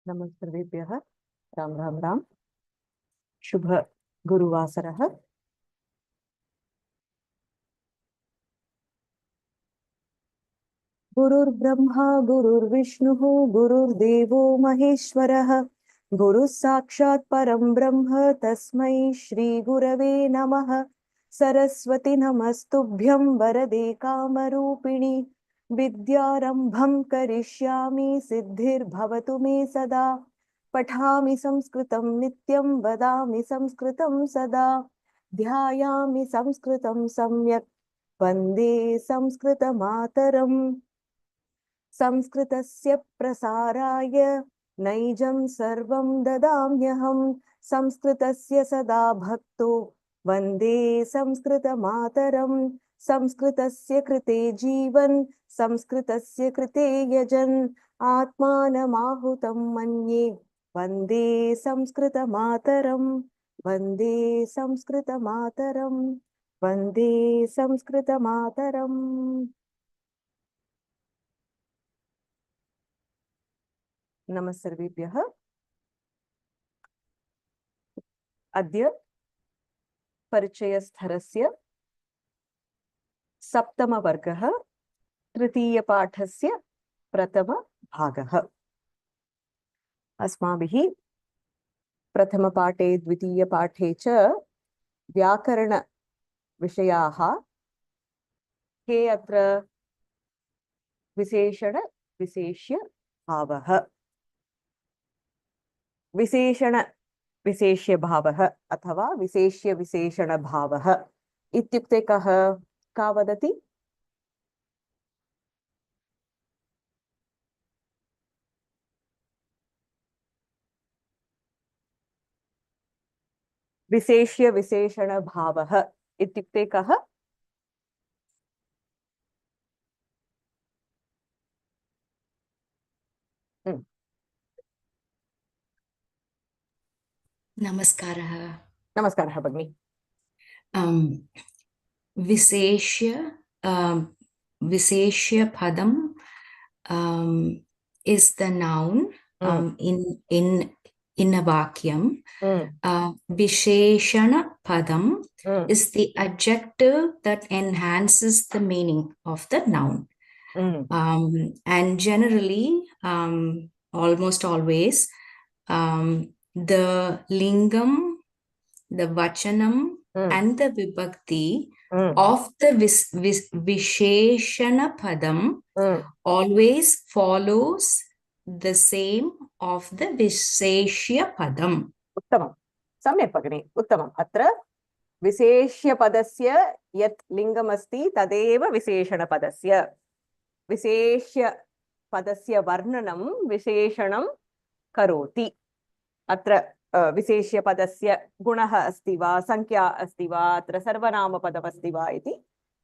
नमस्ते राम राम राम शुभ गुरुवासरः गुरुर्ब्रह्मा गुरुर्विष्णुः गुरुर्देवो महेश्वरः गुरुः साक्षात् परं ब्रह्म तस्मै श्री गुरवे नमः सरस्वती नमस्तुभ्यं वरदे कामरूपिणी विद्यारंभं करिष्यामि सिद्धिर्भवतु मे सदा पठामि संस्कृतं नित्यं वदामि संस्कृतं सदा ध्यायामि संस्कृतं सम्यक् वन्दे संस्कृतमातरम् संस्कृतस्य प्रसाराय नैजं सर्वं ददाम्यहं संस्कृतस्य सदा भक्तो वन्दे संस्कृतमातरं संस्कृतस्य कृते जीवन् संस्कृतस्य कृते यजन् आत्मानमाहुतं मन्ये वन्दे संस्कृतमातरं वन्दे संस्कृतमातरं वन्दे संस्कृतमातरम् नमस्सर्वेभ्यः अद्य परिचयस्थरस्य सप्तमवर्गः तृतीयपाठस्य प्रथमभागः अस्माभिः प्रथमपाठे द्वितीयपाठे च व्याकरणविषयाः के अत्र विशेषण विशेष्य भावः विशेषण विशेष्य भावः अथवा विशेष्य विशेषण भावः इत्युक्ते कः का वदति विशेष्य विशेषण भावः इत्युक्ते कः नमस्कारः नमस्कारः भगिनी विशेष्य पदम is the noun in a vakyam. Visheshana padam is the adjective that enhances the meaning of the noun. And generally, almost always, the lingam, the vachanam, and the vibhakti of the visheshana padam always follows the same of the visheshya padam. उत्तमं सम्यक् भगिनी उत्तमम् अत्र विशेष्यपदस्य यत् लिङ्गमस्ति तदेव विशेषणपदस्य विशेष्यपदस्य वर्णनं विशेषणं करोति अत्र विशेष्यपदस्य गुणः अस्ति वा संख्या अस्ति वा अत्र सर्वनामपदम् अस्ति वा इति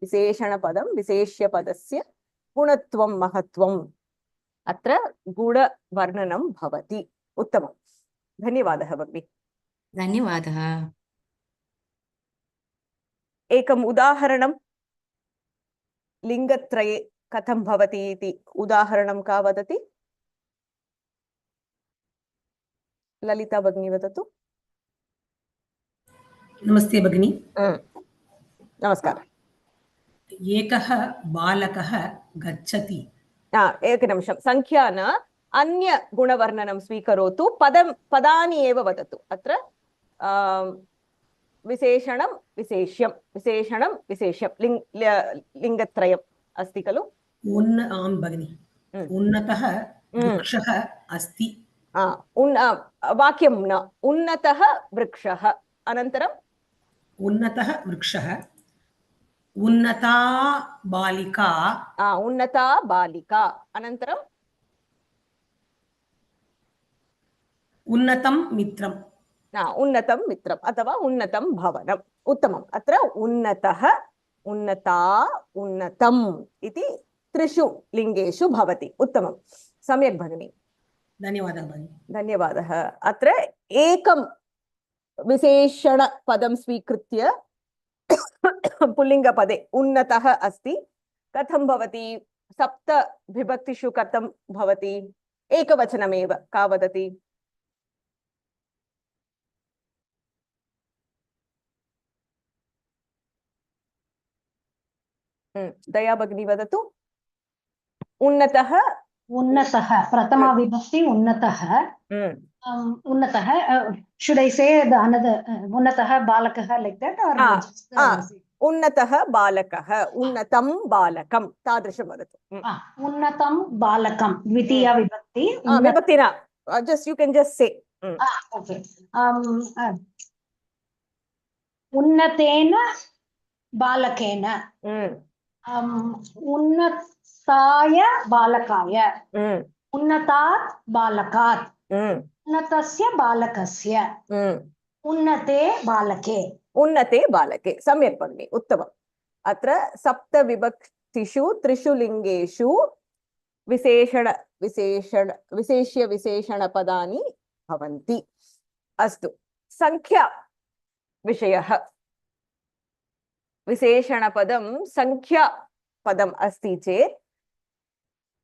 विशेषणपदं विशेष्यपदस्य गुणत्वं महत्त्वम् अत्र गुणवर्णनं भवति उत्तमम् धन्यवादः भगिनी धन्यवादः एकम् उदाहरणं लिङ्गत्रये कथं भवति इति उदाहरणं का वदति ललिता भगिनी वदतु नमस्ते भगिनी नमस्कारः एकः बालकः गच्छति एकनिमिषं संख्या न अन्य गुणवर्णनं स्वीकरोतु पदानि एव वदतु अत्र विशेषणं विशेष्यं विशेषणं विशेष्यं लिङ्गत्रयम् अस्ति खलु आं भगिनी उन्नतः वृक्षः अस्ति वाक्यं न उन्नतः वृक्षः अनन्तरम् उन्नतः वृक्षः उन्नता बालिका उन्नता बालिका अनन्तरम् उन्नतं मित्रम् उन्नतं मित्रम् अथवा उन्नतं भवनम् उत्तमम् अत्र उन्नतः उन्नता उन्नतम् इति त्रिषु लिङ्गेषु भवति उत्तमं सम्यक् भगिनी धन्यवादः भगिनी धन्यवादः अत्र एकं विशेषणपदं स्वीकृत्य पुल्लिङ्गपदे उन्नतः अस्ति कथं भवति सप्त विभक्तिषु कथं भवति एकवचनमेव का वदति? दया भगिनी वदतु। उन्नतः उन्नतः प्रथमा विभक्ति उन्नतः उन्नतः should I say the another उन्नतः बालकः like that or just उन्नतः बालकः उन्नतं बालकं तादृशं वदतु। उन्नतं बालकं द्वितीया विभक्ति विभक्ति न just you can just say okay उन्नतेन बालकेन उन्नताय बालकाय उन्नतात् बालकात् उन्नतस्य बालकस्य उन्नते बालके उन्नते बालके सम्यक् भगिनि उत्तमम्। अत्र सप्तविभक्तिषु त्रिषु लिङ्गेषु विशेष्य विशेषणपदानि भवन्ति। अस्तु संख्या विषयः विशेषणपदं संख्यापदम् अस्ति चेत्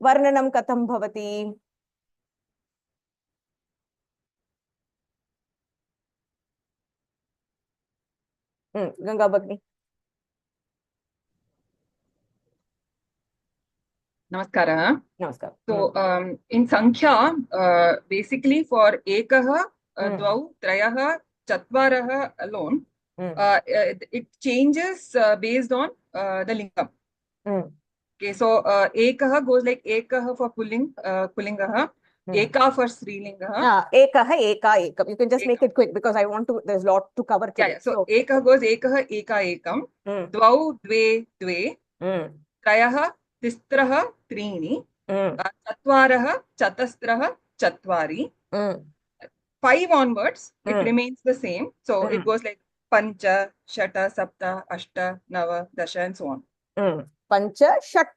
वर्णनं कथं भवति? गंगा भगिनी। नमस्कारः। नमस्कार। So in Sankhya, basically for ekah, dvau, trayah, chatvarah alone, it changes based on the lingam. Okay, so ekah goes like ekah for pullingah, eka for strilinga. Ekah, eka, ekam. You can just make it quick because I want to. There's a lot to cover today. Yeah, so ekah goes ekah, eka, ekam. Dvau, dve, dve. Trayah, tistrah, त्रीणि चत्वारः चतस्रः चत्वारि 5 onwards it remains the same, so it goes like pancha shata sapta ashta nava dasha and so on. Pancha shat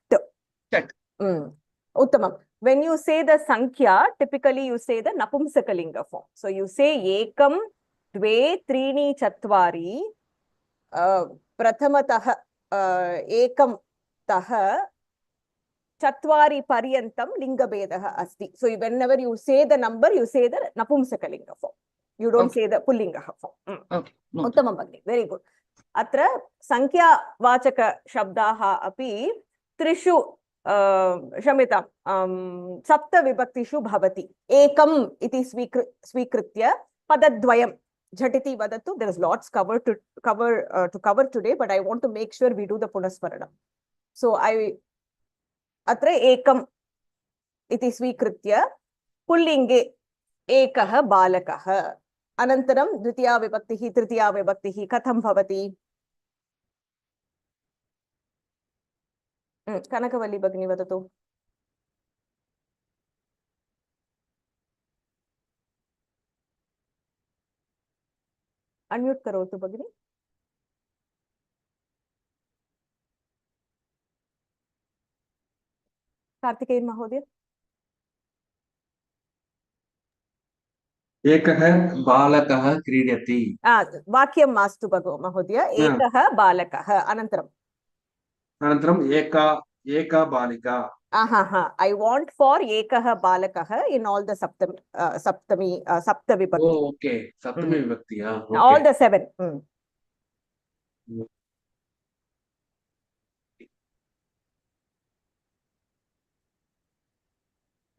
uttamam. When you say the sankhya, typically you say the napumsakalinga form, so you say ekam dve त्रीणि चत्वारि प्रथमतः एकं तः चत्वारि पर्यन्तं लिङ्गभेदः अस्ति. So whenever you say the number, you say the napumsakalinga form. You don't say the pullinga form. Okay. उत्तमं भगिनि, very good. अत्र संख्यावाचक शब्दाः अपि त्रिषु क्षम्यतां सप्तविभक्तिषु भवति. एकम् इति स्वीकृत्य पदद्वयं झटिति वदतु. There is lots to cover today, but I want to make sure we do the punasmaranam. So अत्र एकम् इति स्वीकृत्य पुल्लिङ्गे एकः बालकः, अनन्तरं द्वितीया विभक्तिः तृतीया विभक्तिः कथं भवति? कनकवल्ली भगिनी वदतु। अनम्यूट् करोतु भगिनी। कार्तिकेयन् महोदय। एकः बालकः क्रीडति। वाक्यं मास्तु महोदय। एकः बालकः अनन्तरं एका बालिका। I want for एकः बालकः in all the सप्तविभक्ति. Oh, okay. सप्तमी विभक्ति. Okay. All the 7.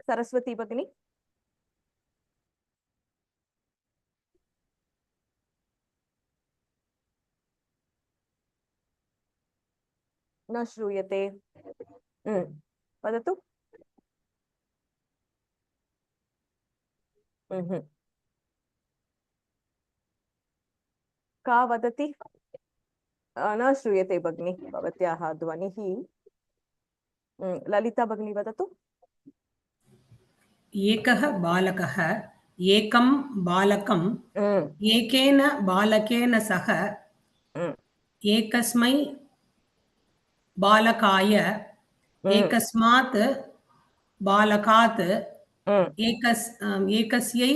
सरस्वती भगिनी। न श्रूयते। वदतु। का वदति? न श्रूयते भगिनी भवत्याः ध्वनिः। ललिता भगिनी वदतु। एकः बालकः एकं बालकं एकेन बालकेन सह एकस्मै बालकाय एकस्मात् बालकात् एकस्यै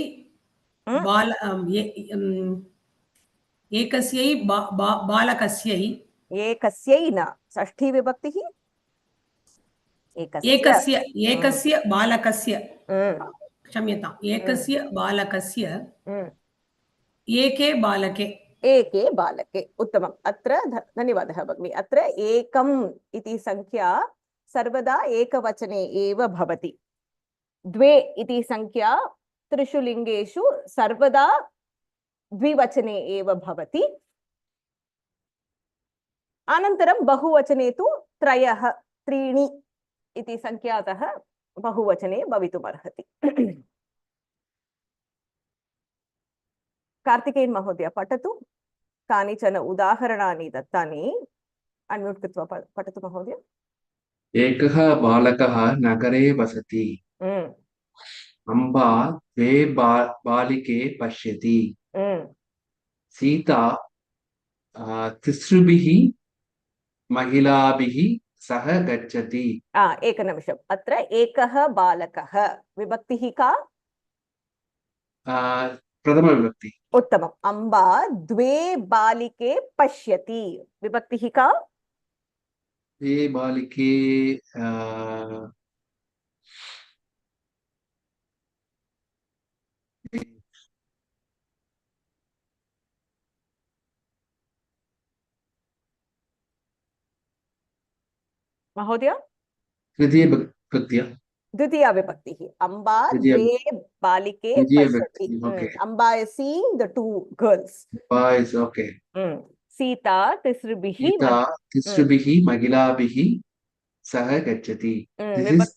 बालकस्यै। एकस्यै न षष्ठी विभक्तिः। एकस्य बालकस्य क्षम्यताम् एकस्य बालकस्य एके बालके एके बालके उत्तमम् अत्र धन्यवादः भगिनी अत्र एकम् इति संख्या सर्वदा एकवचने एव भवति द्वे इति संख्या त्रिषु लिङ्गेषु सर्वदा द्विवचने एव भवति अनन्तरं बहुवचने तु त्रयः त्रीणि इति संख्यातः बहुवचने भवितुमर्हति कार्तिकेयन् महोदय पठतु कानिचन उदाहरणानि दत्तानि अन्म्यूट् कृत्वा पठतु महोदय एकः बालकः नगरे वसति अम्बा द्वे बालिके पश्यति सीता तिसृभिः महिलाभिः सह गच्छति एकनिमिषम् अत्र एकः बालकः विभक्तिः का प्रथमविभक्ति उत्तमम् अम्बा द्वे बालिके पश्यति विभक्तिः का द्वे बालिके महोदय द्वितीया विभक्तिः अम्बा द्वे बालिके पश्यति Amba is seeing the two girls boys okay Sita तिसृभिः महिलाभिः सह गच्छति this is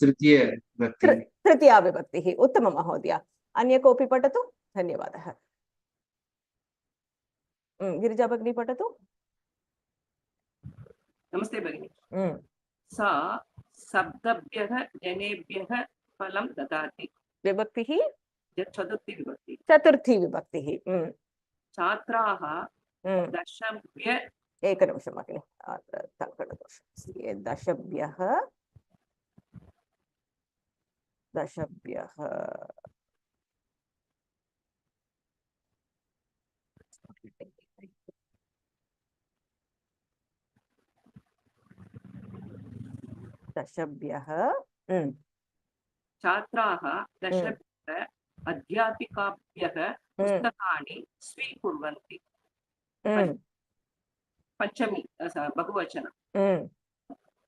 तृतीया विभक्तिः उत्तमं महोदय अन्य कोऽपि पठतु धन्यवादः गिरिजा भगिनी पठतु नमस्ते भगिनी सा सप्तभ्यः जनेभ्यः फलं ददाति विभक्तिः चतुर्थी विभक्तिः छात्राः दशभ्य एकनिमिषं भगिनि दशभ्यः छात्राः दशभ्यः अध्यापिकाभ्यः पुस्तकानि स्वीकुर्वन्ति पञ्चमी बहुवचनं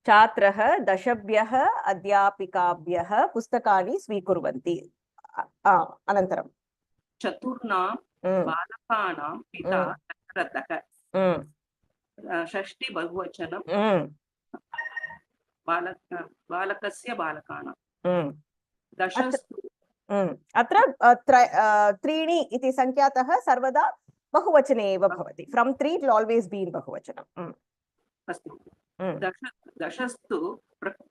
छात्रः दशभ्यः अध्यापिकाभ्यः पुस्तकानि स्वीकुर्वन्ति अनन्तरं चतुर्णां बालकानां पिता दशरथः षष्ठी बहुवचनं बालकस्य बालकानां दशस्तु अत्र त्रीणि इति संख्यातः सर्वदा बहुवचने एव भवति from 3 it will always be in बहुवचनम् अस्तु दशस्तु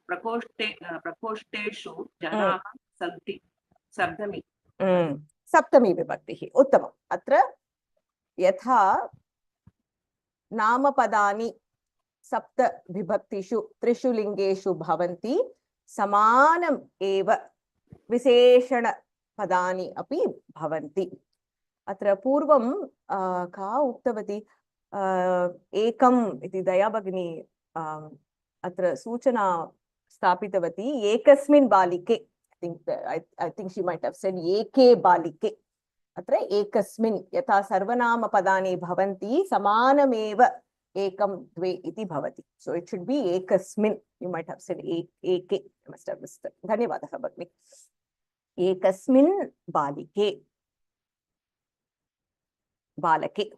प्रकोष्ठेषु जनाः सन्ति सप्तमी विभक्तिः उत्तमम् अत्र यथा नामपदानि सप्त विभक्तिषु त्रिषु लिङ्गेषु भवन्ति समानम् एव विशेषण पदानि अपि भवन्ति अत्र पूर्वं का उक्तवती एकम् इति दया भगिनी अत्र सूचना स्थापितवती एकस्मिन् बालिके I think she might have said एके बालिके अत्र एकस्मिन् यथा सर्वनामपदानि भवन्ति समानमेव एकं द्वे इति भवति so it should be एकस्मिन् you might have said AK I must have missed धन्यवादः भगिनी एकस्मिन् बालिके बालके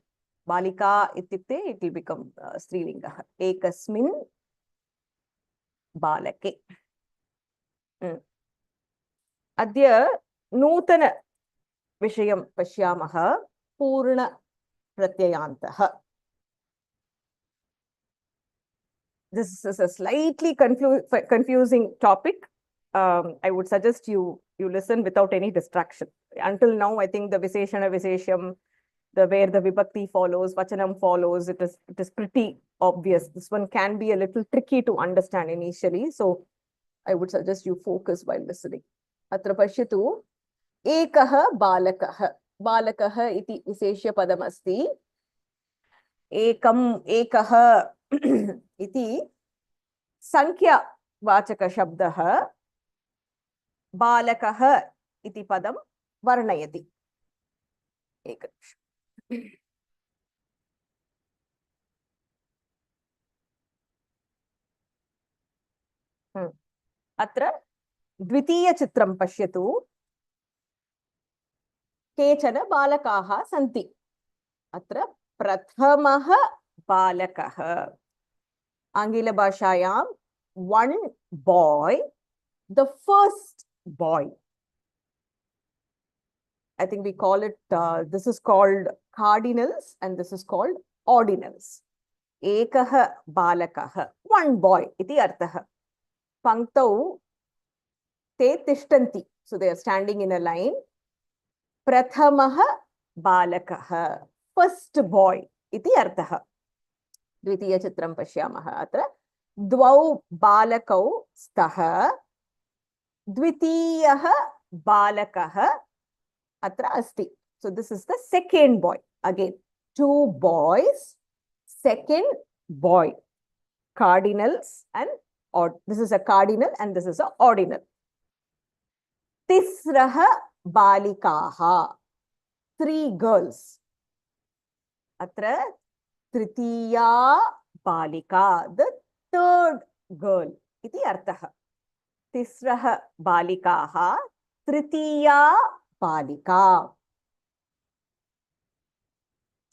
बालिका इत्युक्ते it will become स्त्रीलिङ्गः एकस्मिन् बालके अद्य नूतन विषयं पश्यामः पूर्ण प्रत्ययान्तः This is a slightly confusing topic. I would suggest you listen without any distraction. Until now, I think the Visheshana Visheshyam, where the Vibhakti follows, Vachanam follows, it is pretty obvious. This one can be a little tricky to understand initially. So I would suggest you focus while listening. Atra pashyatu ekah balakah. Balakah iti visheshya padam asti. Ekam ekah इति संख्या वाचकशब्दः बालकः इति पदं वर्णयति। एकनिमिषम्। अत्र द्वितीयचित्रं पश्यतु। केचन बालकाः सन्ति। अत्र प्रथमः बालकः, आङ्ग्लभाषायां one boy, the first boy. I think we call it, this is called cardinals and this is called ordinals. Ekah balakah, one boy iti arthah. Panktau te tishtanti. So they are standing in a line. Prathamah balakah, first boy iti arthah. Dvitiya chitram pashyamah. Atra द्वौ बालकौ स्तः, द्वितीयः बालकः अत्र अस्ति. So this is the second boy. Again, two boys, second boy. Cardinals and this is a cardinal and this is a ordinal. Tisrah balikaha, three girls. Atra tritiya balika, the third girl iti arthah. Tisrah balikaha, tritiya balika.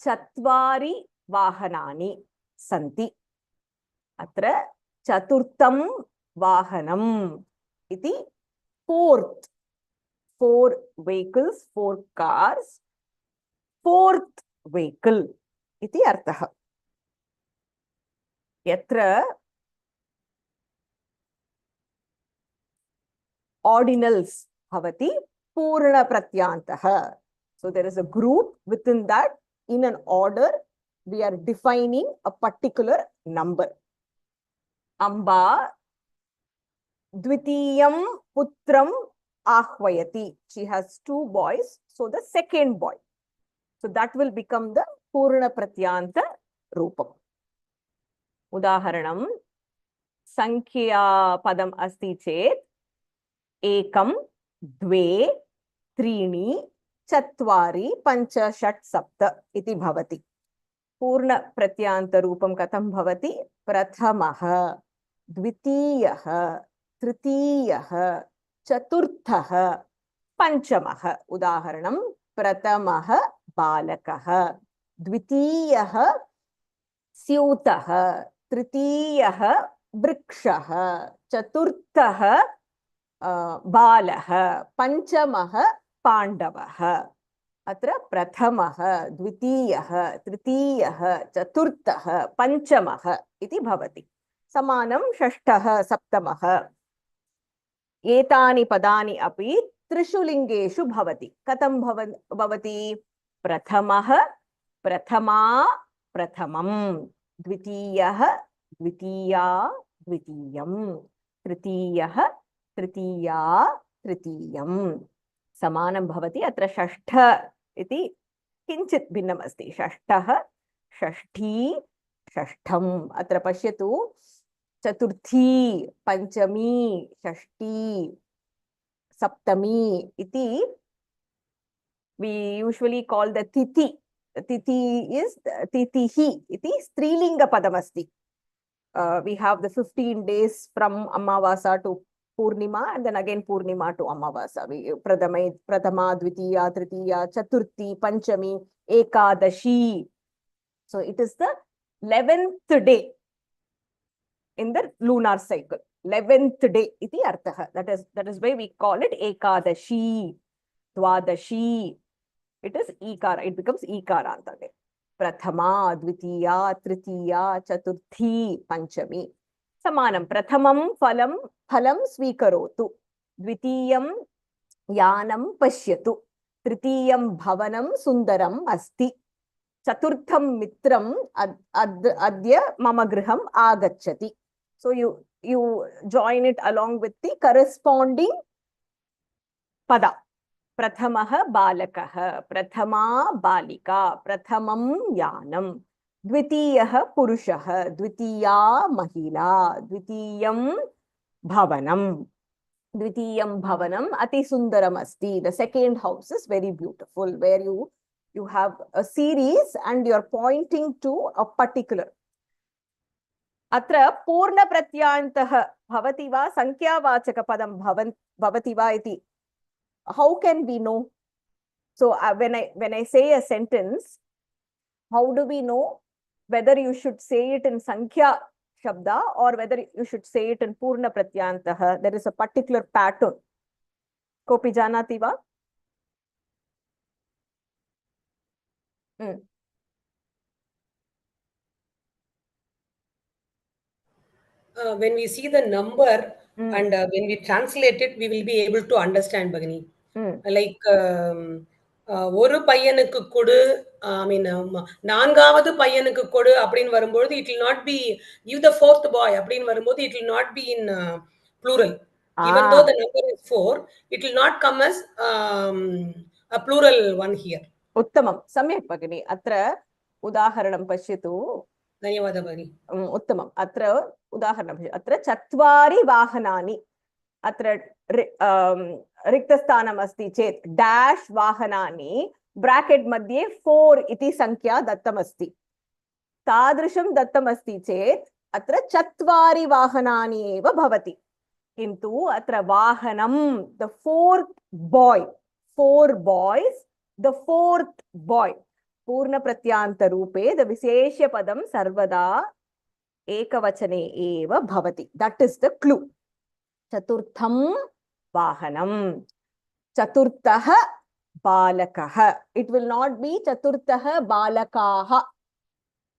Chatvari vahanani santi. Atra chaturtham vahanam iti fourth. Four vehicles, four cars. Fourth vehicle iti arthah. Yatra ordinals bhavati purna pratyantah. So there is a group within that. In an order, we are defining a particular number. Amba dvitiyam putram ahvayati. She has two boys, so the second boy. So that will become the purna pratyanta rupam. Udaharanam sankhya padam asti chet ekam dve त्रीणि चत्वारि पञ्च षट् सप्त इति भवति. पूर्ण प्रत्यांत रूपं कथं भवति? प्रथमः, द्वितीयः, तृतीयः, चतुर्थः, पञ्चमः. उदाहरणं प्रथमः बालकः, द्वितीयः स्यूतः, तृतीयः वृक्षः, चतुर्थः बालः, पञ्चमः पाण्डवः. अत्र प्रथमः, द्वितीयः, तृतीयः, चतुर्थः, पञ्चमः इति भवति. समानं षष्ठः, सप्तमः. एतानि पदानि अपि त्रिषु लिङ्गेषु भवति. कथं भवति? प्रथमः, प्रथमा, प्रथमं. द्वितीयः, द्वितीया, द्वितीयं. तृतीयः, तृतीया, तृतीयं. समानं भवति. अत्र षष्ठ इति किञ्चित् भिन्नम् अस्ति. षष्ठः, षष्ठी, षष्ठम्. अत्र पश्यतु, चतुर्थी, पञ्चमी, षष्ठी, सप्तमी इति we usually call the tithi. Tithi is titihi iti strilinga padam asti. We have the 15 days from Amavasa to Purnima and then again Purnima to Amavasa. Pratama, Dvitiya, Tritiya, Chaturthi, Panchami, Ekadashi. So it is the 11th day in the lunar cycle. 11th day iti artha. That is why we call it Ekadashi, Dwadashi. It is Ikara. It becomes Ikaranta. Prathama, Dvitiya, Tritiya, Chaturthi, Panchami. Samanam. Prathamam phalam swikarotu. Dvitiyam yanam pashyatu. Tritiyam bhavanam sundaram asti. Chaturtham mitram adya mama griham agacchati. So you join it along with the corresponding pada. Prathamah balakah, prathama balika, prathamam yanam. Dvitiyah purushah, dvitiya mahila, dvitiyam Bhavanam. Dvitiyam Bhavanam Ati Sundaram Asti. The second house is very beautiful, where you have a series and you're pointing to a particular. Atra Purna Pratyantah Bhavati va Sankhya-vachaka padam bhavati va iti. How can we know? So when I say a sentence, how do we know whether you should say it in Sankhya Shabda or whether you should say it in Purna Pratyantah? There is a particular pattern. Kopi janati va? When we see the number and when we translate it, we will be able to understand, Bhagini. Like, ஒரு பையனுக்கு கொடு, I mean, நான்காவது பையனுக்கு கொடு அப்படின்னு வரும்போது it will not be give the fourth boy அப்படின்னு வரும்போது it will not be in plural. Even though the number is 4, it will not come as a plural one here. Uttamam. Samyak Bhagini. Atra udaharanam pashyatu. धन्यवादः भगिनी. उत्तमम्. अत्र उदाहरणम् अत्र चत्वारि वाहनानि. अत्र रिक्तस्थानम् अस्ति चेत् डैश् वाहनानि ब्राकेट् मध्ये 4 इति संख्या दत्तमस्ति. तादृशं दत्तमस्ति चेत् अत्र चत्वारि वाहनानि एव भवति. किन्तु अत्र वाहनं the fourth boy, 4 boys, the fourth boy. पूर्ण प्रत्यांत रूपे द विशेष्य पदम सर्वदा एकवचने एव भवति. That is the clue. चतुर्थं वाहनम, चतुर्थः बालकः. It will not be चतुर्थः बालकाः.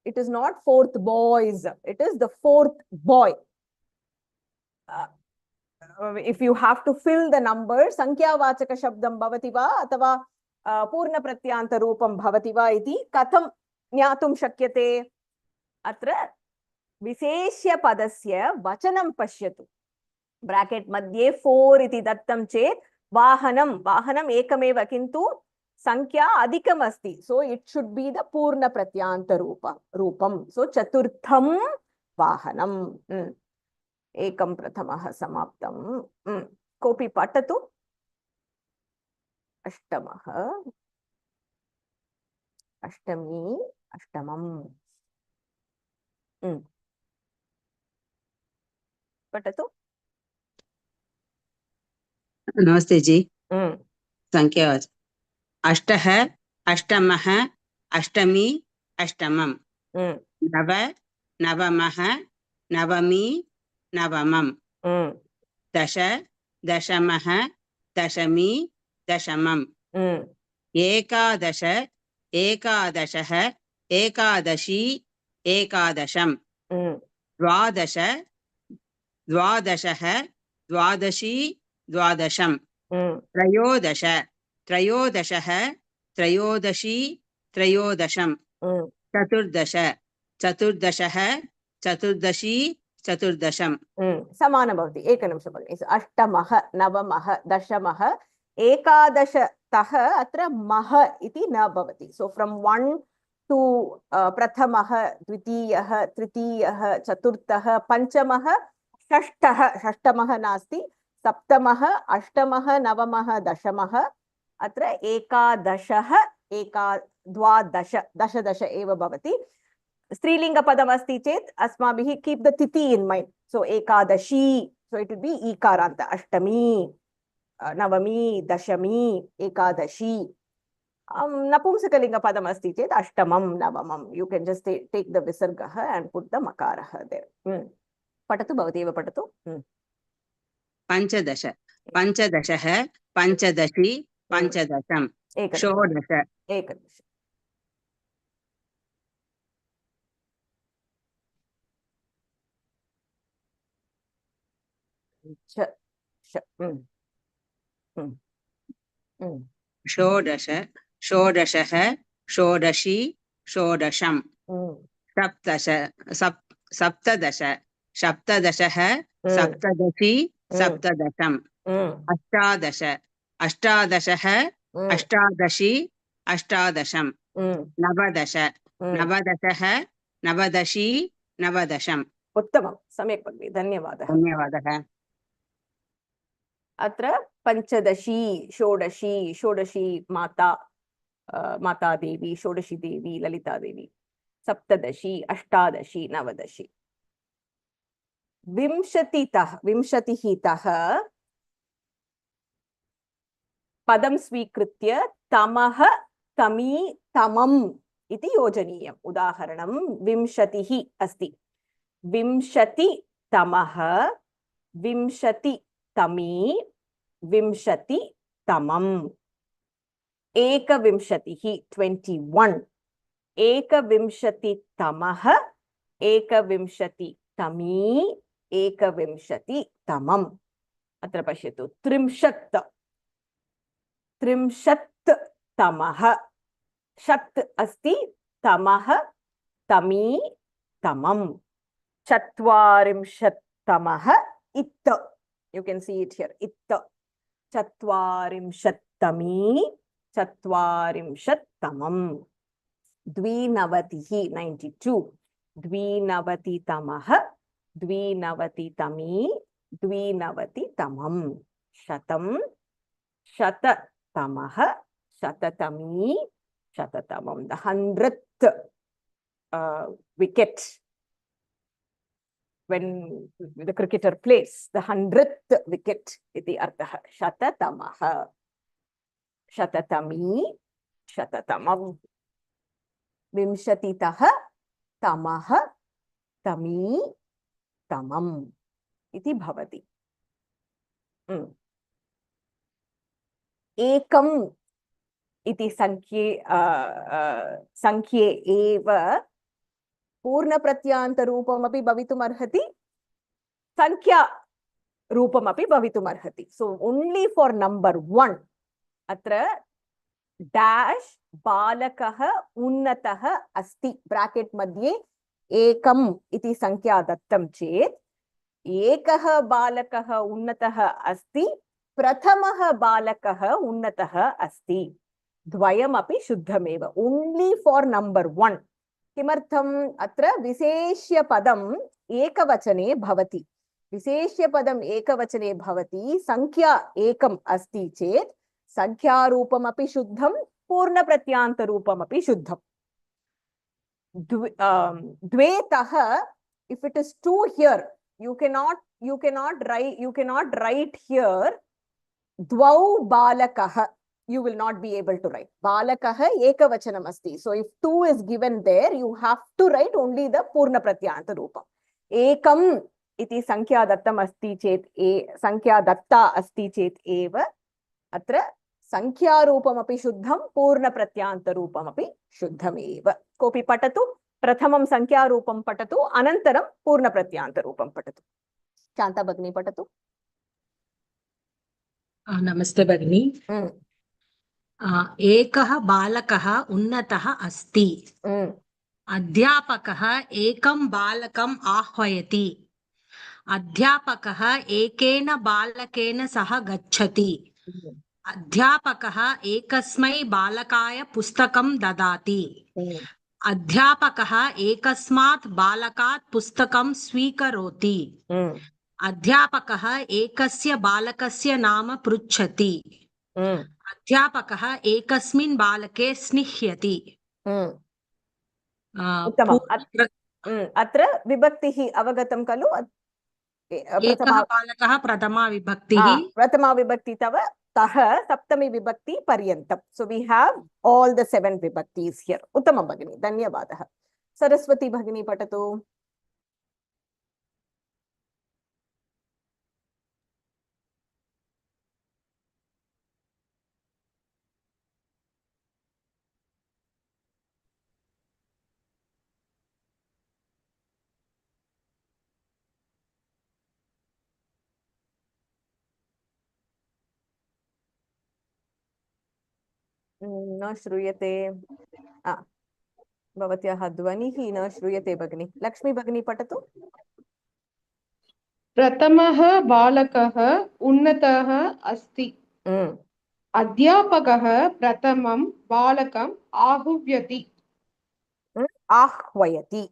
It is not fourth boys. It is the fourth boy. If you have to fill the number, संख्यावाचक शब्दं भवति वा अथवा पूर्ण प्रत्यांत रूपं भवति वा इति कथं ज्ञातुं शक्यते? अत्र विशेष्य पदस्य वचनं पश्यतु. ब्रैकेट मध्ये 4 इति दत्तं चेत् वाहनम् एकमेव, किन्तु संख्या अधिकम् अस्ति. So it should be the पूर्ण प्रत्यांत रूपं. सो चतुर्थं वाहनम्. एकं प्रथमः समाप्तं. कोऽपि पठतु. अष्टमः, अष्टमी, अष्टमम्. पठतु. नमस्ते जी. संख्यावाचक. अष्टः, अष्टमः, अष्टमी, अष्टमम्. नव, नवमः, नवमी, नवमम्. दश, दशमः, दशमी, दशमम्. एकादश, एकादशः, एकादशी, एकादशम्. द्वादश, द्वादशः, द्वादशी, द्वादशम्. त्रयोदश, त्रयोदशः, त्रयोदशी, त्रयोदशम्. चतुर्दश, चतुर्दशः, चतुर्दशी, चतुर्दशम्. समानं भवति. एकनिमिषं भगिनि. अष्टमः, नवमः, दशमः, एकादशतः अत्र मः इति न भवति. सो फ्रॉम 1 टू प्रथमः, द्वितीयः, तृतीयः, चतुर्थः, पंचमः, षष्ठः, षष्ठमः नास्ति, सप्तमः, अष्टमः, नवमः, दशमः. अत्र एकादशः, द्वादश, दश एव भवति. स्त्रीलिङ्गपदम् अस्ति चेत् अस्माभिः कीप द तिथि इन माइंड. सो एकादशी, सो इट विल बी ईकारान्त. अष्टमी, नवमी, दशमी, एकादशी. नपुंसकलिङ्गपदम् अस्ति चेत् अष्टमं, नवमं. You can just take the विसर्गः एंड पुट द मकारः देयर. पठतु, भवती एव पठतु. पंचदश, पंचदशः, पंचदशी, पंचदशम्. षोडश, एकनिमिषम्. षोडश, षोडशः, षोडशी, षोडशम्. सप्तदश, सप्तदश, सप्तदशः, सप्तदशी, सप्तदशम्. अष्टादश, अष्टादशः, अष्टादशी, अष्टादशम्. नवदश, नवदशः, नवदशी, नवदशम्. उत्तमं. सम्यक् भगिनि. धन्यवादः. धन्यवादः. अत्र पञ्चदशी षोडशी षोडशी माता माता देवी षोडशी देवी ललिता देवी सप्तदशी अष्टादशी नवदशी विंशतिः तः पदं स्वीकृत्य तमः तमी तमम् इति योजनीयम् उदाहरणं विंशतिः अस्ति विंशतितमः विंशतितमी विंशतितमम् एकविंशतिः 21 एकविंशतितमः एकविंशतितमी एकविंशतितमम् अत्र पश्यतु त्रिंशत्तमः शत् अस्ति तमः तमी तमम् चत्वारिंशत्तमः इत्त you can see it here इत्त चत्वारिंशत्तमी चत्वारिंशत्तमम् द्विनवतिः 92 द्विनवतितमः द्विनवतितमी द्विनवतितमम् शतं शततमः शततमी शततमम् the 100th wicket when the cricketer plays the 100th wicket iti arthah shatatamah shatatami shatatamam vimshatitah tamah tami tamam iti bhavati ekam इति संख्ये एव पूर्णप्रत्ययान्तरूपमपि भवितुमर्हति संख्यारूपमपि भवितुमर्हति सो ओन्ली फॉर नंबर 1 अत्र डैश बालकः उन्नतः अस्ति ब्रैकेट मध्ये एकम् इति संख्या दत्तं चेत् एकः बालकः उन्नतः अस्ति प्रथमः बालकः उन्नतः अस्ति द्वयमपि शुद्धमेव ओन्ली फॉर नंबर 1 किमर्थम् अत्र विशेष्य पदम् एकवचने भवति विशेष्य पदम् एकवचने भवति संख्या एकम् अस्ति चेत् संख्यारूपमपि शुद्धं पूर्णप्रत्ययान्तरूपमपि शुद्धम् द्वेतः if it is 2 here you cannot write here द्वौ बालकः you will not be able to write balakah ekavachanam asti so if 2 is given there you have to write only the purna pratyanta roopam ekam iti sankhya dattam asti chet sankhya datta asti chet eva atra sankhya roopam api shuddham purna pratyanta roopam api shuddham eva kopi patatu prathamam sankhya roopam patatu anantaram purna pratyanta roopam patatu shanta bagni patatu नमस्ते भगिनी एकः बालकः उन्नतः अस्ति अध्यापकः एकं बालकम् आह्वयति अध्यापकः एकेन बालकेन सह गच्छति अध्यापकः एकस्मै बालकाय पुस्तकं ददाति अध्यापकः एकस्मात् बालकात् पुस्तकं स्वीकरोति अध्यापकः एकस्य बालकस्य नाम पृच्छति अध्यापकः एकस्मिन् बालके स्निह्यति अत्र विभक्तिः अवगतं खलु एकः बालकः प्रथमा विभक्ति तव तः सप्तमी विभक्ति पर्यन्तं so we have all the 7 विभक्तिस् हियर उत्तमं भगिनी धन्यवादः सरस्वती भगिनी पठतु न श्रूयते भवत्याः ध्वनिः न श्रूयते भगिनी लक्ष्मी भगिनी पठतु प्रथमः बालकः उन्नतः अस्ति अध्यापकः प्रथमं बालकम् आह्वयति आह्वयति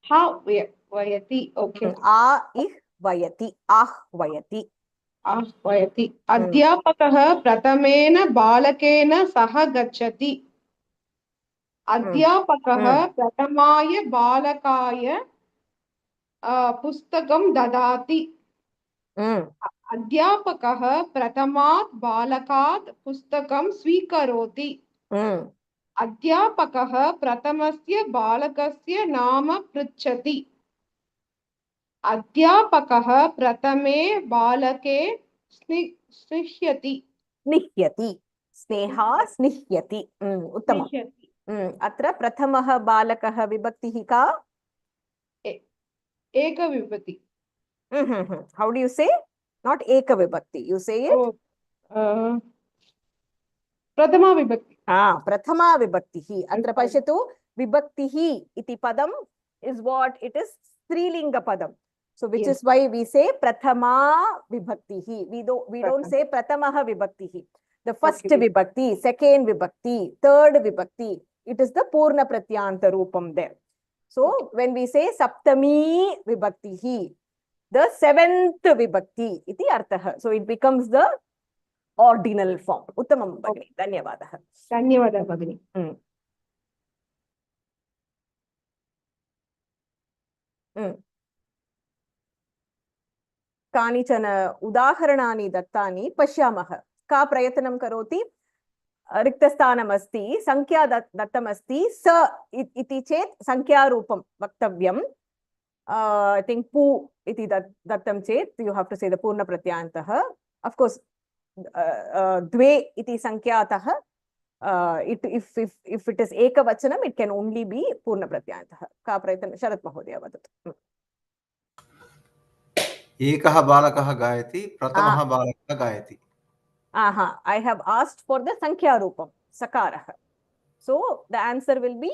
आह्वयति ओके आह्वयति आह्वयति अध्यापकः प्रथमेन बालकेन सह गच्छति अध्यापकः प्रथमाय बालकाय पुस्तकं ददाति अध्यापकः प्रथमात् बालकात् पुस्तकं स्वीकरोति अध्यापकः प्रथमस्य बालकस्य नाम पृच्छति अध्यापकः प्रथमे बालके स्निह्यति स्निह्यति स्नेहा स्निह्यति उत्तमम् अत्र प्रथमः बालकः विभक्तिः का एकविभक्ति how do you say not ekavibhakti you say it प्रथमा विभक्ति प्रथमा विभक्तिः अत्र पश्यतु विभक्तिः इति पदम् is what it is स्त्रीलिंग पदम् so which is why we say prathama vibhaktihi we don't say pratamah vibhaktihi the first vibhakti second vibhakti third vibhakti it is the purna pratyanta roopam there so when we say saptami vibhaktihi the seventh vibhakti iti arthah so it becomes the ordinal form uttamam bagini धन्यवादः भगिनी कानिचन उदाहरणानि दत्तानि पश्यामः का प्रयत्नं करोति रिक्तस्थानमस्ति संख्या दत्तमस्ति स इति चेत् संख्यारूपं वक्तव्यं I think pu iti dattam chet you have to say the purna pratyantah of course dve iti sankyatah if it is ekavachanam it can only be purna pratyantah ka prayatna sharat mahodaya vadatu एकः बालकः गायति प्रथमः बालकः गायति I have asked for the sankhya roopam sakarah so the answer will be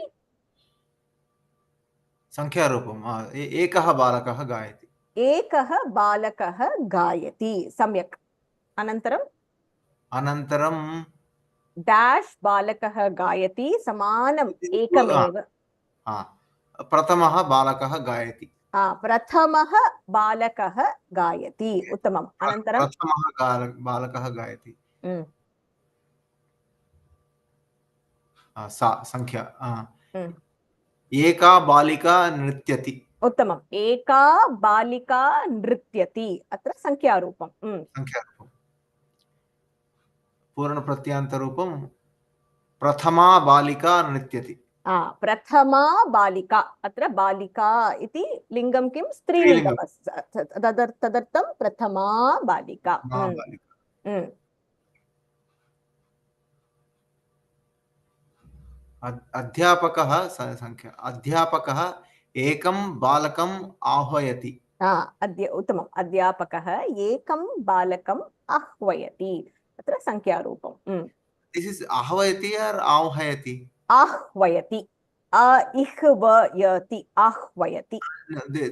संख्या रूपम् एकः बालकः गायति एकः बालकः गायति सम्यक् अनन्तरं डैश बालकः गायति समानम् एकमेव प्रथमः बालकः गायति प्रथमः बालकः गायति उत्तमम् अनन्तरं प्रथमः बालकः गायति सा संख्या एका बालिका नृत्यति उत्तमम् एका बालिका नृत्यति अत्र संख्यारूपं पूर्णप्रत्ययान्तरूपं प्रथमा बालिका नृत्यति प्रथमा बालिका अत्र बालिका इति लिङ्गं किं स्त्रीलिङ्गम् तदर्थं प्रथमा बालिका अध्यापकः संख्या अध्यापकः एकं बालकम् आह्वयति उत्तमम् अध्यापकः एकं बालकम् आह्वयति अत्र संख्यारूपं दिस् इस् आह्वयति और आह्वयति आह्वयति ihvayati ahvayati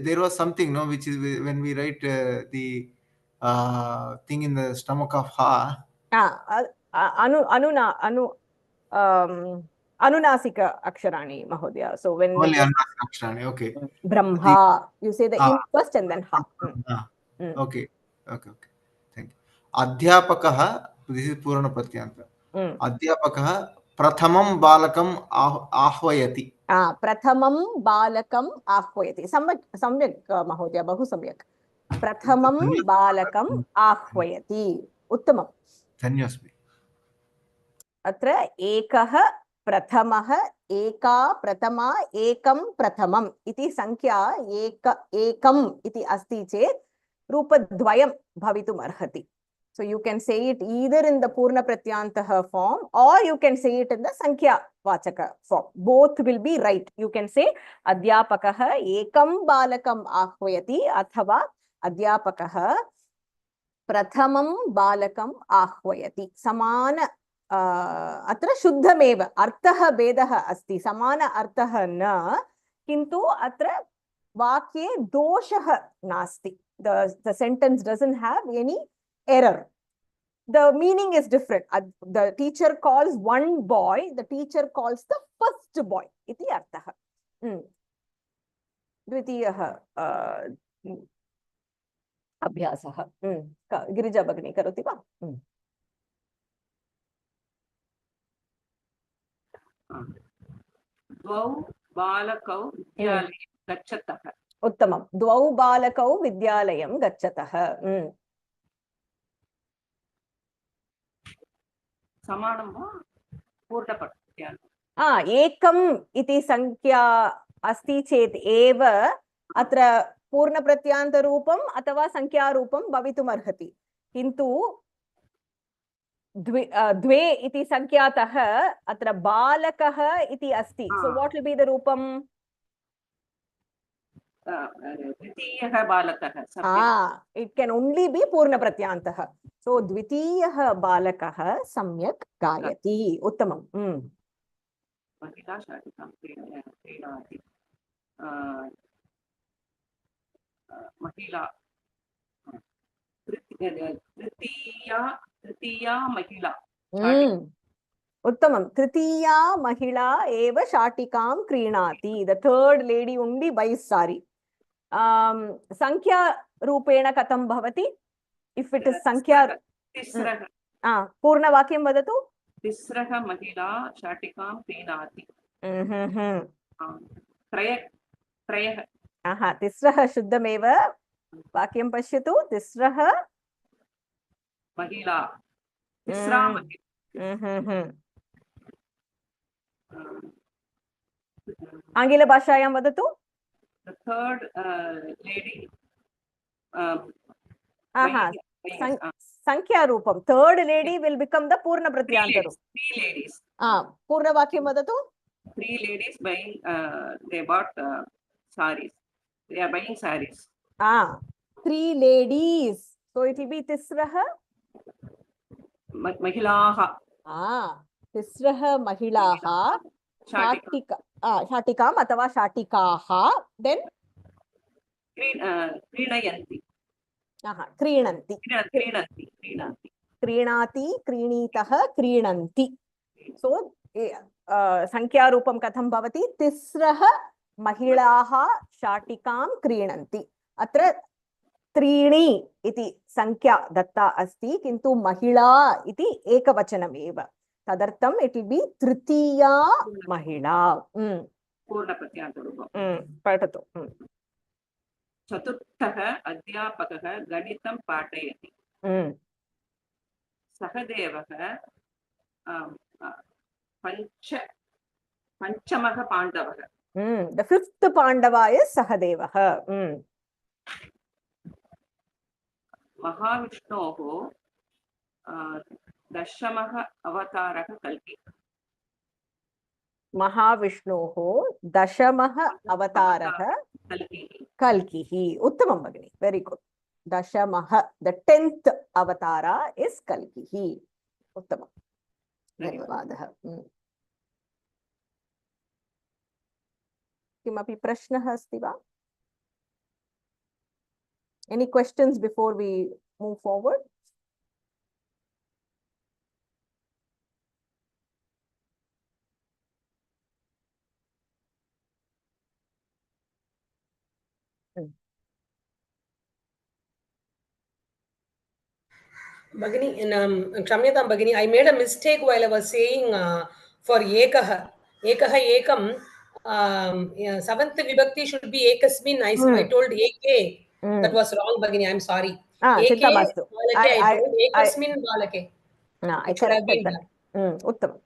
there was something no which is when we write the thing in the stomach of ha anunasika aksharani mahodaya so when only anunasika aksharani okay brahma you say the in first and then ha okay thank you adhyapakah this is purana pratyanta adhyapakah प्रथमं बालकम् आह्वयति प्रथमं बालकम् आह्वयति सम्यक् महोदय बहु सम्यक् प्रथमं बालकम् आह्वयति उत्तमं धन्योस्मि अत्र एकः प्रथमः एका प्रथमा एकं प्रथमम् इति संख्या एकम् इति अस्ति चेत् रूपद्वयं भवितुम् अर्हति so you can say it either in the purna pratyantah form or you can say it in the sankhya vachaka form both will be right you can say adhyapakah ekam balakam ahvayati athava adhyapakah prathamam balakam ahvayati samana अत्र शुद्धमेव अर्थः भेदः अस्ति समान अर्थः न किन्तु अत्र वाक्ये दोषः नास्ति the sentence doesn't have any error the meaning is different the teacher calls one boy the teacher calls the first boy iti arthah dvitiyah अभ्यासः गिरिजा भगिनी करोति वा द्वौ बालकौ विद्यालयं गच्छतः उत्तमं द्वौ बालकौ विद्यालयं गच्छतः समानं वा पूर्णपदं एकम् इति संख्या अस्ति चेत् एव अत्र पूर्णप्रत्यान्तरूपम् अथवा संख्यारूपं भवितुमर्हति किन्तु द्वे इति संख्यातः अत्र बालकः इति अस्ति so what will be the रूपम् द्वितीयः बालकः इट कैन ओनली बी पूर्णप्रत्यान्तः सो द्वितीयः बालकः सम्यक् गायति उत्तमम् महिला शाटिकां क्रीणाति महिला तृतीया महिला उत्तमं तृतीया महिला एव शाटिकां क्रीणाति the third lady only boys सारी संख्या रूपेण कथं भवति इफ इट इज संख्या पूर्णवाक्यं वदतु तिस्रः महिला शाटिकां क्रीणाति त्रयः तिस्रः शुद्धमेव वाक्यं पश्यतु तिस्रः महिला तिस्रा महिला आङ्ग्लभाषायां वदतु the third lady संख्यारूपं third lady will become the पूर्ण प्रत्यान्तरूपं three ladies पूर्णवाक्यं वदतु three ladies buying they bought sarees they are buying sarees three ladies so it will be तिस्रः महिलाः तिस्रः महिलाः शाटिकाम् अथवा शाटिकाः देन् क्रीणयन्ति क्रीणन्ति क्रीणाति क्रीणीतः क्रीणन्ति सो संख्यारूपं कथं भवति तिस्रः महिलाः शाटिकां क्रीणन्ति अत्र त्रीणि इति संख्या दत्ता अस्ति किन्तु महिला इति एकवचनमेव तदर्थम् इट विल बी तृतीया महिला पूर्णप्रत्यान्तरूपं पठतु चतुर्थः अध्यापकः गणितं पाठयति सहदेवः पञ्चमः पाण्डवः the fifth Pandava is Sahadevah महाविष्णोः दशमः अवतारः कल्की महाविष्णोः दशमः अवतारः कल्किः उत्तमं भगिनी वेरी गुड दशमः the 10th अवतारा is कल्किः उत्तमं धन्यवादः किमपि प्रश्नः अस्ति वा any questions before we move forward Bhagini, Kshamyatam Bhagini, I made a mistake while I was saying for Ekah Ekam, seventh Vibhakti should be Ekasmin. I told Eke. That was wrong, Bhagini. I'm sorry. Eke Balake, I told Ekasmin Balake. I corrected that. Uttam.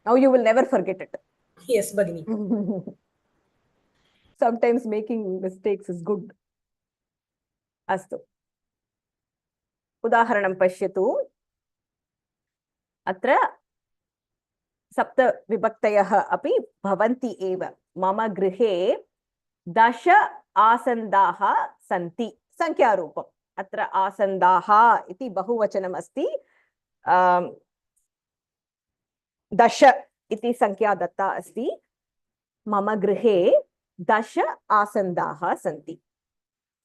Now you will never forget it. Yes, Bhagini. Sometimes making mistakes is good. Astu. उदाहरणं पश्यतु अत्र सप्त विभक्तयः अपि भवन्ति एव मम गृहे 10 आसन्दाः सन्ति संख्यारूपम् अत्र आसन्दाः इति बहुवचनम् अस्ति 10 इति संख्या दत्ता अस्ति मम गृहे 10 आसन्दाः सन्ति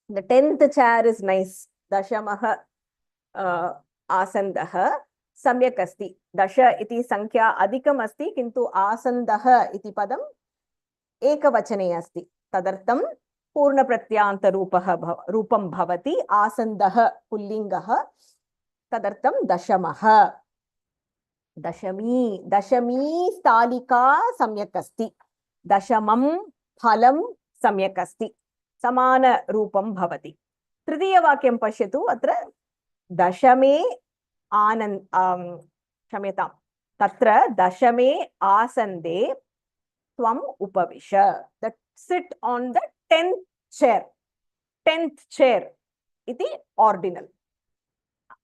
the 10th chair is nice दशमः आसन्दः सम्यक् अस्ति 10 इति संख्या अधिकम् अस्ति किन्तु आसन्दः इति पदम् एकवचने अस्ति तदर्थं रूपं भवति आसन्दः पुल्लिङ्गः तदर्थं दशमः दशमी स्थालिका सम्यक् अस्ति दशमं फलं सम्यक् अस्ति समानरूपं भवति तृतीयवाक्यं पश्यतु अत्र दशमे क्षम्यतां तत्र दशमे आसन्दे त्वम् उपविश that sit on the 10th chair इति ordinal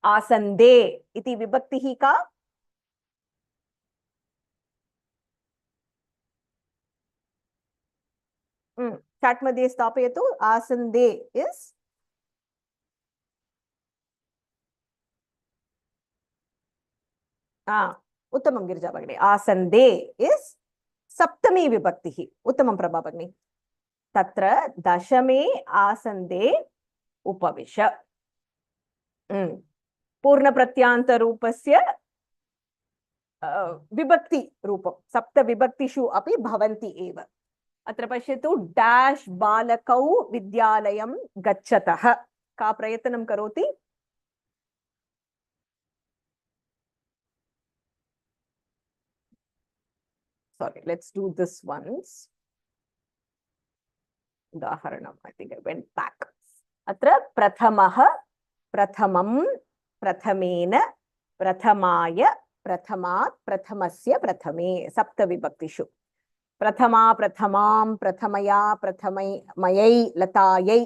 आसन्दे इति विभक्तिः का चाट् मध्ये स्थापयतु आसन्दे इस् उत्तमं गिरिजा भगिनी आसन्दे इस् सप्तमी विभक्तिः उत्तमं प्रभा भगिनी तत्र दशमे आसन्दे उपविश पूर्णप्रत्यान्तरूपस्य विभक्तिरूपं सप्तविभक्तिषु अपि भवन्ति एव अत्र पश्यतु डैश बालकौ विद्यालयं गच्छतः का प्रयत्नं करोति sorry let's do this once udaharanam I think I went back atra prathamah prathamam prathamena prathamaya prathamat prathamasya prathame sapta vibhaktishu प्रथमा प्रथमां प्रथमया प्रथमयै लतायै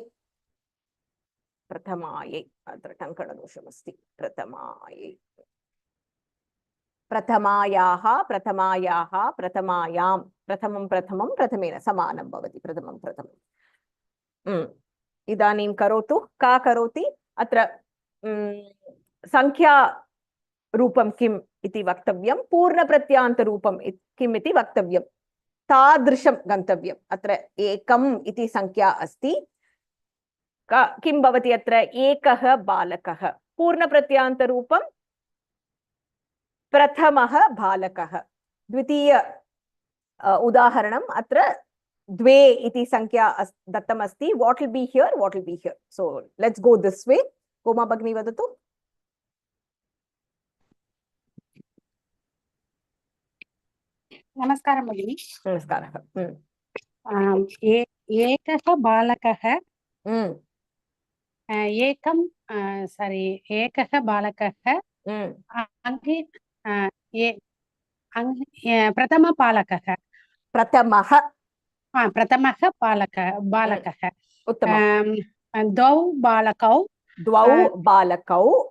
प्रथमायै अत्र टङ्कणदोषमस्ति प्रथमायै प्रथमायाः प्रथमायाः प्रथमायां प्रथमं प्रथमं प्रथमेन समानं भवति प्रथमं प्रथमम् इदानीं करोतु का करोति अत्र संख्या रूपं किम् इति वक्तव्यं पूर्णप्रत्यान्तरूपं किम् इति वक्तव्यं तादृशं गन्तव्यम् अत्र एकम् इति संख्या अस्ति किं भवति अत्र एकः बालकः पूर्णप्रत्यान्तरूपं प्रथमः बालकः द्वितीय उदाहरणम् अत्र द्वे इति संख्या दत्तमस्ति what will be here so let's go this way Goma भगिनी वदतु नमस्कारं भगिनी नमस्कारः एकः बालकः एकः बालकः प्रथमः बालकः उत्तमं द्वौ बालकौ बालकं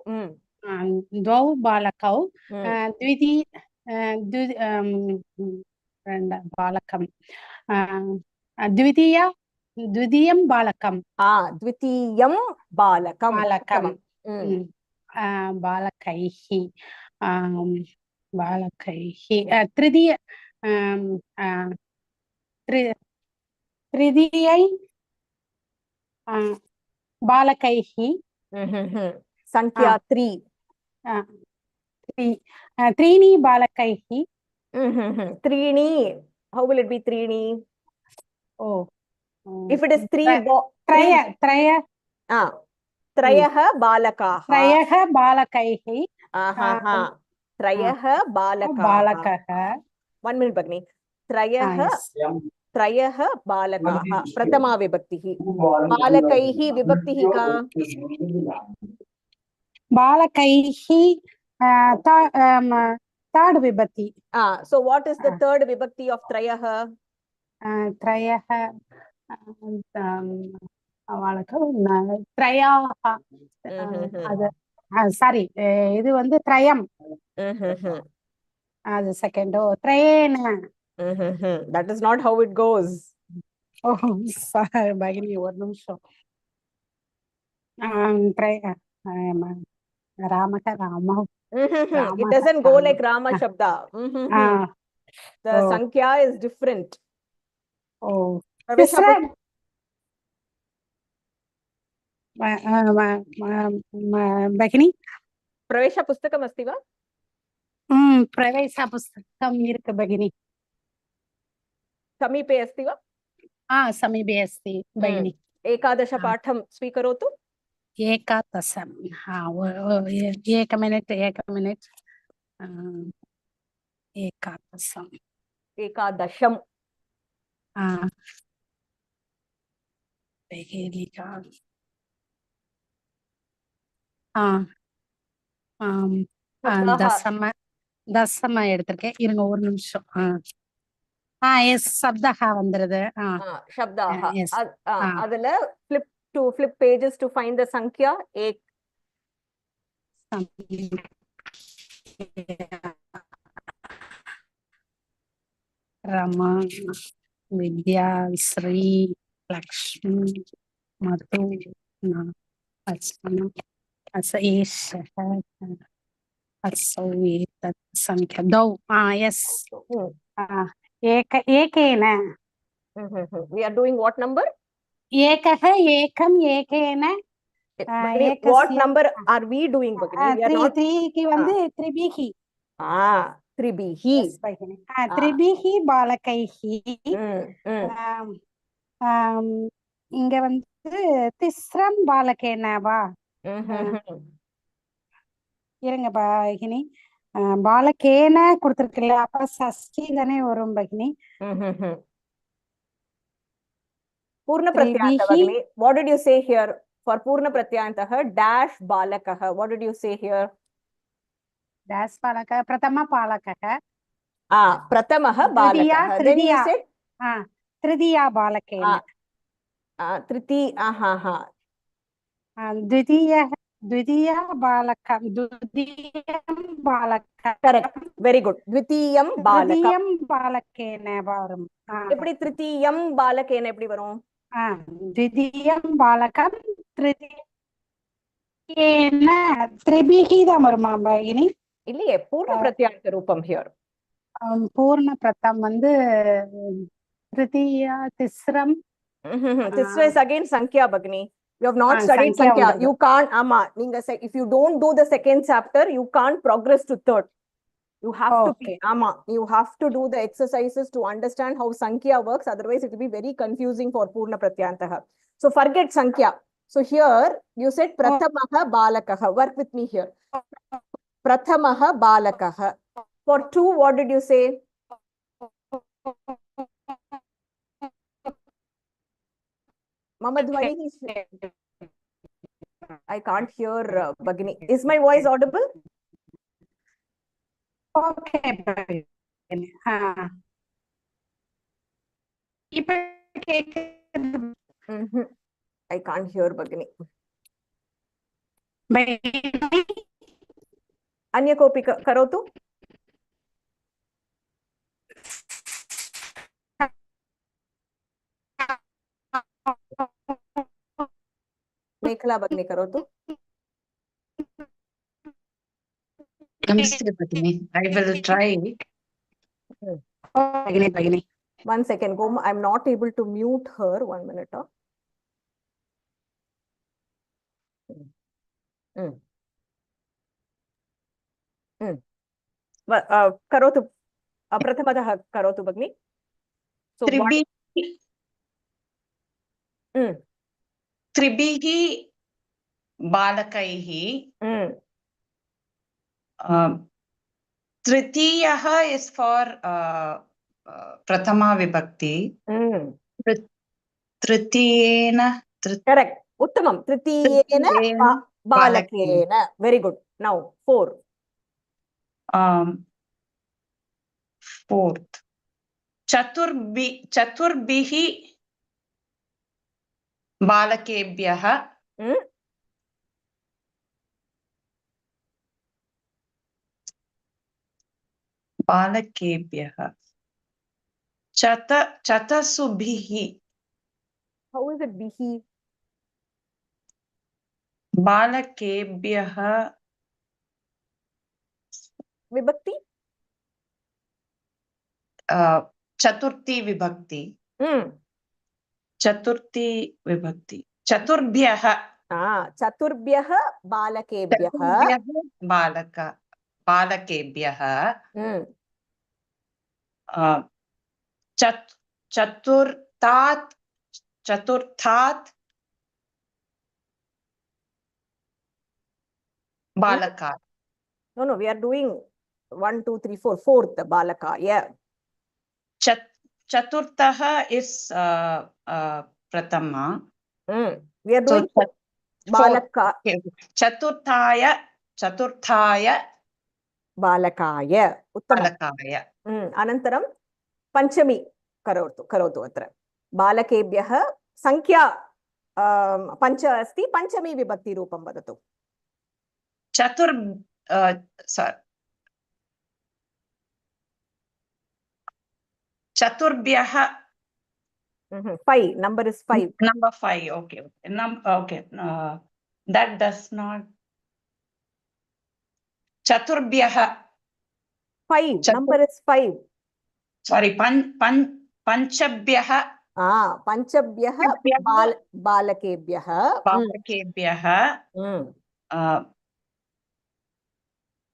द्वितीयं बालकं बालकैः तृतीयै बालकैः संख्या त्रीणि बालकैः त्रीणि how will it be त्रीणि if it is त्रयः बालकाः त्रयः बालकाः 1 minute भगिनी त्रयः बालकाः प्रथमा विभक्तिः बालकैः विभक्तिः का बालकैः third vibhakti so what is the third vibhakti of त्रयः sorry இது வந்து த்ரயம் அது செகண்ட் த்ரயேன that is not how it goes sorry பகினி ஒரு நிமிஷம் ராமக Rama it doesn't go like Rama Shabda the sankhya is different भगिनी प्रवेशपुस्तकम् अस्ति वा प्रवेशपुस्तकम् इरुक्कु भगिनी समीपे अस्ति वा समीपे अस्ति भगिनि। एकादशपाठं स्वीकरोतु। एकादशम् एक मिनिट् एकादशम् एकादशम् தசம எடுத்திருக்கேன். இருங்க ஒரு நிமிஷம். எஸ் சப்தஹ வந்துருது. शब्दाः அதுல flip pages to find the sankhya. एक रमा विद्या श्री लक्ष्मी मधु संख्या दौ. यस एकेन. we are doing what number? एकः एकम् एकेन. What number are we doing? त्रीக்கு வந்து त्रिभिः. त्रिभिः. त्रिभिः बालकैः. இங்க வந்து திஸ்ரம் பாலகேன வா. இருங்க பகினி, பாலகேன கொடுத்திருக்கல, அப்ப சஷ்டி தானே வரும் பகினி. पूर्ण प्रत्यायंत भगिनी. What did you say here for पूर्ण प्रत्यायंतः? dash balakah. What did you say here? dash balakah प्रथम बालकः. प्रथमः बालकः. Then you said तृतीया बालकेन. द्वितीयं बालकं. correct, very good. द्वितीयं बालकेन वரும். எப்படி तृतीयं बालकेन எப்படி வரும்? द्वितीयं बालकं तृतीयेन त्रिभिः தான் வருமா பகினி? இல்லையே, பூர்ண பிரத்யாயந்த ரூபம் here. பூர்ண பிரதம் வந்து तृतीया तिस्रम. Tisra is again sankhya bhagini. You have not studied sankhya. You can't if you don't do the second chapter, you can't progress to third. You have to you have to do the exercises to understand how sankhya works, otherwise it will be very confusing for purna pratyantah. So forget sankhya. So here you said prathamah balakah. Work with me here. Prathamah balakah. For 2, what did you say? Mama Dhwani, I can't hear Bhagini. Is my voice audible? Okay. I can't hear Bhagini. Anya kopi karotu? मेखला भगिनी करोतु. Namaste Bhagini. I will try. Bhagini. 1 second. Go. I'm not able to mute her. 1 minute. करोतु. प्रथमतः करोतु भगिनी. So त्रिभिः बालकैः तृतीयः is for प्रथमा विभक्ति. तृतीयेन. correct. उत्तमं. तृतीयेन बालकेन. Very good. Now 4. Fourth. चतुर्भिः बालकेभ्यः. बालकेभ्यः. चतसुभिः. How is it bihi? बालकेभ्यः. विभक्ति? चतुर्थी विभक्ति. चतुर्थी विभक्ति. चतुर्भ्यः. चतुर्भ्यः बालकेभ्यः. बालकेभ्यः. चतुर्थात् चतुर्थात् बालका. No, no, we are doing 1, 2, 3, 4. Fourth, balaka. Yeah. Chaturtha is pratama. We are doing so, balaka. Okay. Chaturthaya balakaya. Uttamam. बालकाय. Anantaram panchami karotu atra. Balakebhyah sankhya pancha asti, panchami vibhakti rupam vadatu. Chaturbhyah. 5. Number is 5. Number 5. Okay. Okay. That does not. Chaturbhyah. 5. Number is 5. Sorry. Panchabhyah. Panchabhyah balakebhyah. Balakebhyah.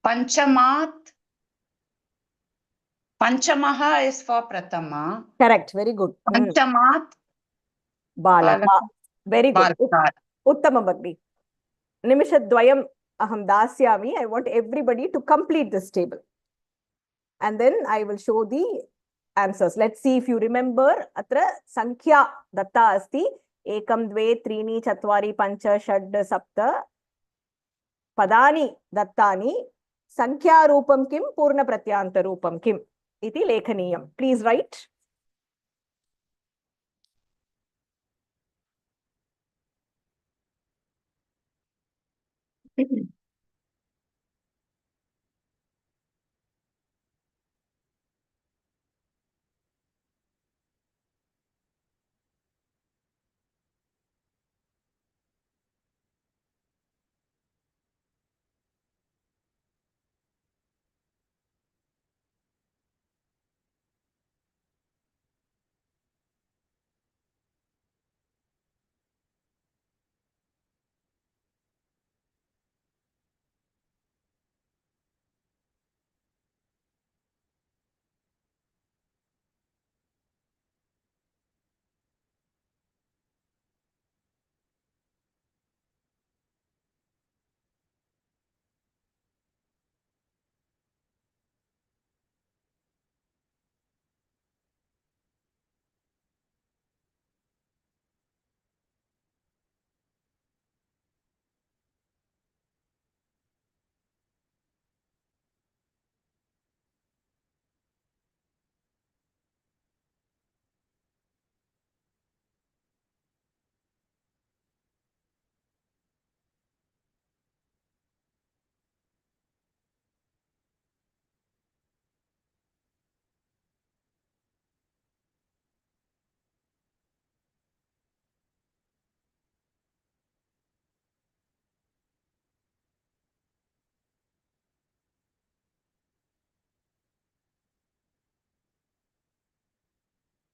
Panchamat. Panchamaha is for pratama. Correct. Very good. Panchamat. Balaka. Very good. Uttama Bhagni. Nimishadvayam aham dasyami. I want everybody to complete this table. And then I will show the answers. Let's see if you remember. Atra sankhya datta asti. Ekam, dve, trini, chatvari, pancha, shad, sapta. Padani dattani. Sankhya rupam kim, purna pratyanta rupam kim. Iti lekhaniyam. Please write.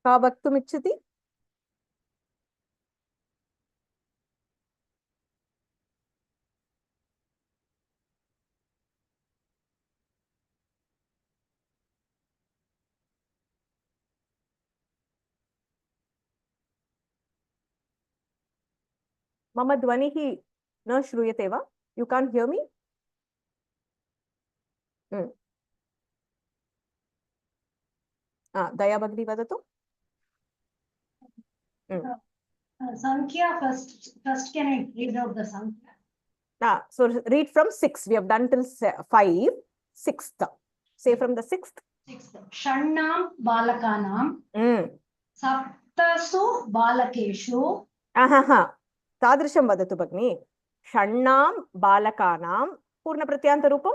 का वक्तुमिच्छति? मम ध्वनिः न श्रूयते वा? You can't hear me? दया भगिनी वदतु. Sankhya first can I read out the Sankhya? So read from 6. We have done till 5. 6th. Say from the 6th. 6th. Shannam balakanam. Saptasu balakeshu. Tadrisham vadatu bhagni. Shannam balakanam. Purna pratyanta rupam.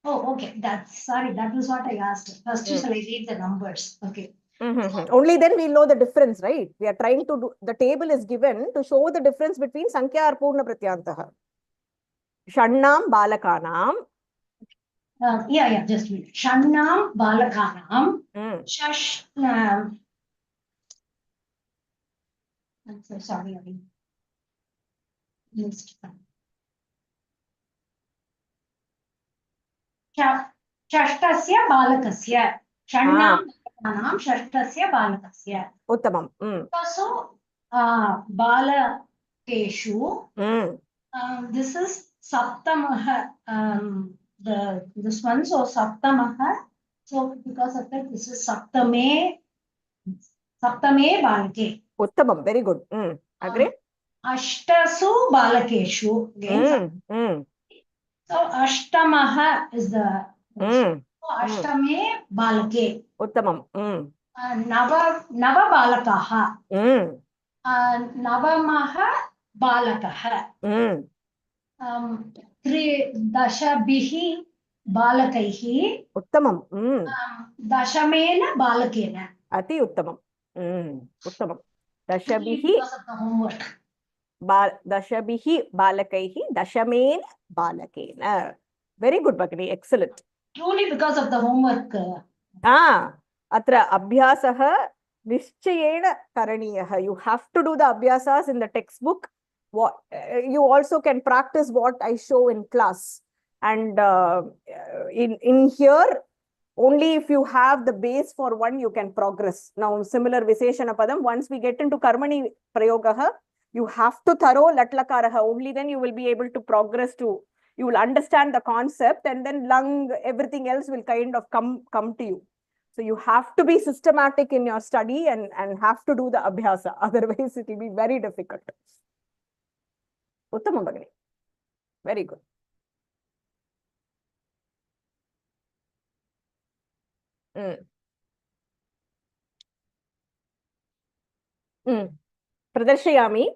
Oh, okay. Sorry. That was what I asked. First, shall I read the numbers? Okay. Only then we'll know the difference, right? We are trying to do, the table is given to show the difference between Sankhya or Purna Pratyantaha. Shannam Balakanam. Just wait. Shannam Balakanam. Shash. I'm so sorry. I missed that. Shashtasya Balakasya. Shannam Balakanaam Shashtasya Balakasya. Uttamam. So बालकेषु this is saptamaha this one, so saptamaha, so because of that this is saptame balake. Uttamam, very good. Agree? Ashtasu balakeshu, again so ashtamaha is the so ashtame balake. Uttamam. nava balakaha, navamaha balakaha, dashabihi balakaihi. Uttamam. Dashamena balakena. Ati uttamam. Uttamam. Dashabihi because of the homework. Dashabihi balakaihi dashamen balakena. Very good, Bhagini. Excellent. Truly because of the homework. Atra abhyasaha nishchayena karaniyah. You have to do the abhyasas in the textbook. What you also can practice what I show in class. And in here, only if you have the base for one, you can progress. Now, similar Visheshana Padam, once we get into Karmani Prayogaha, you have to thorough Latlakaraha. Only then you will be able to progress to, you will understand the concept, and then lung, everything else will kind of come to you. So you have to be systematic in your study and have to do the abhyasa. Otherwise, it will be very difficult. Uttama Bhagini. Very good. Pradarshayami.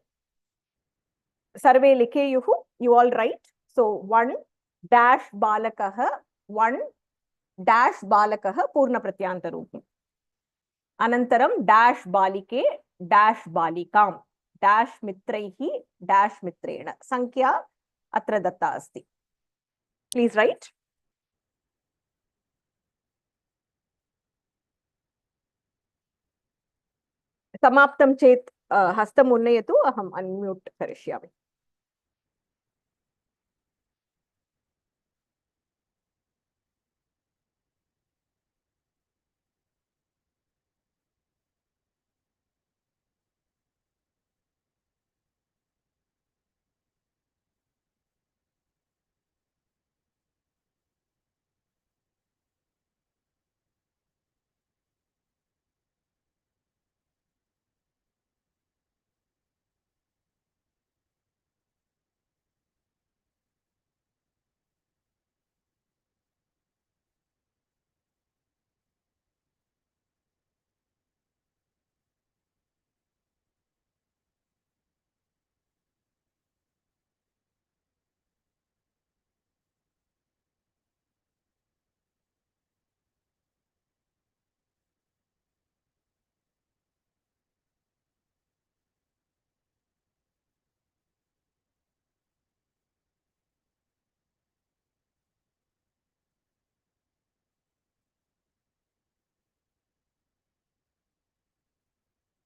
Sarve likeyuhu. You all write. So 1 dash balakaha, 1 dash balakaha purna pratyanta rupam. Anantaram dash balike dash balikam dash mitraihi dash mitrena. Sankhya atra datta asti. Please write. Samaptam chet hastam unnayatu, aham unmute karishyami.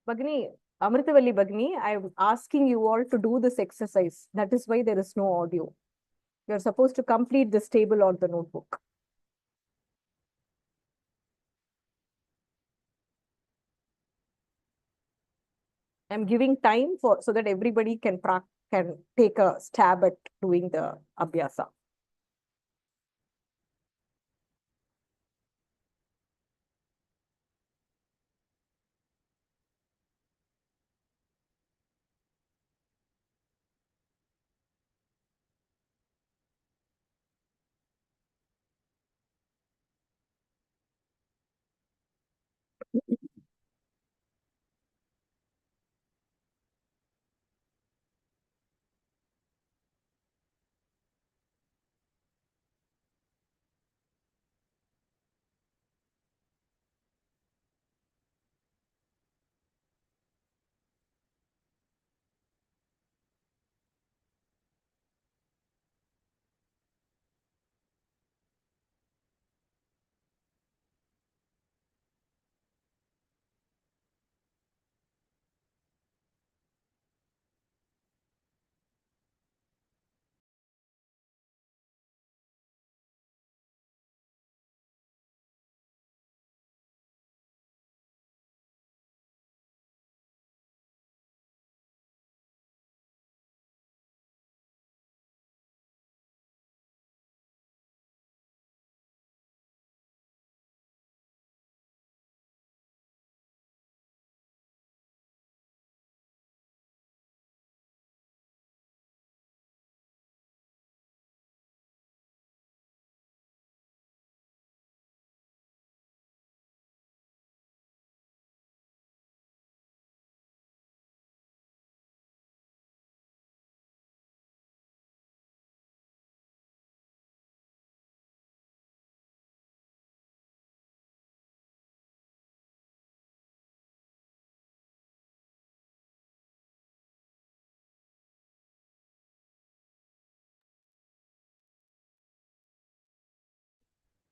Bhagini, Amritavalli Bhagini, I am asking you all to do this exercise. That is why there is no audio. You are supposed to complete this table on the notebook. I am giving time for so that everybody can take a stab at doing the abhyasa.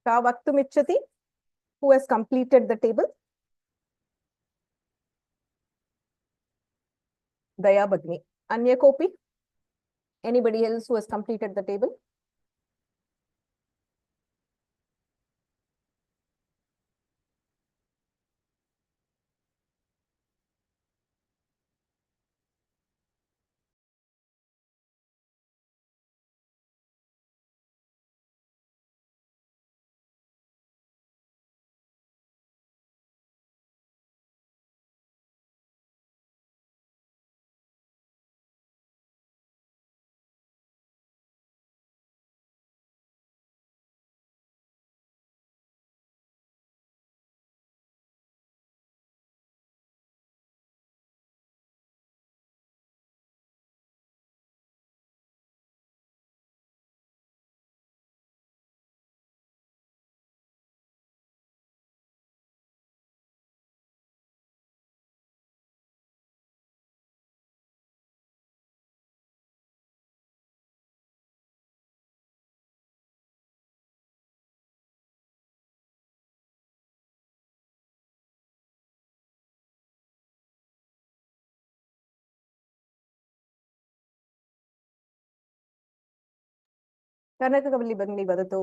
का वक्तुमिच्छति? Who has completed the table? Daya Bhagini. Anya kopi? Anybody else who has completed the table? कनककवली भगिनी वदतु।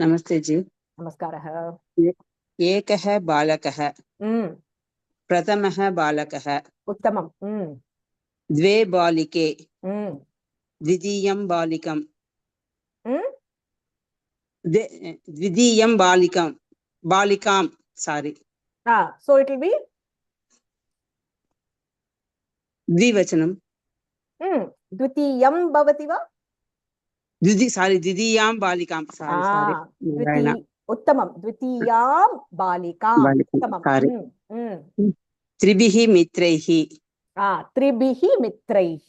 नमस्ते जी। नमस्कारः। एकः बालकः, प्रथमः बालकः, उत्तमम्। द्वे बालिके, द्वितीयं बालिकं, द्वितीयं बालिकां, sorry. So it will be द्विवचनं। द्वितीयं भवति वा? द्वितीयां बालिकां, sorry. उत्तमं, द्वितीयां बालिकां। उत्तमं। त्रिभिः मित्रैः, त्रिभिः मित्रैः।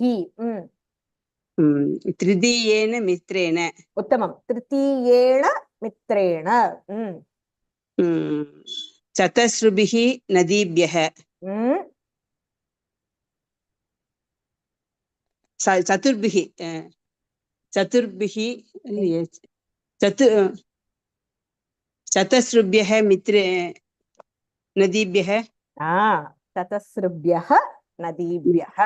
तृतीयेन मित्रेण, उत्तमं, तृतीयेण मित्रेण। चतस्रुभिः नदीभ्यः, चतुर्भिः चतस्रुभ्यः नदीभ्यः, चतस्रुभ्यः नदीभ्यः,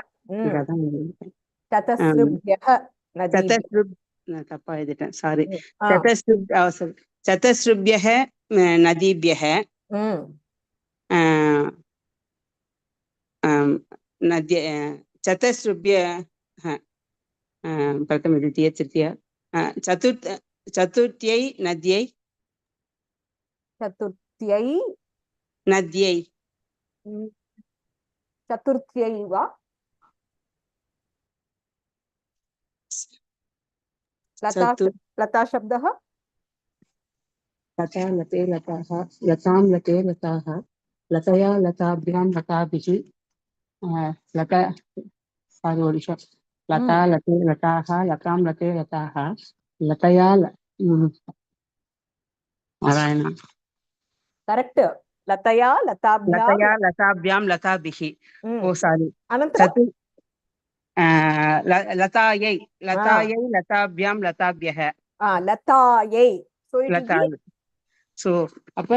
चतस्रुभ्यः चतस्रुभ्यः नदीभ्यः, चतस्रुभ्यः प्रथम द्वितीय तृतीय चतुर्थ्यै नद्यै, चतुर्थ्यै नद्यै, चतुर्थ्यै वा? लता शब्दः? लता लते लताः, लतां लते लताः, लतया लताभ्यां लताभिः, लता लता लते लताः, लतां लते लताः, लतया नारायण करेक्ट। लतया लताभ्यां लताभिः, ओ सारी, लतायै लताभ्यां लताभ्यः, लतायै, लतायै। सो அப்ப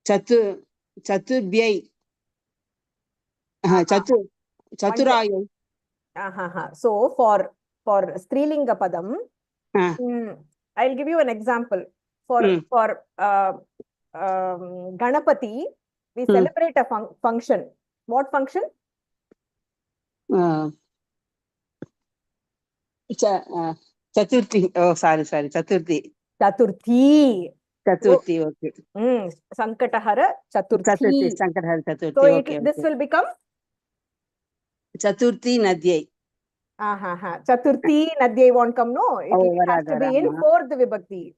चतुर्भ्यै, चतुरायै। So for strilinga padam, I'll give you an example. For Ganapati, we celebrate a function. What function? Chaturthi. Oh, sorry, Chaturthi. Okay. Sankatahar Chaturthi. Sankatahar Chaturthi. So Okay. This will become Chaturthi Nadyai. Chaturthi Nadyai won't come, no? It has to be in fourth vibhakti.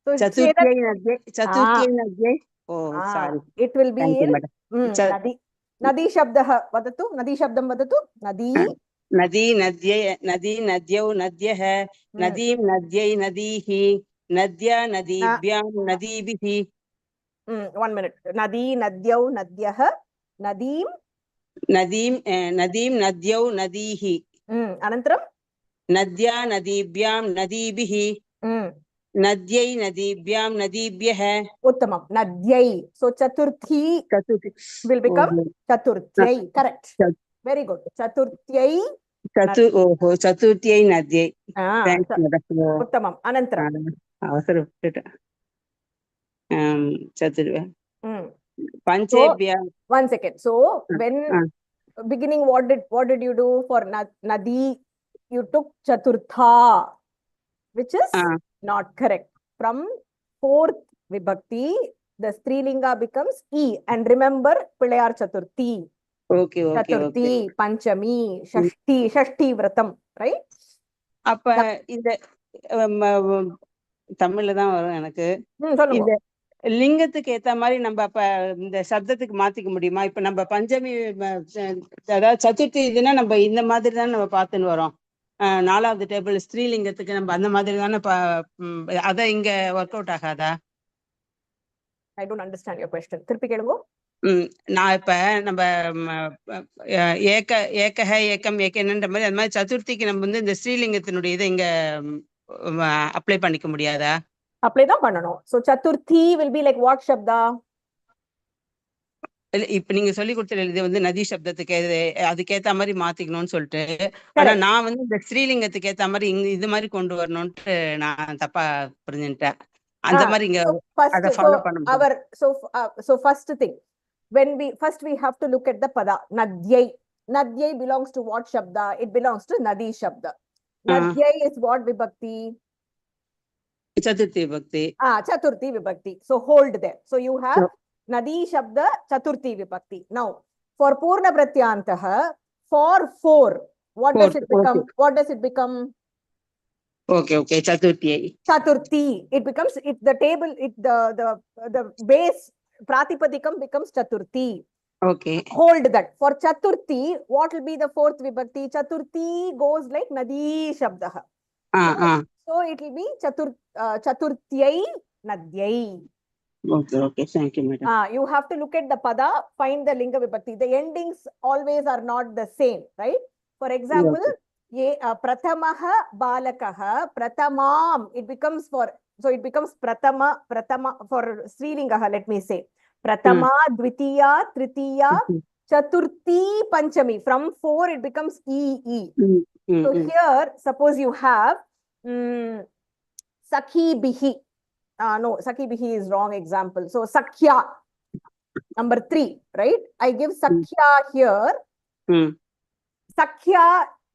So Chaturthi Nadyai. Oh, sorry. It will be in Nadi. Nadi shabdah vadatu. Nadi shabdam vadatu. Nadi. Nadi Nadyau Nadyah. Nadim Nadyai Nadihi. Nadya Nadibhyam Nadibihi. 1 minute. Nadi Nadyau Nadyah. Nadim Nadyau Nadihi. Anantaram? नद्या नदीभ्यां नदीभिः नद्यै नदीभ्यां नदीभ्यः Uttamam. Nadyai. So chaturthi will become chaturthyai. Correct. Very good. Chaturthyai. चतुर्थ्यै नद्यै. Uttamam. Anantaram. चतुर् पंचेभ्य. One second. So when beginning, what did you do for nadi? You took chaturtha, which is not correct. From fourth vibhakti, the strilinga becomes e. And remember, Pilayar Chaturthi. Okay. Chaturthi, Panchami, Shashti Vratam, right? அப்ப இந்த தமிழ்ல தான் வரும் எனக்கு. இந்த லிங்கத்துக்கு ஏத்த மாதிரி நம்ம அப்ப இந்த சப்தத்துக்கு மாத்திக்க முடியுமா? இப்ப நம்ம பஞ்சமி அதாவது சதுர்த்தி இதுன்னா நம்ம இந்த மாதிரி தான் நம்ம பார்த்துன்னு வரோம். நாலாவது டேபிள் ஸ்ரீலிங்கத்துக்கு நம்ம அந்த மாதிரி தானே அத இங்க ஒர்க் அவுட் ஆகாதா? I don't understand your question. திருப்பி கேளுங்க. நான் இப்ப நம்ம ஏக்கம் ஏக்கன்ற மாதிரி அந்த மாதிரி சதுர்த்திக்கு நம்ம வந்து இந்த ஸ்ரீலிங்கத்தினுடைய இதை இங்க அப்ளை பண்ணிக்க முடியாதா? அப்ளை தான் பண்ணணும். So chaturthi will be like what shabda? இப்ப நீங்க சொல்லி கொடுத்த இது வந்து நதி சப்தத்துக்கு அதுக்கேத்த மாதிரி மாத்திக்கணும்னு சொல்லிட்டு, ஆனா நான் வந்து இந்த ஸ்ரீலிங்கத்துக்கு ஏத்த மாதிரி இது மாதிரி கொண்டு வரணும்ட்டு நான் தப்பா புரிஞ்சுட்டேன். அந்த மாதிரி இங்க அத ஃபாலோ பண்ணணும். So first thing, when we have to look at the pada. Nadyai belongs to what shabda? It belongs to nadi shabda. Nadyai is what vibhakti? Chaturthi vibhakti. Chaturthi vibhakti. So hold there. So you have nadi shabda chaturthi vibhakti. Now for purna pratyantah, for 4, what does it become? What does it become? Okay. Chaturthi. It becomes the table. The base pratipadikam becomes chaturthi. Okay. Hold that. For chaturthi, what will be the fourth vibhakti? Chaturthi goes like nadi shabdah. So it will be chaturthyai nadyai. Okay. Thank you, madam. You have to look at the pada, find the linga vibhakti. The endings always are not the same, right? For example, pratamaha balakaha pratamam. It becomes pratama for strilingaha. Let me say pratama, dvitiya, tritiya, chaturthi, panchami. From 4 it becomes e. So here, suppose you have sakhi bihi. No, sakhi bihi is wrong example. So sakhya, number 3, right? I give sakhya here. Sakhya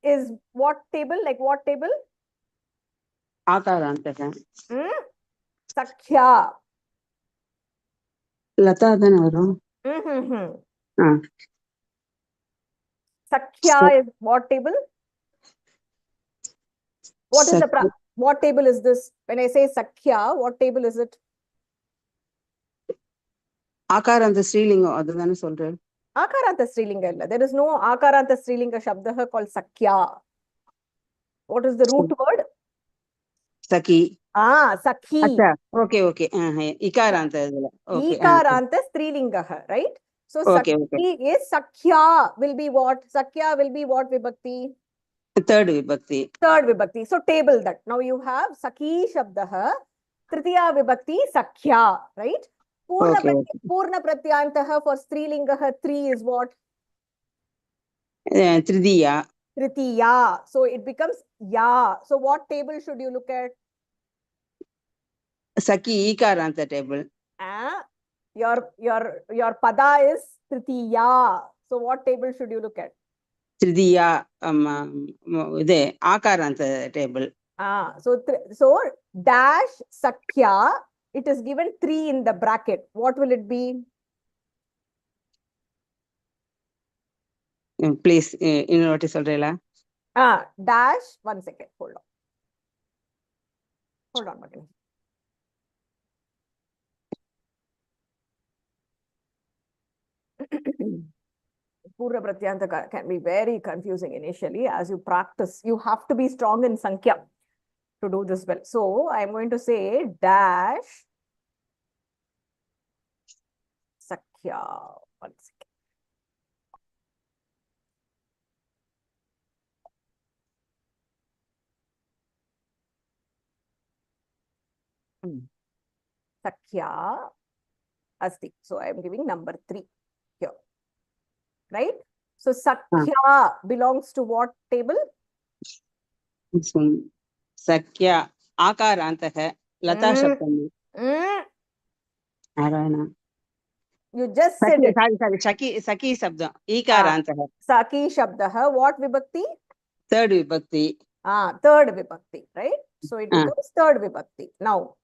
is what table? Like what table? Akarantah. Sakhya. Lata dhan varum. Sakhya is what table? What table is this? When I say sakhya, what table is it? Akarantha strilinga adudana solren. Akarantha strilinga illa. There is no akarantha strilinga shabdah called sakhya. What is the root word? Sakhi. Sakhi. Okay. Ikarantha idula. Okay. Ikarantha strilinga, right? So sakhi is sakhya will be what? Sakhya will be what vibhakti? Third vibhakti. So table that. Now you have sakhi shabdah, tritiya vibhakti sakhya, right? Purna pratyantah for strilinga 3 is what? Tritiya. So it becomes ya. So what table should you look at? Sakhi ikarantha table. Your pada is tritiya. So what table should you look at? Tritiya akarantha table. So dash sakhya, it is given 3 in the bracket. What will it be? Please, what is solrela? Dash, 1 second. Hold on, Magani. Purna pratyanta can be very confusing initially. As you practice, you have to be strong in sankhya to do this well. So I am going to say dash sakhya. 1 second. Sakhya asti. So I am giving number 3 here. Right? So Sakhya belongs to what table? Sakhya Akarantah Lata Shabdam. Narayana. You just said it. Sorry. Saki Shabdam. Ikarantah. Saki Shabdah. What vibhakti? Third vibhakti. Third vibhakti, right? So it becomes third vibhakti. Now,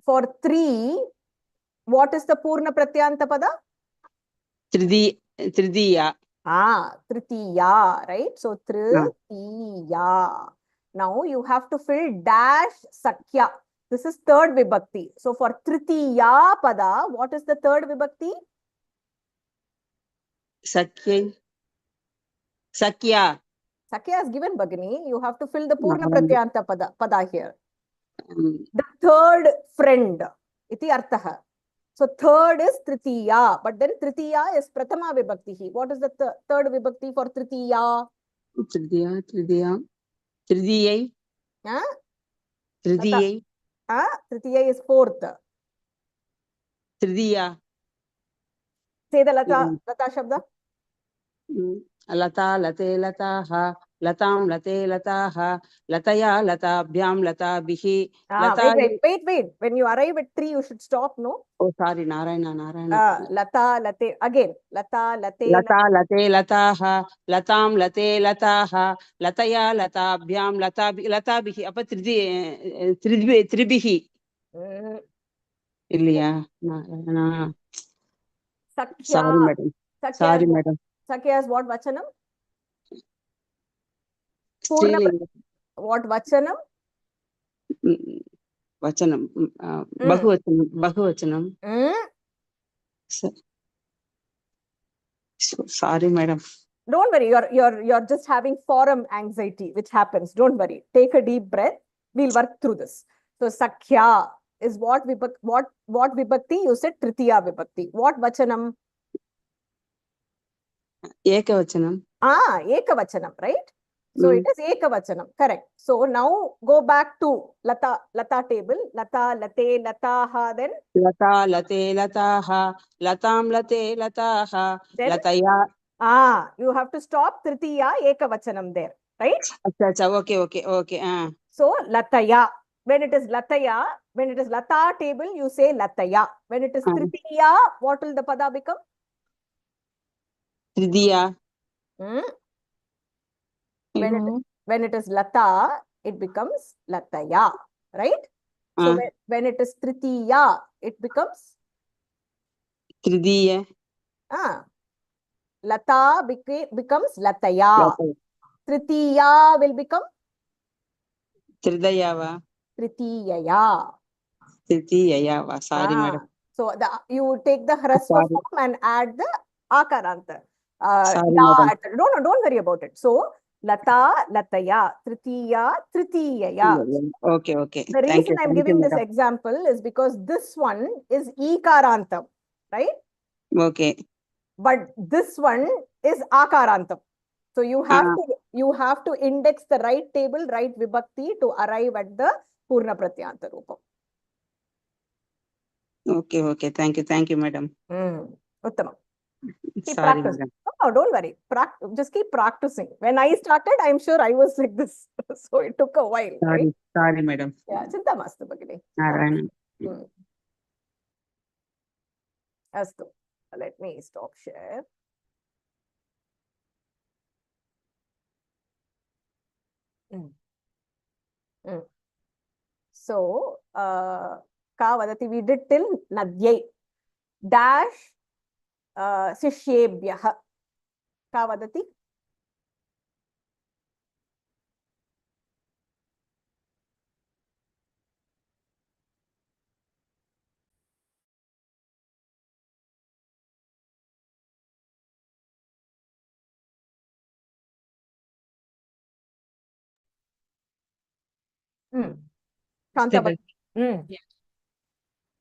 for 3, what is the Purna Pratyanta Pada? Tridiya. Tritiya, right? So Tritiya. Now you have to fill dash Sakhya. This is third vibhakti. So for Tritiya Pada, what is the third vibhakti? Sakhya. Sakhya is given, Bhagini. You have to fill the Purna Pratyanta pada here. The third friend. Iti arthaha. So third is Tritiya. But then Tritiya is Prathama Vibhakti. What is the third Vibhakti for Tritiya? Tridiyai. Tritiya is fourth. Tridiya. Say the Lata Shabda. Lata, late, lataha, latam, late, lataha, lataya, latabhyam, latabhihi. Wait. When you arrive at 3, you should stop, no? Oh, sorry, Narayana. Lata, late. Again. Lata, late, lataha, latam, late, lataha, lataya, latabhyam, latabhihi. Apa tribihi. Ilya, Narayana. Sorry, madam. Sorry, madam. Sakhya is what Vachanam? What Vachanam? Vachanam. Bahuvachanam. Sorry, madam. Don't worry. You're just having forum anxiety, which happens. Don't worry. Take a deep breath. We'll work through this. So Sakhya is what vibhakti? You said Tritiya vibhakti. What Vachanam? Ekavachanam. Ekavachanam, right? So it is Ekavachanam, correct. So now go back to Lata table. Lata, late, lataha, then? Lata, late, lataha, latam, late, lataha, lataya. You have to stop Tritiya Ekavachanam there, right? Okay. So Lataya. When it is Lata table, you say Lataya. When it is Tritiya, what will the pada become? Tridiya. When it is Lata, it becomes Lataya, right? So when it is Tritiya, it becomes Tridiya. Lata becomes Lataya. Tritiya will become Tridayava. Tritiyaya. Sorry, madam. So you take the hrasva form and add the akaranta. Sorry, madam. Don't worry about it. So Lata, Lataya, Tritiya, Tritiyaya. Okay. The reason I'm giving this example is because this one is ikarantam, right? Okay. But this one is akarantam. So you have to index the right table, right vibhakti to arrive at the Purna Pratyanta Rupam. Okay. Thank you, madam. Uttamam. Keep Sorry, practicing. madam. No, don't worry. Just keep practicing. When I started, I'm sure I was like this. So it took a while, right? Sorry, madam. Yeah, chinta mastu Bhagini. Narayana. Astu. Let me stop share. So, ka vadati, we did till nadyai. Dash sishyebhyah. Ka vadati?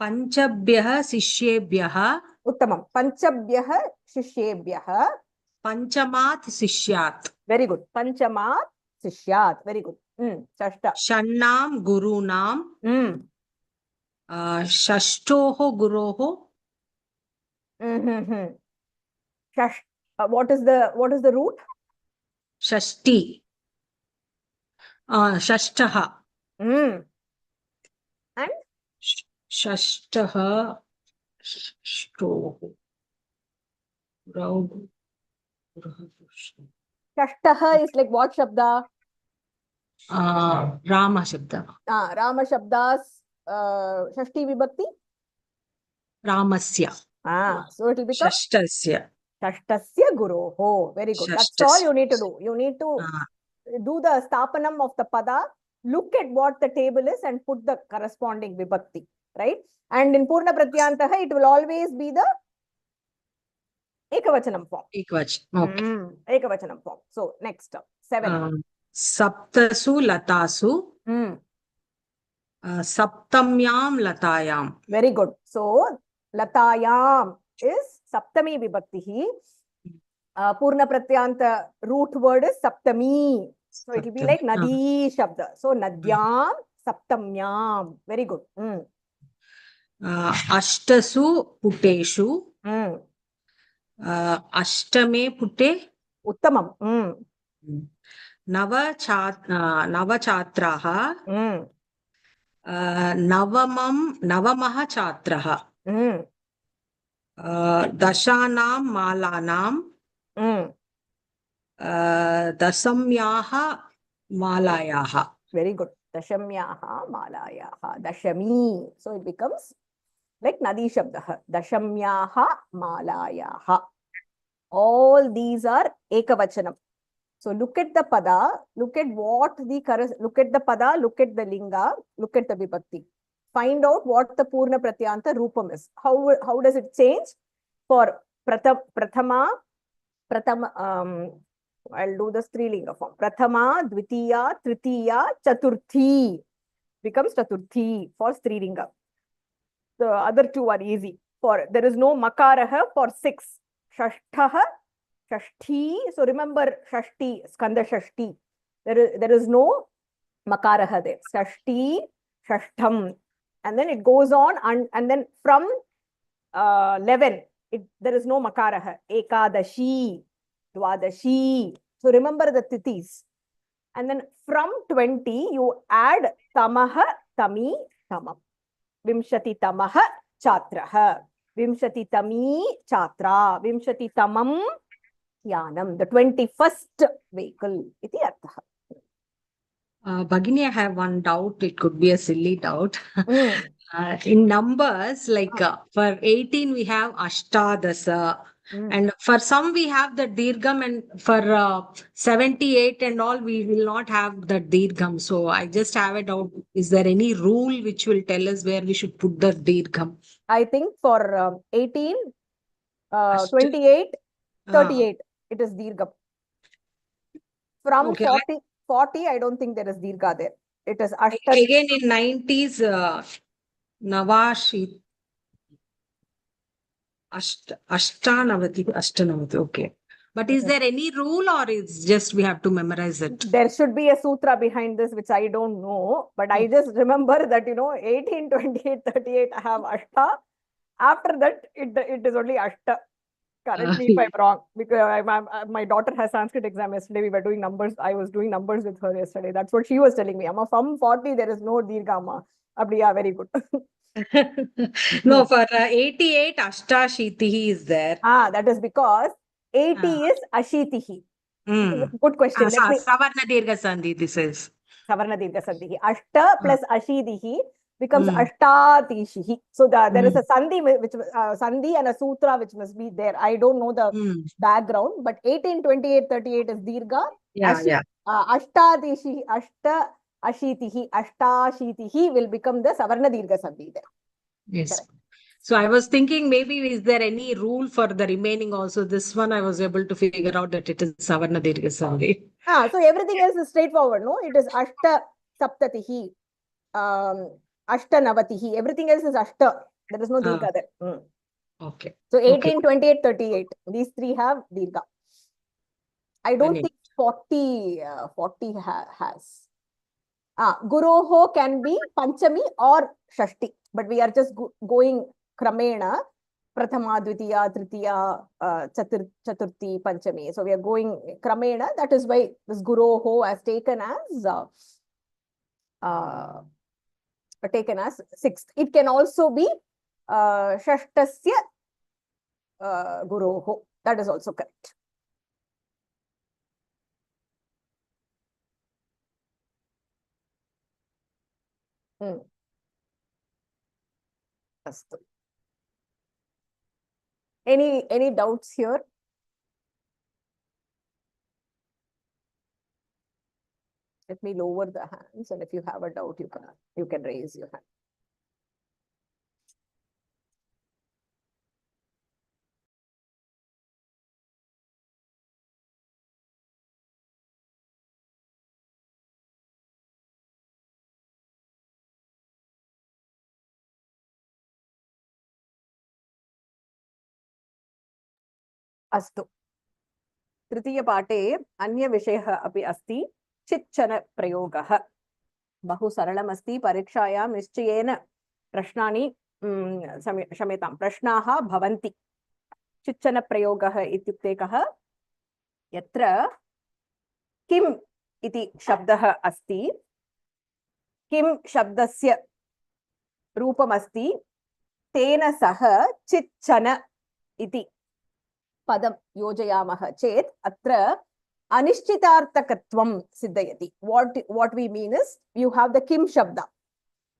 पञ्चभ्यः शिष्येभ्यः उत्तमं पञ्चभ्यः शिष्येभ्यः पञ्चमात् शिष्यात् very good पञ्चमात् शिष्यात् very good Shashta. Shannam Gurunam. Shashtoho Guroho. What is the root? Shashti. Shashtaha. And Shashtaha. Shashtoho. Shashtaha is like what shabda? Rama Shabda. Rama Shabdas Shashti Vibhakti? Ramasya. So it will become Shashtasya. Shashtasya Guroho. Very good. That's all you need to do. You need to do the stapanam of the pada, look at what the table is and put the corresponding vibhakti, right? And in Purna Pratyantaha, it will always be the Ekavachanam form. Ekavachanam. Okay. Ekavachanam form. So next up, 7. Saptasu Latasu. Saptamyam Latayam. Very good. So Latayam is Saptami Vibhakti. Purna Pratyanta root word is Saptami. So it will be like Nadi Shabda. So Nadyam Saptamyam. Very good. Ashtasu Puteshu. Ashtame Pute. Uttamam. Navachatraha. Navamaha Chatraha. Dashanam Malanam. Dasamyaha Malayaha. Very good. Dashamyaha Malayaha. Dashami. So it becomes like Nadi Shabdaha. Dashamyaha Malayaha. All these are Ekavachanam. So look at the pada, look at the pada, look at the linga, look at the vibhakti. Find out what the Purna Pratyanta Rupam is. How does it change? For Prathama, I'll do the Strilinga form. Prathama, Dvitiya, Tritiya, Chaturthi becomes Chaturthi for Strilinga. The other two are easy. There is no Makaraha for 6. Shashtaha, Shashti. So remember Shashti, Skanda Shashti. There is no Makaraha there. Shashti, Shashtam. And then it goes on and then from 11, there is no Makaraha. Ekadashi, Dwadashi. So remember the Tithis. And then from 20, you add Tamaha, Tami, Tamam. Vimshati Tamaha, Chatraha. Vimshati Tami, Chatra. Vimshati Tamam, Yanam. The 21st vehicle. Iti arthaha. Bhagini, I have one doubt. It could be a silly doubt. In numbers, like for 18, we have Ashtadasa. And for some, we have the Dirgham. And for 78 and all, we will not have the Dirgham. So I just have a doubt. Is there any rule which will tell us where we should put the Dirgham? I think for 18, 28, 38, it is Dirgham. From Okay, 40, I don't think there is Dirgha there. It is Ashta. Again, in 90s, Navashi. Ashtanavati. Okay. But is there any rule or it's just we have to memorize it? There should be a sutra behind this, which I don't know. But I just remember that, 18, 28, 38, I have Ashta. After that, it is only Ashta. Correct me if I'm wrong. Because my daughter has Sanskrit exam yesterday. We were doing numbers. I was doing numbers with her yesterday. That's what she was telling me. Amma, from 40, there is no Dirghama. Abdiya, very good. No, for 88, Ashtashitihi is there. That is because 80 is Ashitihi. Good question. Savarna Dirgha Sandhi, this is. Savarna Dirgha Sandhi. Ashta plus Ashidihi becomes Ashtatishihi. So there is a Sandhi, Sandhi and a Sutra which must be there. I don't know the background, but 18, 28, 38 is Dirgha. Ashtatishi, Ashitihi, Ashtashitihi will become the Savarna Dirgha Sandhi there. Yes. Correct. So I was thinking maybe is there any rule for the remaining also? This one I was able to figure out that it is Savarna Dirgha Sandhi. So everything else is straightforward, no? It is Ashta Saptatihi, Ashta Navatihi. Everything else is Ashta. There is no Dirgha there. Okay. So 18, 28, 38. These three have Dirgha. I don't think 40 has. Guroho can be Panchami or Shashti, but we are just going Kramena, Prathama, Dvitiya, Tritiya, Chaturthi, Panchami. So we are going Kramena. That is why this Guroho has taken as sixth. It can also be Shashtasya Guroho. That is also correct. Any doubts here? Let me lower the hands, and if you have a doubt, you can raise your hand. अस्तु तृतीयपाठे अन्यविषयः अपि अस्ति चिच्चनप्रयोगः बहु सरलमस्ति परीक्षायां निश्चयेन प्रश्नानि क्षम्यतां प्रश्नाः भवन्ति चिच्चनप्रयोगः इत्युक्ते कः यत्र किम् इति शब्दः अस्ति किम् शब्दस्य रूपमस्ति तेन सह चिच्चन इति पदं योजयामः चेत् अत्र अनिश्चितार्थकत्वं सिद्धयति. What we mean is you have the kim shabda,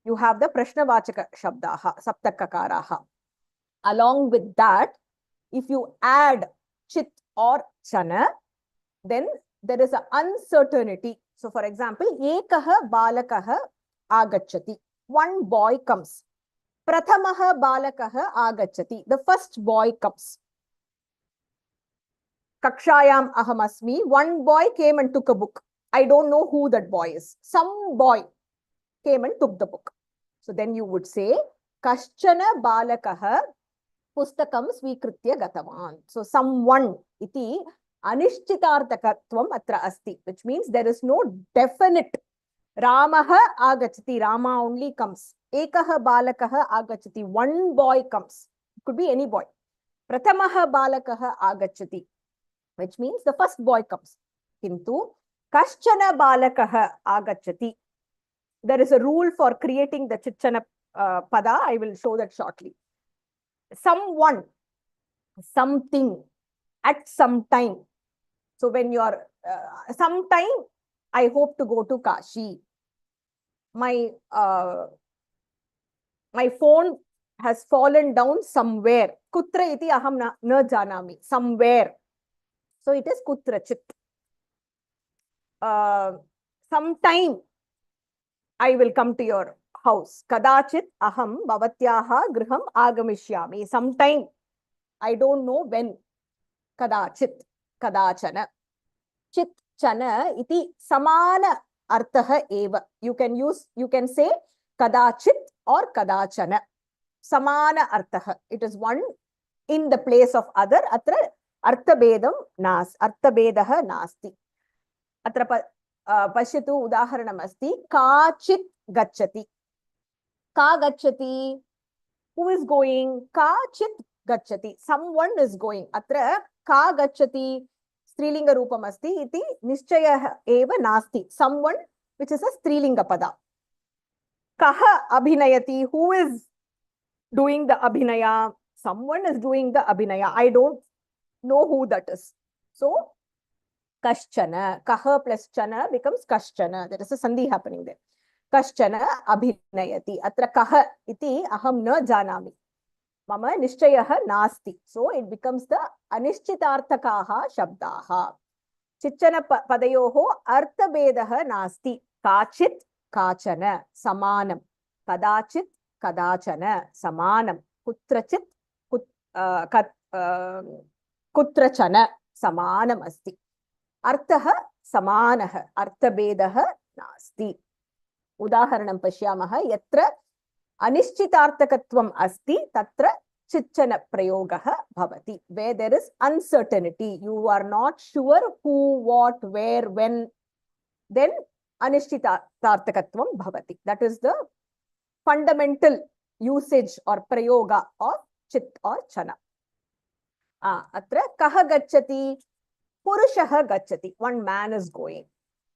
you have the prashnavachaka shabdaah, saptakakaraah. Along with that, if you add chit or chana, then there is an uncertainty. So for example, ekah balakah agachati, one boy comes. Prathamah balakah agachati, the first boy comes. Kakshayam ahamasmi, one boy came and took a book. I don't know who that boy is. Some boy came and took the book. So then you would say, Kaschana balakah pustakam svikritya gatavan. So someone iti anishchitartakatvam atra asti, which means there is no definite. Ramaha agachati, Rama only comes. Ekah balakah agachati, one boy comes. It could be any boy. Prathamaha balakah agachati, which means the first boy comes. Kintu kaschana balakah agachati. There is a rule for creating the chichana pada. I will show that shortly. Someone, something, at some time. So when you are, sometime I hope to go to Kashi. My phone has fallen down somewhere. Kutra iti aham na janami. Somewhere. So it is kutrachit. Sometime I will come to your house. Kadachit aham bhavatyaha griham agamishyami. Sometime, I don't know when. Kadachit, kadachana. Chit chana iti samana artha eva. You can say kadachit or kadachana. Samana artha. It is one in the place of other. Atra arthabedam arthabedah nasti. Atra pashyatu udaharanam asti. Kachit gachati. Ka gachati. Who is going? Kachit gachati. Someone is going. Atra ka gachati. Strilinga rupam asti. Iti nischayah eva nasti. Someone, which is a strilinga pada. Kaha abhinayati. Who is doing the abhinaya? Someone is doing the abhinaya. I don't know who that is. So, kaschana. Kaha plus chana becomes kaschana. There is a sandhi happening there. Kaschana abhinayati. Atra kaha iti aham na janami. Mama nishchayaha nasti. So, it becomes the anishchitarthakaha shabdaha. Chichana padayoho arthabedaha nasti. Kachit kachana samanam. Kadachit kadachana samanam. Kutrachit kutrachana samanam asti. Arthaha samanaha. Arthabedaha nasti. Udaharanam pashyamaha yatra anishchitarthakatvam asti tatra chichana prayogaha bhavati. Where there is uncertainty, you are not sure who, what, where, when, then अनिश्चितार्थकत्वं भवति. That is the fundamental usage or prayoga of chit or chana. अत्र कः गच्छति? पुरुषः गच्छति. One man is going.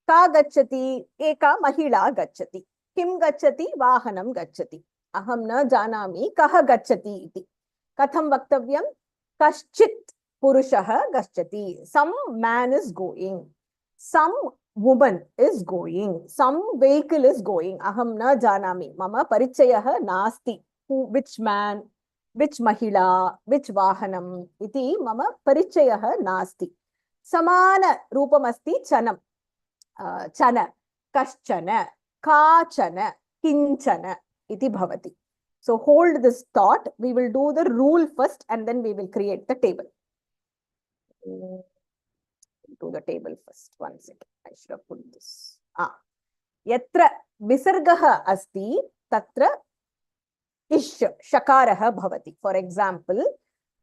का गच्छति? एका महिला गच्छति. किं गच्छति? वाहनं गच्छति. अहं न जानामि कः गच्छति इति. कथं वक्तव्यं? कश्चित् पुरुषः गच्छति. Some man is going. Some woman is going. Some vehicle is going. अहं न जानामि. मम परिचयः नास्ति. Which man, which महिला, which वाहनम् इति मम परिचयः नास्ति. समानरूपमस्ति चनं. चन, कश्चन, काचन, किञ्चन इति भवति. So hold this thought. We will do the rule first and then we will create the table. Do the table first. One second. I should have put this. यत्र विसर्गः अस्ति तत्र इश् शकारः भवति. For example,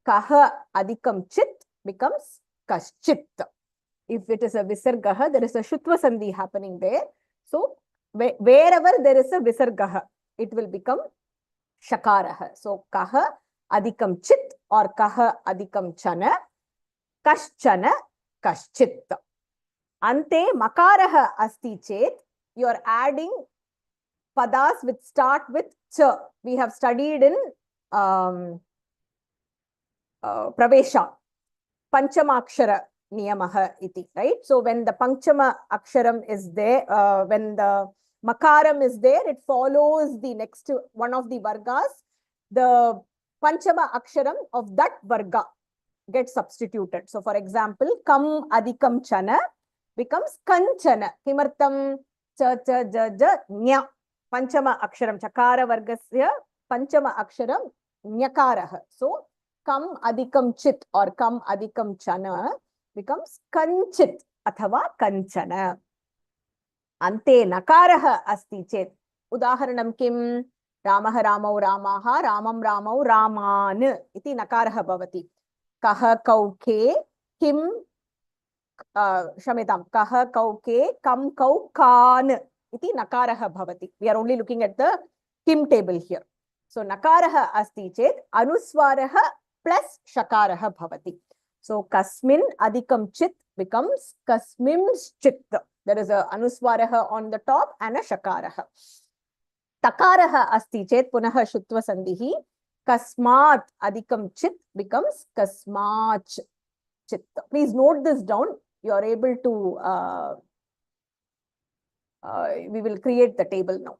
कः अधिकं चित् becomes कश्चित्. If it is a visargah, there is a shutva sandhi happening there. So wherever there is a visargah, it will become shakarah. So kaha adikam chit or kaha adikam chana, kaschana, kaschit. Ante makarah asti chet, you are adding padas which start with cha. We have studied in pravesha, panchamakshara niyamah iti, right? So when the panchama aksharam is there, when the makaram is there, it follows the next one of the vargas. The panchama aksharam of that varga gets substituted. So for example, kam adikam chana becomes kanchana. Kimartam cha cha ja ja nya. Panchama aksharam chakara vargasya panchama aksharam nyakarah. So kam adikam chit or kam adikam chana becomes kanchit athava kanchana. Ante nakarah asti chet. Udaharanam kim? Ramah ramau ramaha ramam ramau raman iti nakarah bhavati. Kaha kauke kim shamitam kaha kauke kam kaukan iti nakarah bhavati. We are only looking at the kim table here. So nakarah asti chet anuswarah plus shakarah bhavati. So kasmin adikam chit becomes kasmimschit. There is a anuswarah on the top and a shakarah. Takarah asti chet punah shutva sandhihi. Kasmat adikam chit becomes kasmach chit. Please note this down. You are able to, we will create the table now.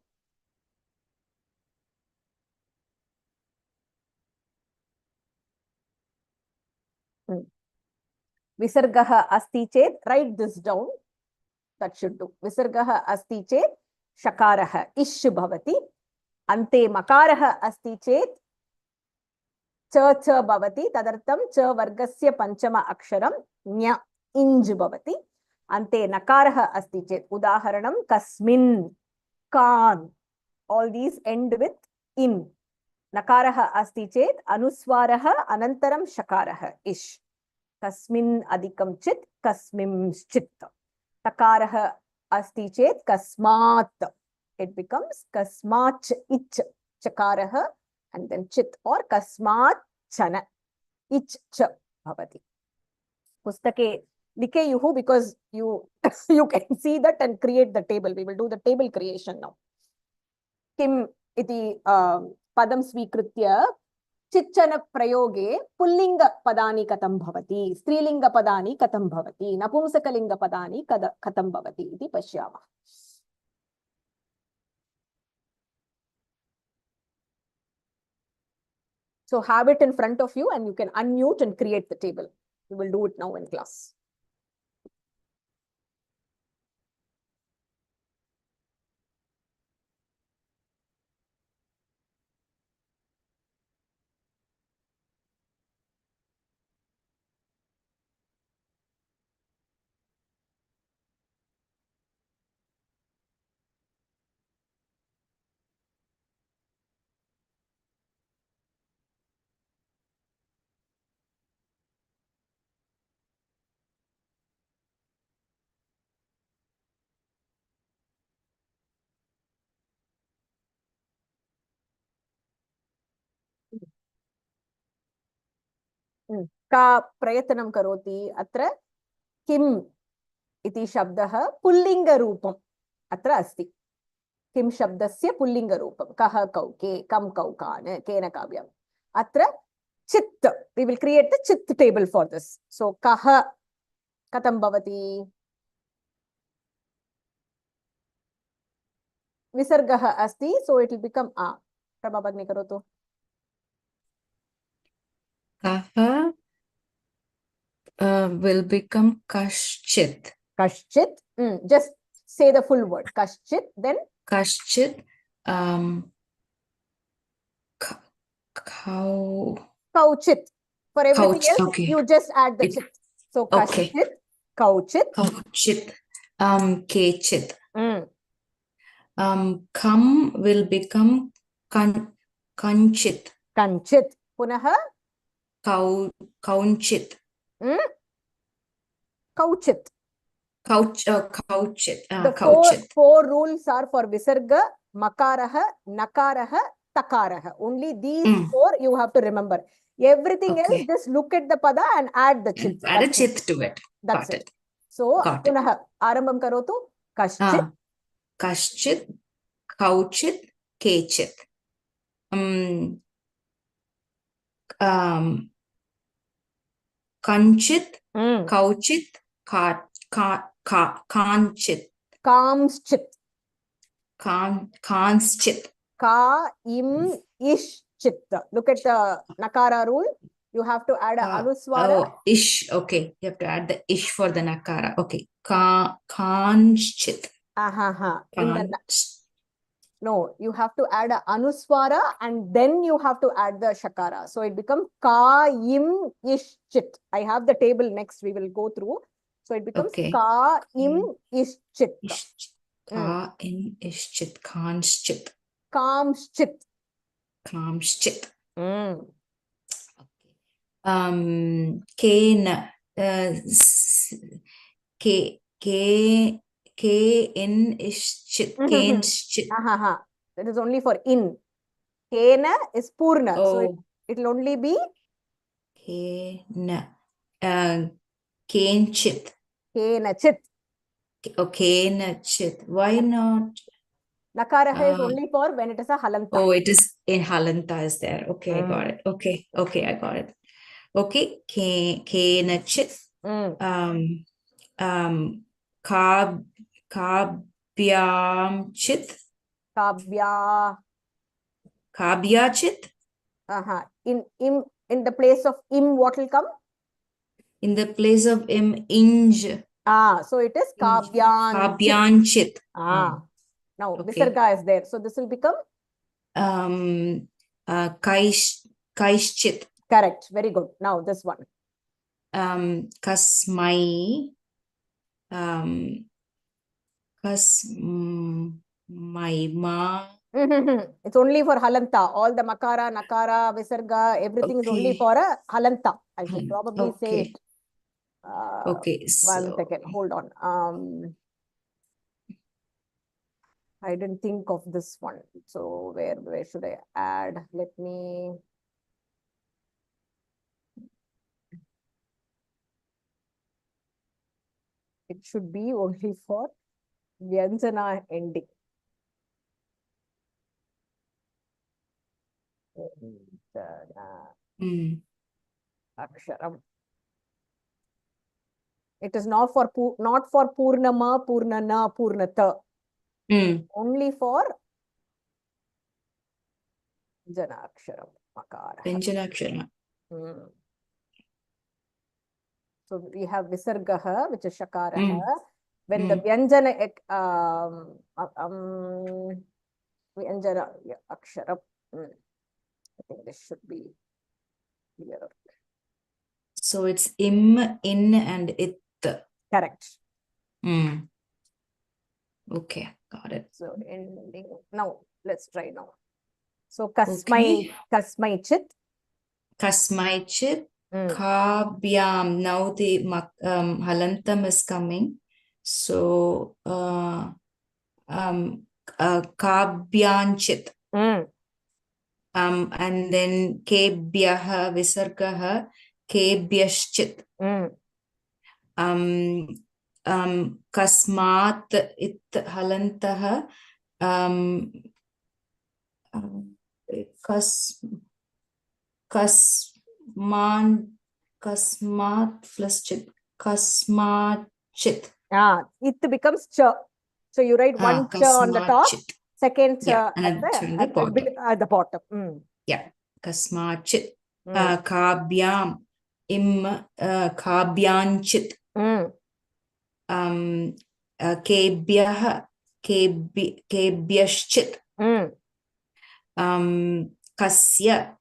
Visargah asti chet, write this down. That should do. Visargah asti chet, shakarah ish bhavati. Ante makarah asti chet, cha cha bhavati. Tadartam cha vargasya panchama aksharam nya inj bhavati. Ante nakarah asti chet. Udaharanam kasmin, kan. All these end with in. Nakarah asti chet, anuswarah anantaram shakarah ish. Kasmin adikam chit, kasmimschit. Takarah asti chet, kasmat. It becomes kasmach ich, chakarah, and then chit or kasmat chana. Ich cha bhavati. Pustake likeyuhu because you can see that and create the table. We will do the table creation now. Kim iti padam svikritya चिच्चन प्रयोगे pulling पदानि कथं भवति, स्त्रीलिंग पदानि कथं भवति, नपुंसकलिंग पदानि कथं भवति इति पश्यामः. So have it in front of you and you can unmute and create the table. We will do it now in class. का प्रयत्नं करोति अत्र किम् इति शब्दः पुल्लिङ्गरूपम् अत्र अस्ति किं शब्दस्य पुल्लिङ्गरूपं कः कौके कं कौकान् केन काव्यम् अत्र चित् we will create the चित् table for this so कः कथं भवति विसर्गः अस्ति so it will become a Prabha भगिनी करोतु कः will become कश्चित् कश्चित् just say the full word कश्चित् then कश्चित् kauchit for everything Couch, else okay. you just add the chit so Okay. kashchit kauchit Couchit kechit kam will become kanchit kanchit punah kaunchit kauchit couchit the couchit four rules are for visarga makarah nakarah takarah only these four you have to remember everything else just look at the pada and add the chit add a chit to it that's got it so punah arambam karotu kashchit kashchit couchit kechit kanchit couchit kanchit kamschit kanschit ka im ish chit look at the nakara rule you have to add a anuswara ish okay you have to add the ish for the nakara okay kanchit no you have to add a anuswara and then you have to add the shakara so it becomes ka im ish chit I have the table next we will go through so it becomes ka im ish chit ka im ish chit kanchit kamschit kamschit kena k in ish chit kenschit that is only for in kena is purna so it will only be kena kenchit kenachit okay kenachit why not nakara is only for when it is a halanta oh it is in halanta is there okay I got it okay I got it okay kenachit kabyamchit kabyachit in the place of im what will come in the place of im inj so it is kabyanchit now visarga is there so this will become kaishchit correct very good now this one kasmai kasmaima it's only for halanta all the makara nakara visarga everything is only for a halanta I should probably say it okay one second hold on I didn't think of this one so where should I add let me it should be only for vyanjana ending aksharam it is not for purnama purnana purnata only for janaksharam makara vyanjanaksharam so we have visargah which is shakarah when the vyanjana vyanjana aksharam I think this should be clear so it's im in and it correct okay got it so ending now let's try now so kasmai chit kabyam now the halantam is coming so kabyanchit and then kebhyah visargah केभ्यश्चित् कस्मात् इत् हलन्तः कस्मात् plus chit, kasmachit. It becomes ch. So you write one ch on the top, second ch at the bottom. Yeah, kasmachit. Kabhyam, kabhyanchit. Kebhyah, kebhyashchit. Kasya,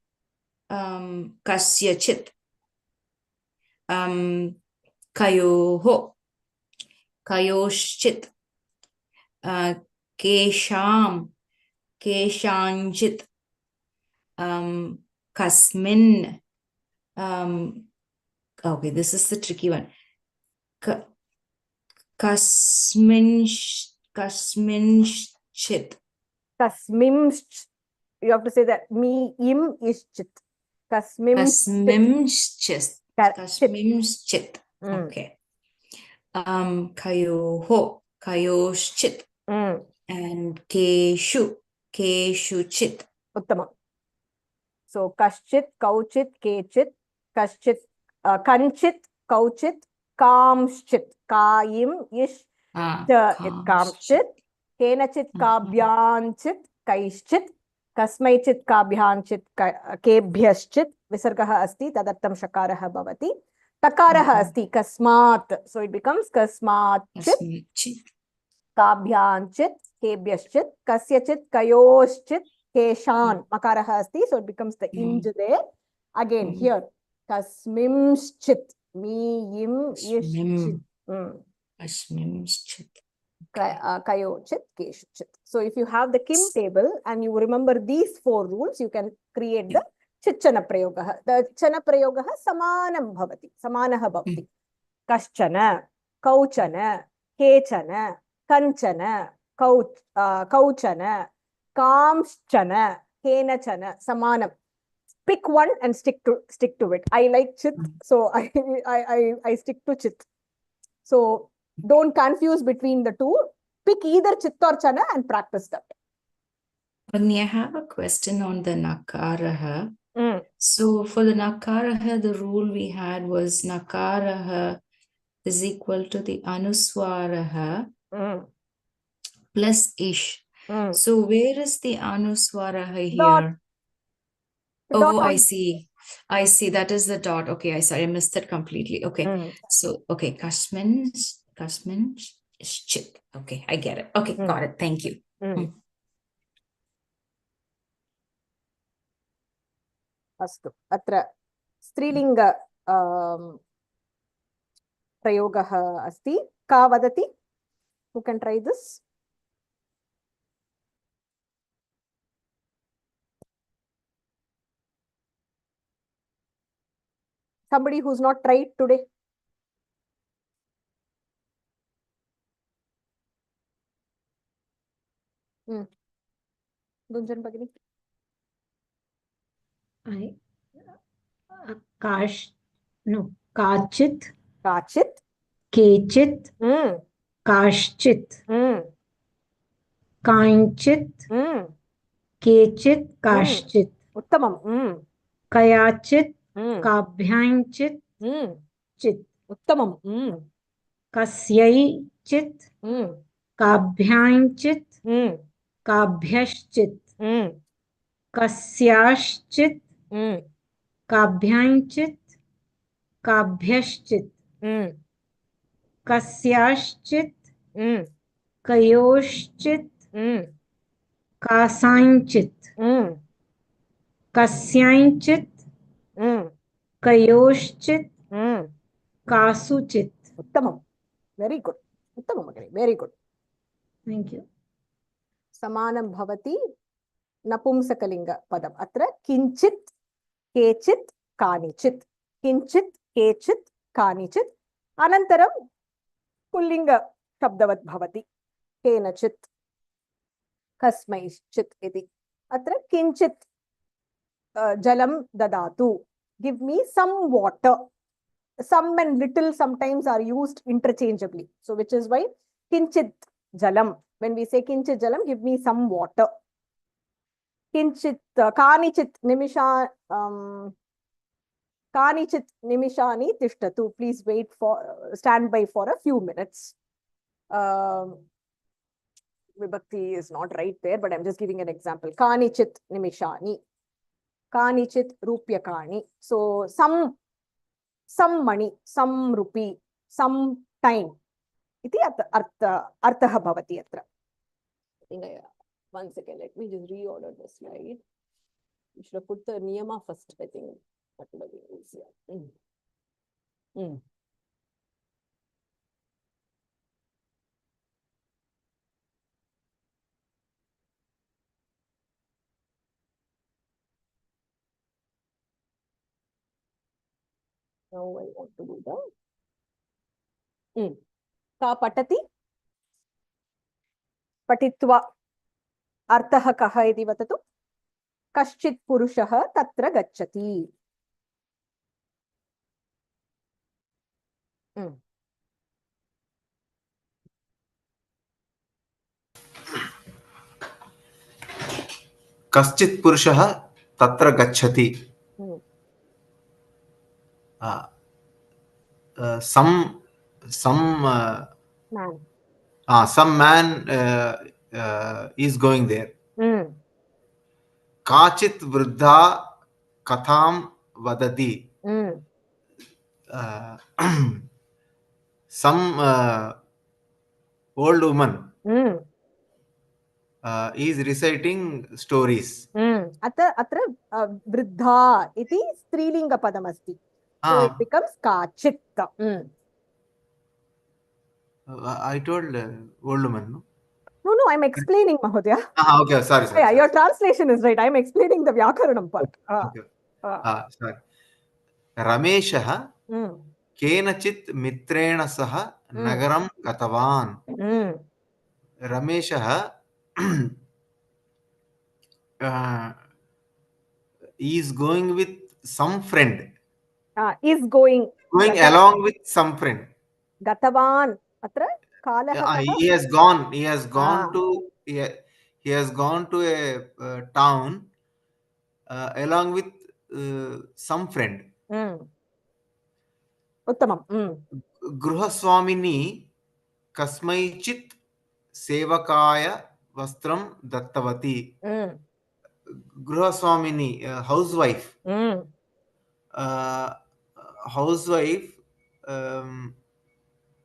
kasyachit. Kayoho, kayoshchit. Kesham, keshanchit. Kasmin. Okay, this is the tricky one. Kasminchit. Kasmimch. You have to say that mi im is chit. Kasmimchit. Kasmimchit. Okay. Kayoho, kayoshchit. And keshu, keshuchit. Uttama. So kaschit, kauchit, kechit, kaschit, kanchit, kauchit, kamschit, kaim ish kamschit, kenachit kabhyanchit, kaishchit, kasmaichit kabhyanchit, kebhyashchit, visargah asti, tadartam shakarah bhavati, takarah asti, kasmat, so it becomes kasmatchit, kabhyanchit, kebhyashchit, kasyachit, kayoshchit, keshan, makarah asti, so it becomes the inj there. Again here, kasmimschit, mi im ischit. Kasmimschit. Kayochit, keshuchit. So if you have the Kim table and you remember these 4 rules, you can create the chichana prayogah. The chana prayogah samanam bhavati, samanaha bhavati. Kaschana, kauchana, kechana, kanchana, kauchana, kamschana, kenachana, samanam. Pick one and stick to it. I like chit, so I stick to chit. So don't confuse between the two. Pick either chit or chana and practice that. Agni, I have a question on the nakaraha. So for the nakaraha, the rule we had was nakaraha is equal to the anuswaraha plus ish. So where is the anuswaraha here? Oh, I see. I see. That is the dot. Okay, I missed that completely. Okay. So, okay, kasmin, shit. Okay, I get it. Okay, got it. Thank you. Astu. Atra strilinga prayogah asti. Ka vadati? Who can try this? Somebody who's not tried today. Gunjan Bagini. Kachit. Kachit. Kechit. Kashchit. Kainchit. Kechit. Kashchit. Uttamam. Kayachit. Kabhyanchit. Chit. Uttamam. Kasyaichit. Kabhyanchit. Kabhyashchit. Kasyaschit. Kabhyanchit. Kabhyashchit. Kasyaschit. Kayoshchit. Kasainchit. Kasyainchit. Kayoshchit. Kasuchit. Uttamam. Very good. Uttamam. Very good. Thank you. Samanam bhavati napumsakalinga padam. Atra kinchit, kechit, kanichit. Kinchit, kechit, kanichit. Anantaram pullinga shabdavat bhavati. Kenachit, kasmaichit iti. Atra kinchit jalam dadatu. give me some water. Some and little sometimes are used interchangeably. So which is why kinchit jalam. When we say kinchit jalam, give me some water. Kinchit kanichit nimisha kanichit nimishani tishtatu. Please stand by for a few minutes. Vibhakti is not right there, but I'm just giving an example. Kanichit nimishani. Kanichit rupyakani. So some money, some rupee, some time. Iti artha bhavati atra. One second, let me just reorder the slide. You should have put the niyama first, I think. That would have been easier. Now I want to do the ka patati patitva artah kaha iti vatatu. Kaschit purushah tatra gacchati. कश्चित् पुरुषः तत्र गच्छति. Some man is going there. काचित् वृद्धा कथां वदति. Some old woman is reciting stories. Atra vruddha iti strilinga padam asti. So it becomes kachit. I told old woman, no? No, I'm explaining, Mahodaya. Okay, sorry. Yeah, your translation is right. I'm explaining the Vyakaranam part. Sorry. Rameshah केनचित् मित्रेण सह नगरं गतवान्. Rameshah is going with some friend. Is going along with some friend. Gatavan. Atra kalah. He has gone to a town along with some friend. Uttamam. Gruhaswamini kasmaichit sevakaya vastram dattavati. Gruhaswamini, housewife.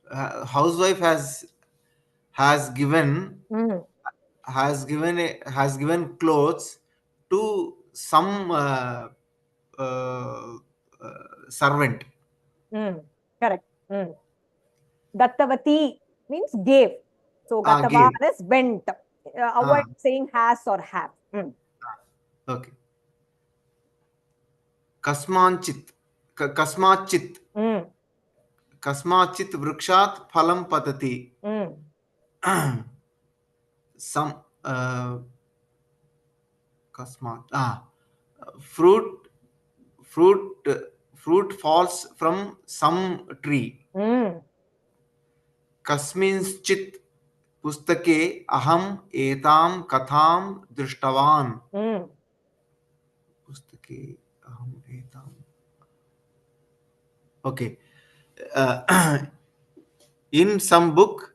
Housewife has given clothes to some servant. Correct. Dattavati means gave. So Gatavan is went. Avoid saying has or have. Okay. Kasmachit vrikshat phalam patati. Some fruit falls from some tree. Kasminchit pustake aham etam katham drishtavan. Pustake aham etam. Okay. In some book,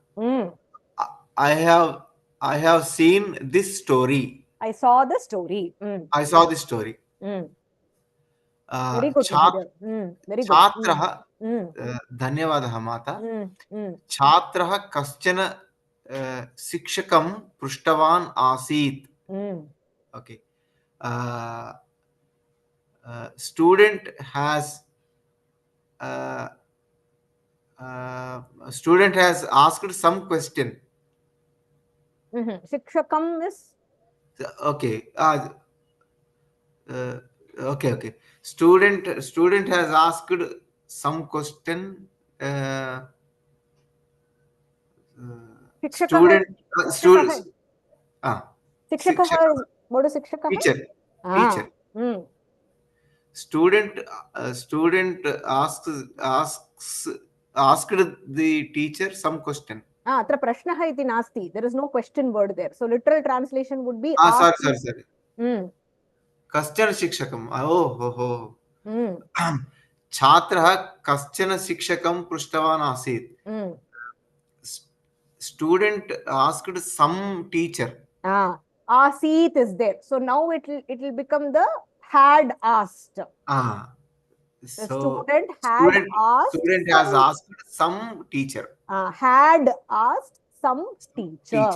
I have seen this story. I saw the story. I saw this story. Very good. Very good. Chhatrah, धन्यवादः माता. छात्रः कश्चन शिक्षकं पृष्टवान् आसीत्. Okay. Student has asked some question. Shikshakam is okay. Okay. Student has asked some question. Student. Shikshaka. What is Shikshaka? Teacher. Student asked the teacher some question. अत्र प्रश्नः इति नास्ति. There is no question word there. So literal translation would be Sorry. कश्चन शिक्षकम् छात्रः कश्चन शिक्षकं पृष्टवान् आसीत्. Student asked some teacher. Asit is there. So now it will become the had asked. The So student has asked some teacher. Had asked some teacher.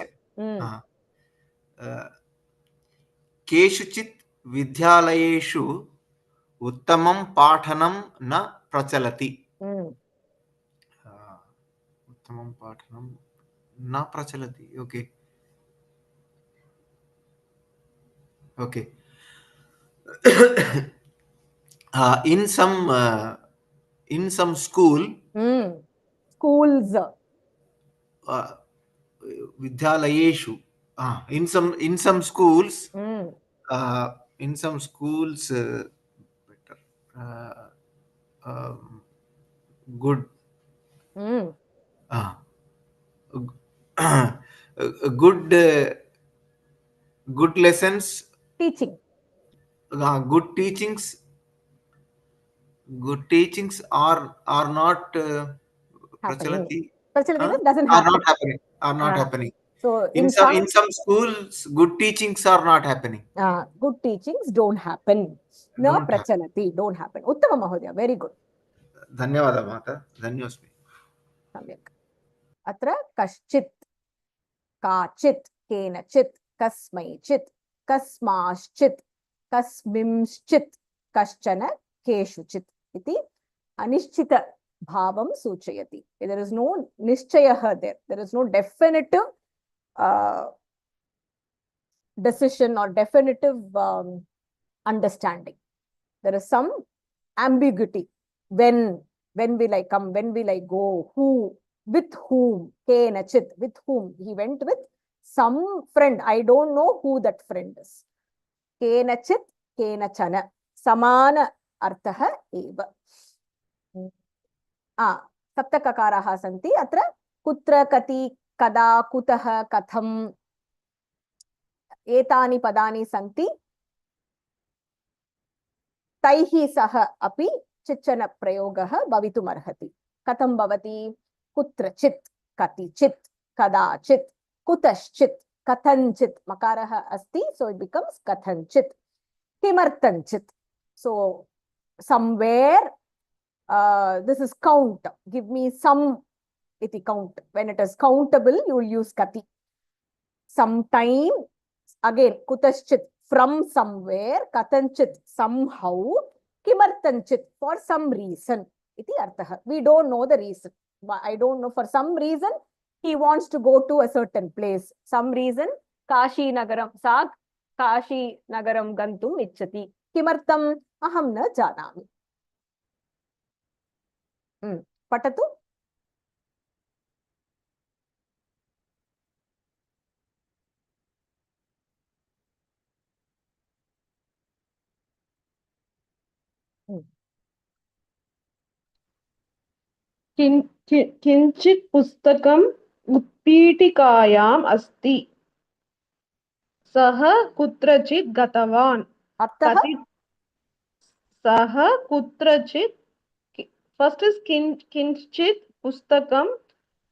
केषुचित् विद्यालयेषु उत्तमं पाठनं न प्रचलति. उत्तमं पाठनं न प्रचलति. Okay. In some schools विद्यालयेषु in some schools good good lessons, teaching, good teachings are not happening. Doesn't happen. Are not happening. So in some schools, good teachings are not happening. Good teachings don't happen. No prachalati, don't happen. Uttama Mahodaya, very good. Dhanyavada Mata. Dhanyosmi. Samyak. Atra kaschit, kachit, kenachit, kasmaichit, kasmaschit, kasmimschit, kaschana, keshuchit. Iti anishchita bhavam suchayati. There is no nishchayaha there. There is no definitive decision or definitive understanding. There is some ambiguity. When will I come? When will I go? Who? With whom? Kenachit. With whom? He went with some friend. I don't know who that friend is. Kenachit, kenachana. Samana arthaha eva. Saptakakaraha santi. Atra kutra, kati, kada, kutaha, katham. Etani padani santi. Taihi saha api chichana prayogaha bhavitum arhati. Katham bhavati kutrachit, katichit, kadachit, kutaschit, kathanchit. Makaraha asti, so it becomes kathanchit. Kimartanchit. So somewhere, this is count. Give me some iti count. When it is countable, you will use kati. Sometime, again, kutaschit, from somewhere, kathanchit, somehow, kimartanchit, for some reason. Iti arthaha. We don't know the reason. I don't know. For some reason, he wants to go to a certain place. Some reason, Kashi Nagaram, Saak Kashi Nagaram Gantum Ichchati. Kimartam aham na janami. Patatu? किञ्चित् पुस्तकम् उत्पीठिकायाम् अस्ति. सः कुत्रचित् गतवान्. सः कुत्रचित्. First is किञ्चित् पुस्तकम्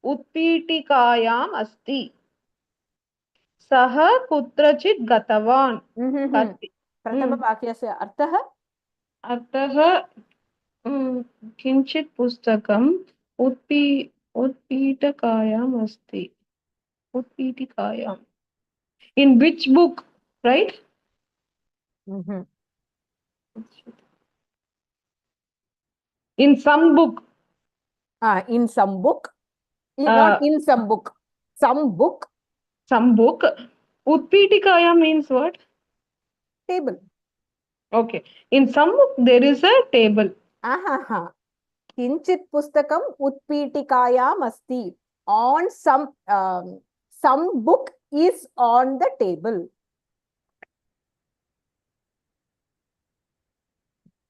उत्पीठिकायाम् अस्ति. सः कुत्रचित् गतवान्. प्रथमवाक्यस्य अर्थः? किञ्चित् पुस्तकम् उत्पीठिकायाम् अस्ति. उत्पीठिकायाम्. In which book, right? In some book. In some book. Not in some book. Some book. Some book. Utpitikaya means what? Table. Okay. In some book, there is a table. Kinchit pustakam utpitikayam asti. On some book is on the table.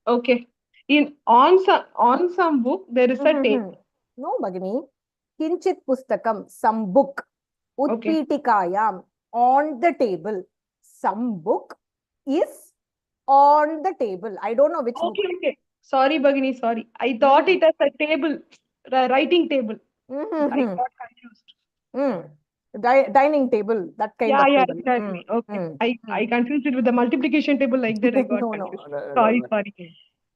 Okay. On some book there is a table. No, Bhagini. Kinchit pustakam, some book. Okay. Utpitikayam, on the table. Some book is on the table. I don't know which book. Okay. Sorry, Bhagini, sorry. I thought it as a table, writing table. I got confused. Dining table, that kind of table. Exactly. Okay. I confused it with the multiplication table like that. I got confused. Sorry.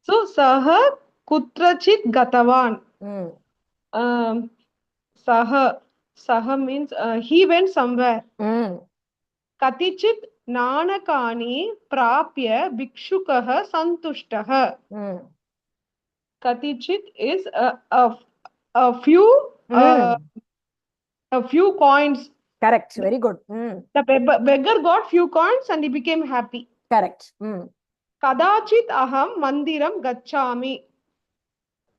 So, Saha kutrachit gatavan. Saha means he went somewhere. Katichit nanakani prapya bhikshukah santushtah. Katichit is a few coins. Correct. Very good. The beggar got few coins and he became happy. Correct. Kadachit aham mandiram gachami.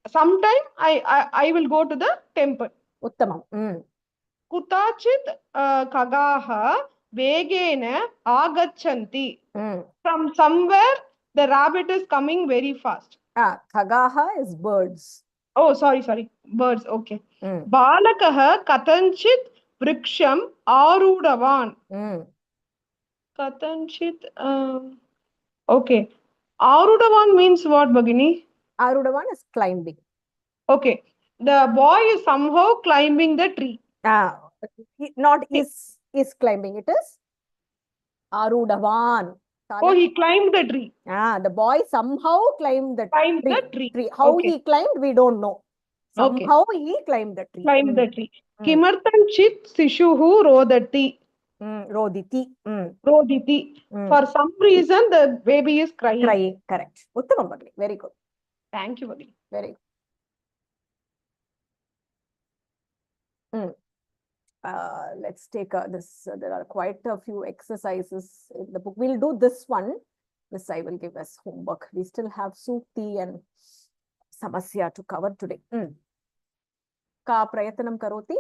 Sometime I will go to the temple. Uttamam. Kutachit kagaha vegena agachanti. From somewhere the rabbit is coming very fast. Kagaha is birds. Oh, sorry. Birds. Okay. Balakaha katanchit vriksham arudavan. Katanchit. Okay. Arudavan means what, Bhagini? Arudavan is climbing. Okay. The boy is somehow climbing the tree. Not is climbing. It is Arudavan. Oh, he climbed the tree. The boy somehow climbed the tree. How he climbed, we don't know. Somehow he climbed the tree. Kimartan chit sishuhu rodati. Roditi. For some reason, the baby is crying. Correct. Uttamam, Bhagini. Very good. Thank you, Bhagini. Very good. Let's take this. There are quite a few exercises in the book. We'll do this one. This I will give as homework. We still have Sukti and Samasya to cover today. Ka prayatanam karoti?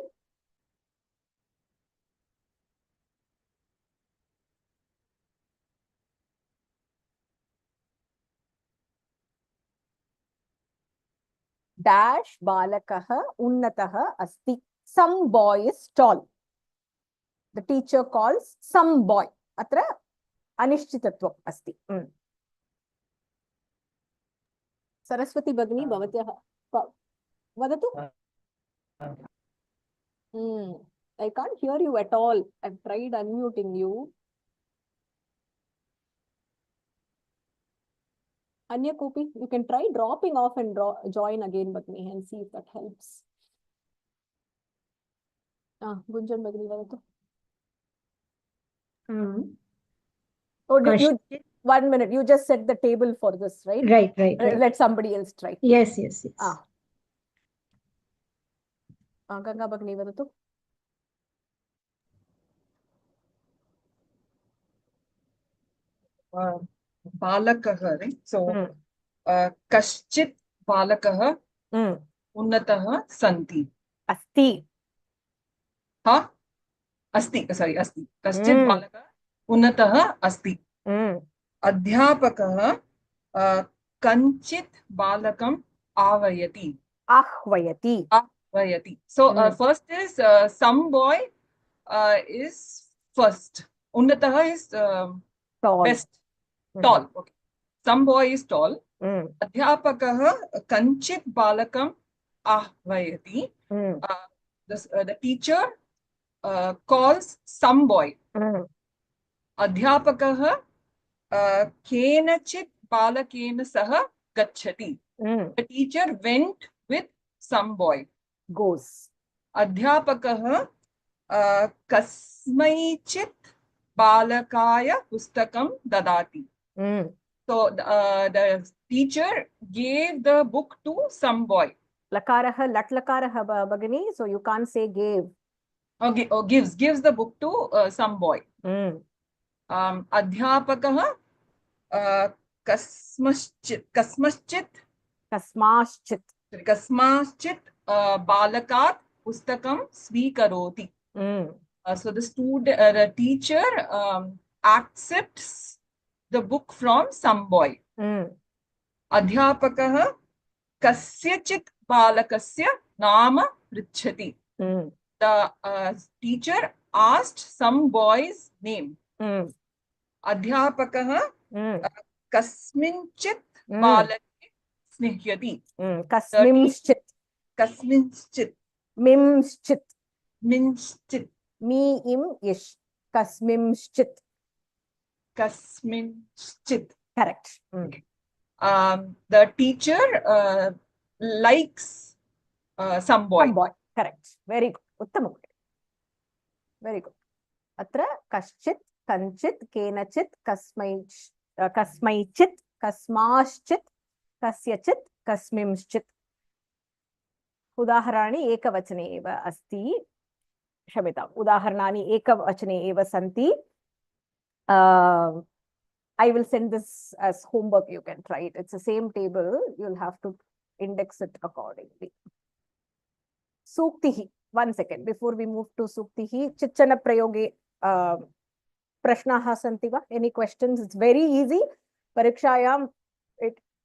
Dash balakaha unnataha asti. Some boy is tall. The teacher calls some boy. Atra anishchitatvam asti. Saraswati Bhagini bhavatyaha vadatu. I can't hear you at all. I've tried unmuting you. Anya Kopi, you can try dropping off and join again, Bhagini, and see if that helps. Gunjan Bhagini vadatu. You 1 minute. You just set the table for this, right? Right. Let somebody else try. Yes. Ganga Bhagini vadatu. Balakah, right? So, kaschit balakah unnatah santi. Asti. Asti. Kaschit balakah unnatah asti. Adhyapakah kanchit balakam avayati. Ahvayati. So, first is some boy is first. Unnatah is tall. Best. Tall. Okay. Some boy is tall. Adhyapakah kanchit balakam ahvayati. The teacher calls some boy. Adhyapakah kenachit balakena saha gachati. The teacher went with some boy. Goes. Adhyapakah kasmaichit balakaya pustakam dadati. So the teacher gave the book to some boy. Lakaraha, latlakaraha Bhagini. So you can't say gave. Okay, gives the book to some boy. Adhyapakah kasmaschit balakat pustakam svikaroti. So the teacher accepts the book from some boy. अध्यापकः कस्यचित् बालकस्य नाम पृच्छति. The teacher asked some boy's name. अध्यापकः कस्मिंश्चित् बालके स्निह्यति. कस्मिंश्चित् कस्मिंश्चित् मिंश्चित् मिंश्चित् मी इम इश कस्मिंश्चित् कस्मिंश्चित्. correct. The teacher likes some boy. Some boy. Correct. Very good. उत्तमं. Very good. अत्र कश्चित् कञ्चित् केनचित् कस्मैचित् कस्माश्चित् कस्यचित् कस्मिंश्चित्. उदाहरणानि एकवचने एव अस्ति. क्षम्यताम्, उदाहरणानि एकवचने एव सन्ति. I will send this as homework. You can try it. It's the same table. You'll have to index it accordingly. Suktihi. 1 second. Before we move to Suktihi, Chichana Prayoge Prashnaha santi va? Any questions? It's very easy. Parichaya,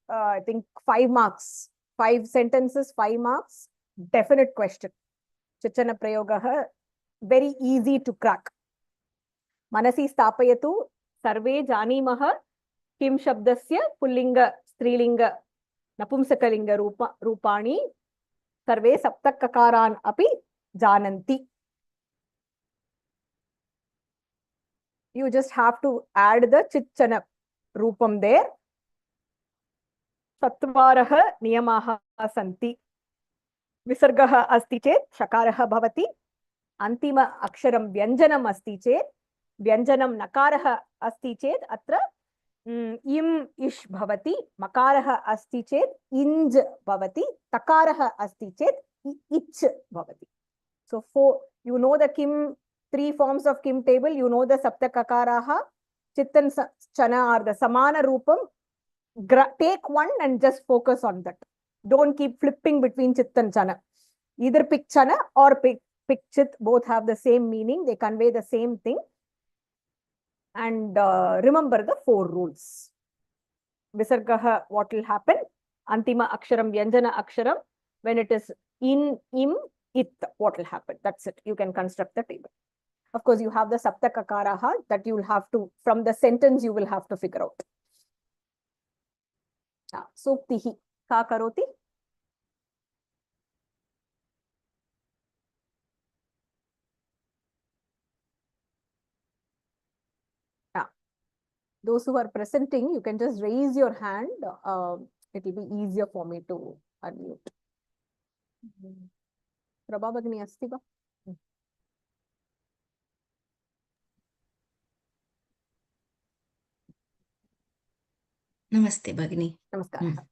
I think 5 marks. 5 sentences, 5 marks. Definite question. Chichana Prayogaha, very easy to crack. Manasi Stapayatu. सर्वे जानीमः किं शब्दस्य pulling स्त्रीलिंग नपुंसकलिंग रूपाणि सर्वे सप्तककारान् अपि जानन्ति. You just have to add the चिच्चन Rupam there. चत्वारः नियमाः सन्ति. विसर्गः अस्ति चेत् शकारः भवति. अन्तिम अक्षरं व्यञ्जनम् अस्ति चेत् व्यञ्जनं नकारः अस्ति चेत् अत्र इम् इश् भवति. मकारः अस्ति चेत् इञ्ज् भवति. तकारः अस्ति चेत् इच् भवति. So you know the kim 3 forms of kim table. You know the saptakakaraha. Chittan chana are the samana rupam. Take one and just focus on that. Don't keep flipping between chittan chana. Either pick chana or pick chit. Both have the same meaning. They convey the same thing. And remember the 4 rules. Visargaha, what will happen? Antima aksharam, vyanjana aksharam. When it is in, im, it, what will happen? That's it. You can construct the table. Of course, you have the saptakakaraha that you will have to, from the sentence, you will have to figure out. Suktihi. Ka karoti? Those who are presenting, you can just raise your hand. It will be easier for me to unmute. Prabha Bhagini asti va? Namaste Bhagini. Namaskar.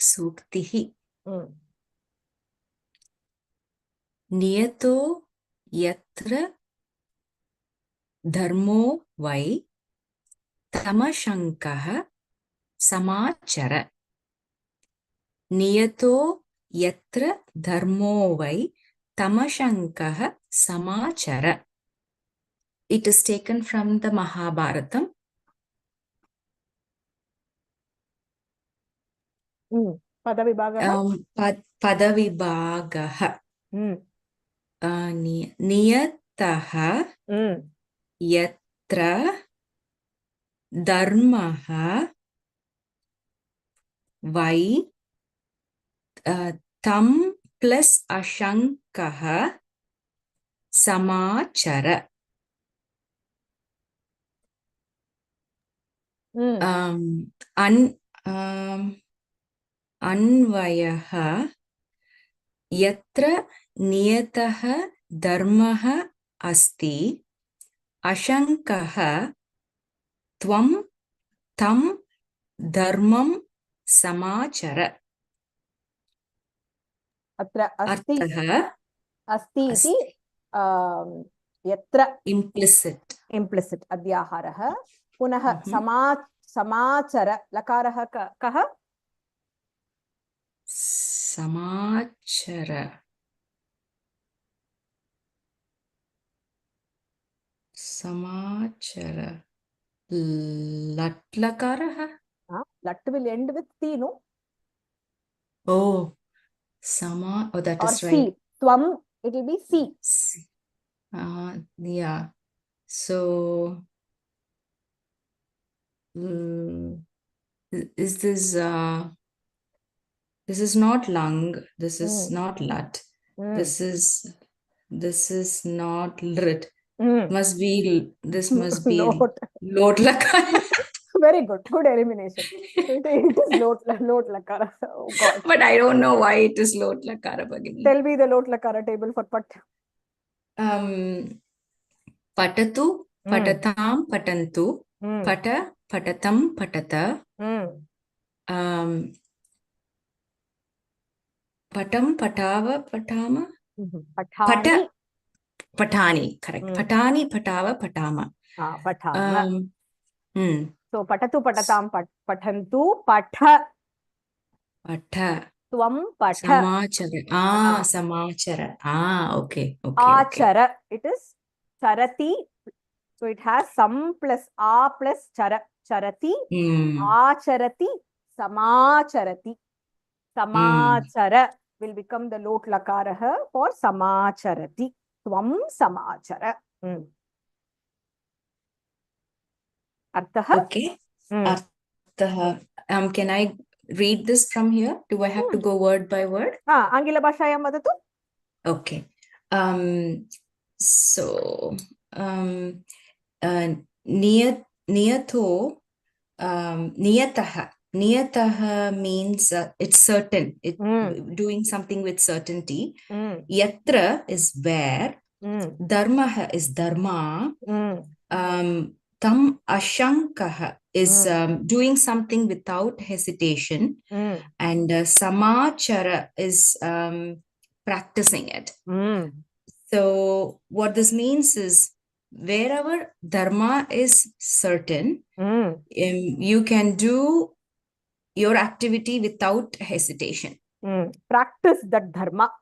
Suktihi. Niyato yatra dharmo vai tamashankaha samachara. Niyato yatra dharmo vai tamashankaha samachara. It is taken from the Mahabharatam. Padavibhagaha. Padavibhagaha. Niyataha yatra dharmaha vai tam plus ashankaha samachara. Anvayaha yatra niyataha dharmaha asti ashankaha tvam tam dharmam samachara. Atra asti Arthaha asti iti yatra implicit. Implicit. Adhyaharaha. Punaha samachara. Lakaraha kaha? Samachara. Samachara. Latlakaraha? Lat will end with T, no? Oh, sama. Oh, that Or is C. right. Tvam, it will be C. Yeah. So, is this is not lung. This is not lat. This is not lit. Must be, this must be lot lakara. Very good. Good elimination. It is lot lakara. Oh God. But I don't know why it is lot lakara, Bhagini. Tell me the lot lakara table for pat. Patatu, patatam, patantu, pata, patatam, patata, patam, patava, patama, Patani. Patani, correct. Patani, patava, patama. Patama. So patatu, patatam, patantu, patha. Patha. Tvam, patha. Samachara. Samachara. Okay. Achara. It is charati. So it has some plus a plus chara. Charati. Acharati. Samacharati. Samachara will become the lot lakara for samacharati. Tvam samachara. Arthaha? Okay. Arthaha. Can I read this from here? Do I have to go word by word? Angila bhashayam vadatu. Okay. So, niyato, niyataha. Niyataha means it's certain. Doing something with certainty. Yatra is where. Dharmaha is dharma. Tam ashankaha is doing something without hesitation. And samachara is practicing it. So what this means is, wherever dharma is certain, you can do your activity without hesitation. Practice that dharma.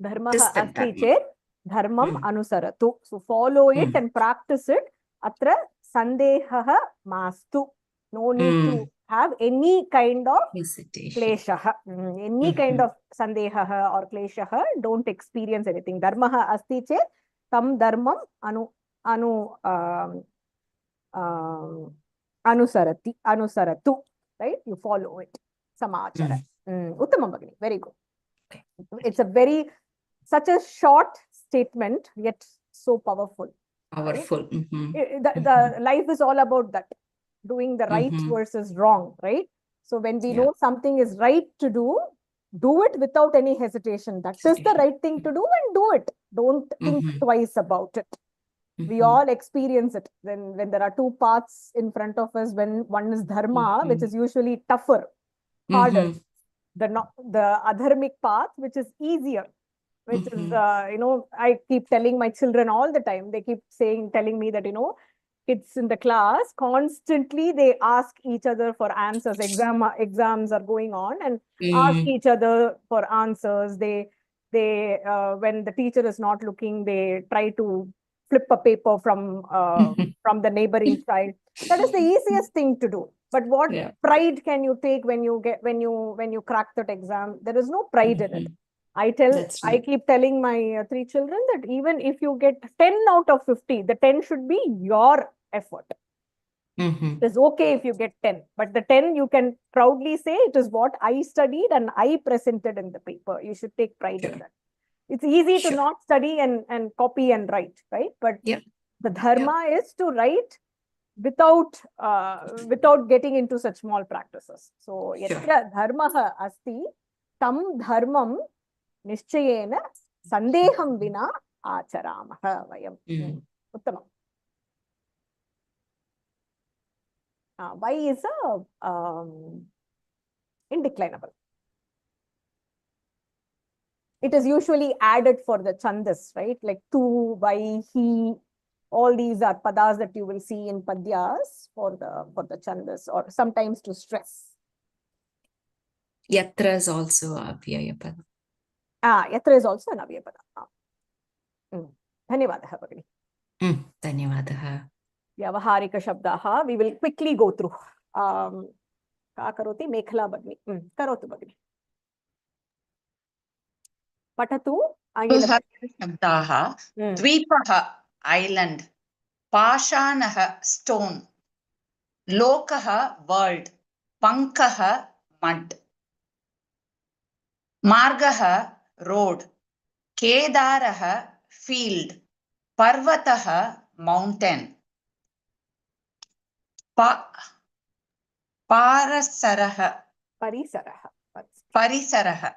Dharma asti chet dharmam anusaratu. So follow it and practice it. Atra sandehaha mastu. No need to have any kind of kleshaha. Any kind of sandehaha or kleshaha. Don't experience anything. Dharmaha asti chet tam dharmam anusaratu. Right? You follow it. Samachara. Uttamam Bhagini. Very good. Okay. It's such a short statement, yet so powerful. Powerful. Right? The life is all about that. Doing the right versus wrong, right? So when we know something is right to do it without any hesitation. That is the right thing to do, and do it. Don't think twice about it. We all experience it. When there are two paths in front of us, when one is dharma, which is usually tougher, harder. The adharmic path, which is easier, which is, I keep telling my children all the time, they keep telling me that, kids in the class, constantly they ask each other for answers. Exams are going on and ask each other for answers. They when the teacher is not looking, they try to flip a paper from the neighboring child. That is the easiest thing to do. But what pride can you take when you crack that exam? There is no pride in it. I keep telling my 3 children that even if you get 10 out of 50, the 10 should be your effort. It is okay if you get 10, but the 10 you can proudly say it is what I studied and I presented in the paper. You should take pride in that. It's easy to not study and copy and write, right? But the dharma is to write without getting into such small practices. So yatra dharmaha asti tam dharmam nischayena sandeham vina acharamaha vayam. Uttamam. Y is indeclinable. It is usually added for the chandas, right? Like tu, by, he. All these are padas that you will see in padyas for the chandas, or sometimes to stress. Yatra is also a avyaya pada. Yatra is also an avyaya pada. Dhanyavadaha Bhagini. Dhanyavadaha. Vyavaharika shabdaha. We will quickly go through. का करोति मेखला भगिनी करोतु भगिनी पठतु शब्दाः द्वीपः ऐलैंड पाषाणः stone लोकः world पंकः mud मार्गः road केदारः field पर्वतः mountain पारसरः परिसरः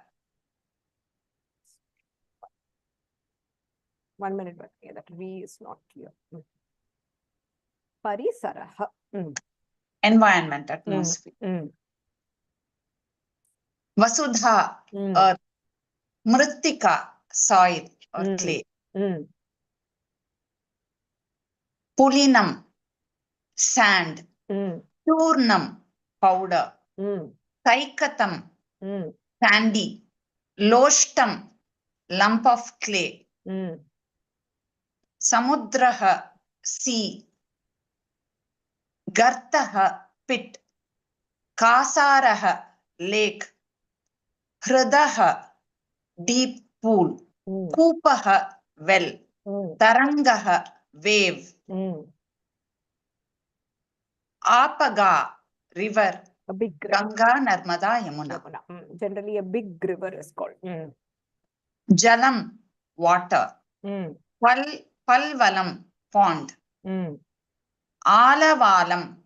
1 minute but that V is not clear. Parisarah. Environment, atmosphere. Vasudha, earth. Mrittika, soil or clay. Pulinam, sand. Churnam, powder. Saikatam, sandy. Loshtam, lump of clay. Samudraha, sea. Gartaha, pit. Kasaraha, lake. Hridaha, deep pool. Kupaha, well. Tarangaha, wave. Apaga, river. A big river. Ganga, Narmada, Yamuna. Generally, a big river is called. Jalam, water. Palvalam, pond. Alavalam,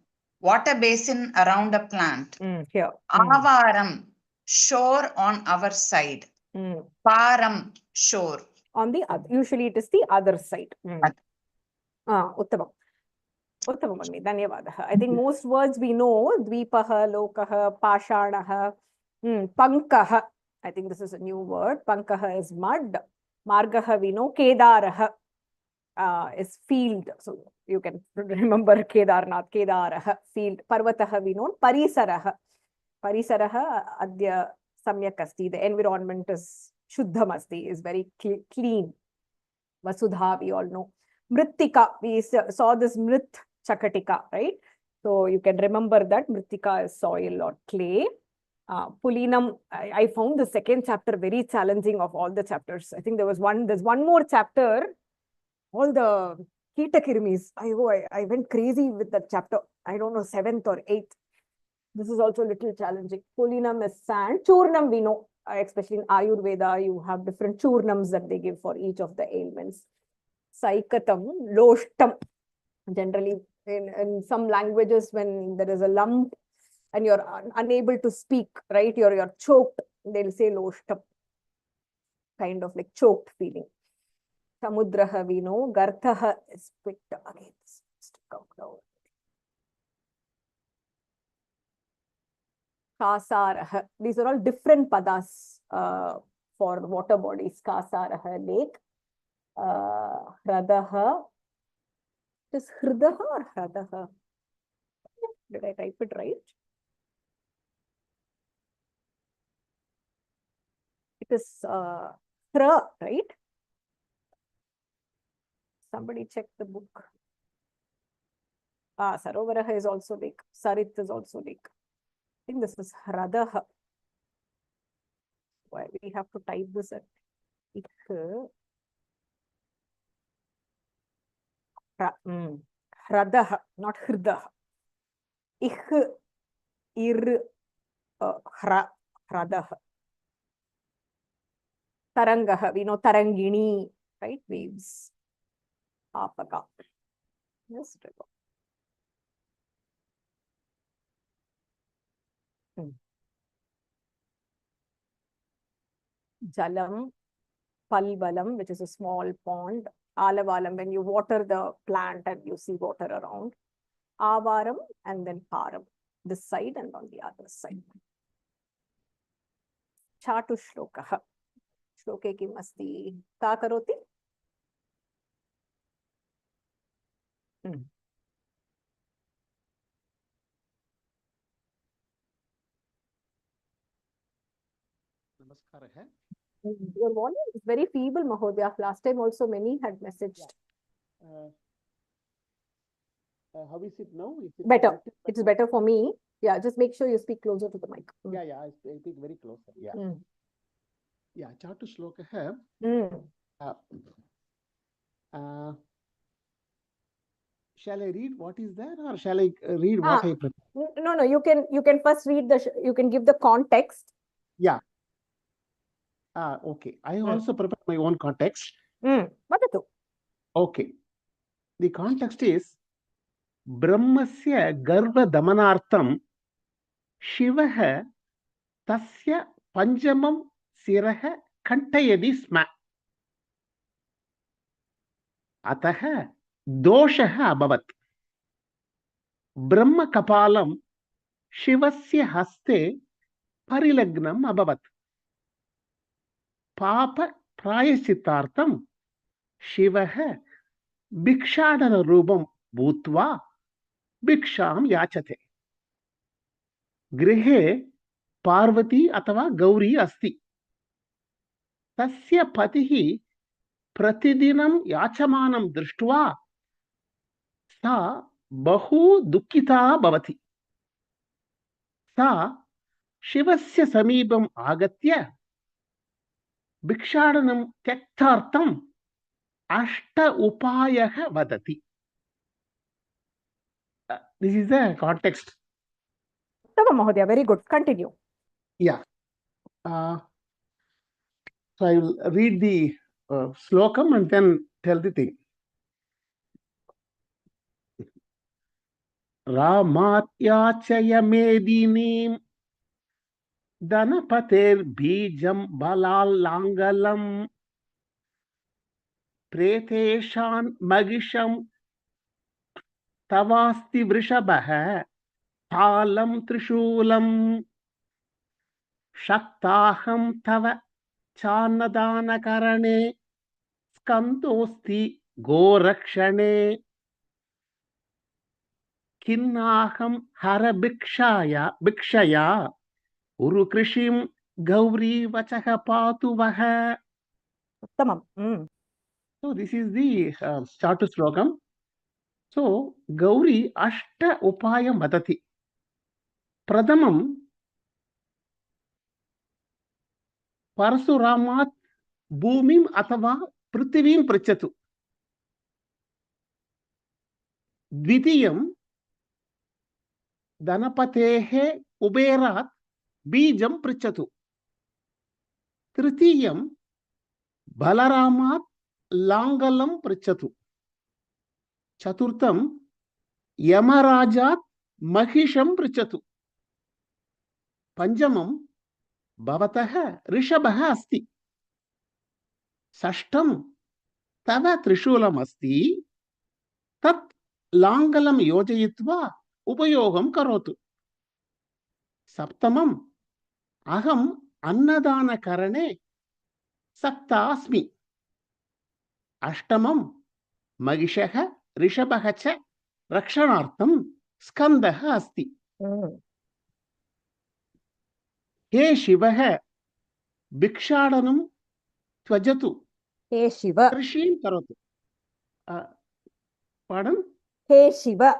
water basin around a plant. Here. Avaram, shore on our side. Param, shore. On the other, usually it is the other side. Uttamam. Uttamam, Dhanyavadaha. I think most words we know, Dvipaha, Lokaha, Pashanaha, Pankaha. I think this is a new word. Pankaha is mud. Margaha we know. Kedaraha is field. So you can remember Kedarnath, Kedaraha, field. Parvataha we know. Parisaraha. Parisaraha adya samyak asti. The environment is shuddham asti, is very clean. Vasudha we all know. Mrittika, we saw this Mrit Chakatika, right? So you can remember that Mrittika is soil or clay. Pulinam, I found the second chapter very challenging of all the chapters. I think there's one more chapter, all the Kitakirmis. I went crazy with that chapter. I don't know, 7th or 8th. This is also a little challenging. Pulinam is sand. Churnam we know, especially in Ayurveda, you have different churnams that they give for each of the ailments. Saikatam, loshtam. Generally, in some languages, when there is a lump and you're unable to speak, right? You're choked, they'll say loshtam. Kind of like choked feeling. Samudraha we know. Garthaha is pit. Again, this has to come down. Kasaraha. These are all different padas for water bodies. Kasaraha, lake. Hradaha. Is Hridaha or Hradaha? Did I type it right? It is Hra, right? Somebody check the book. Sarovaraha is also lake. Sarit is also lake. I think this is Hradaha. Why we have to type this at Hradaha, not Hridaha. Hradaha. Tarangaha, we know Tarangini, right? Waves. Apaga. Yes, Jalam, Palvalam, which is a small pond. Alavalam, when you water the plant and you see water around. Avaram and then Param. This side and on the other side. Chatu Shlokaha. Shloke kim asti. Ka karoti? Your volume is very feeble, Mahodaya. Last time also many had messaged. How is it now? Is it better? It is better for me. Yeah, just make sure you speak closer to the mic. Yeah, I speak very close. Yeah. Yeah, Chatu Sloka hai. Shall I read what is there, or shall I read what I prepared? No, you can first read you can give the context. Yeah. Okay. I also prepared my own context. Okay. The context is Brahmasya garva damanartham Shivaha tasya panjamam siraha kantayadi sma. Ataha doshaha abhavat. Brahma kapalam Shivasya haste parilagnam abhavat. Papa prayasitartham Shivaha bhikshadana rubam bhutva bhiksham yachate. Grihe Parvati अथवा गौरी अस्ति तस्य पतिः प्रतिदिनं याचमानं दृष्ट्वा सा बहु दुःखिता भवति सा शिवस्य समीपम् आगत्य भिक्षाटनं त्यक्तार्थम् अष्ट उपायः वदति. This is the context. Mahodaya, very good. Continue. Yeah. So I will read the slokam and then tell the thing. Ramatyachaya medinim Dhanapater bijam balal langalam Preteshan magisham Tavasti vrishabah Talam trishulam Shaktaham tava Chanadana karane Skandosti gorakshane Kinnaham hara bhikshaya Urukrishim gauri vachaha patuvaha. So this is the Chatu Slokam. So Gauri ashta upayam vadati. Pradamam Parasuramat bhumim athava prithivim prichatu. Dvitiyam Dhanapatehe uberat bijam prichatu. Tritiyam Balaramat langalam prichatu. Chaturtham Yamarajat mahisham prichatu. Panjamam Bhavataha rishabha asti. Sashtam Tava trishulam asti. Tat langalam yojayitva upayogam karotu. Saptamam aham annadana karane sakta asmi. Ashtamam magishaha rishabha cha rakshanartham skandaha asti. He Shivaha bhikshadanam tvajatu. He Shiva. Krishim karotu. Pardon? He Shiva.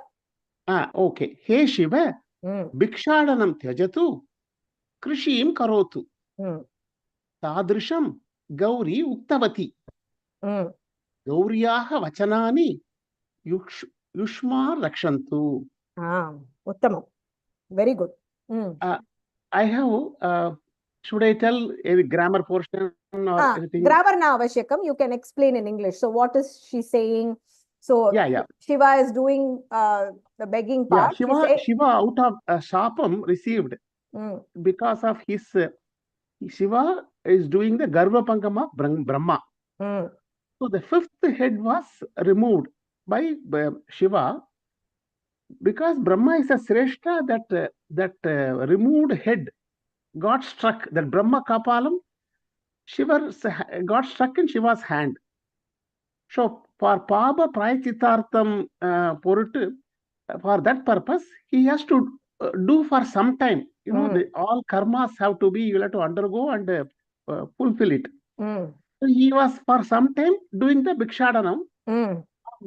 Okay. He Shiva bhikshadanam tvajatu. Krishim karotu. Tadrisham Gauri uktavati. Gauriyaha vachanani yushma rakshantu. Uttamam. Very good. I have, should I tell a grammar portion or anything? Grammar na avashyakam. You can explain in English. So what is she saying? So Shiva is doing the begging part. Yeah, Shiva out of Shapam received because of his Shiva is doing the Garva Pankam of Brahma. So the fifth head was removed by Shiva because Brahma is a Sreshta that removed head got struck. That Brahma Kapalam Shiva got struck in Shiva's hand. So for Paba Prayachitartham Porutu, for that purpose, he has to do for some time. You know, all karmas have to be, you have to undergo and fulfill it. So he was for some time doing the Bhikshadanam,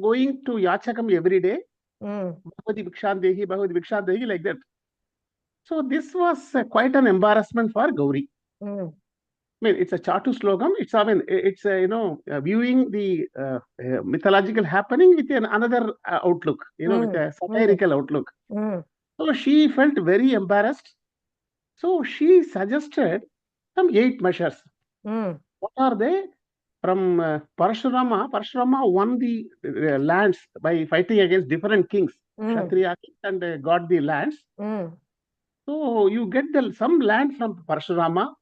going to Yachakam every day. Bhagavati Bhikshandehi, like that. So this was quite an embarrassment for Gauri. I mean, it's a Chatu slogam. It's viewing the mythological happening with another outlook, with a satirical outlook. So she felt very embarrassed. So she suggested some 8 measures. What are they? From Parashurama won the lands by fighting against different kings, Kshatriya kings, and got the lands. So you get some land from Parashurama,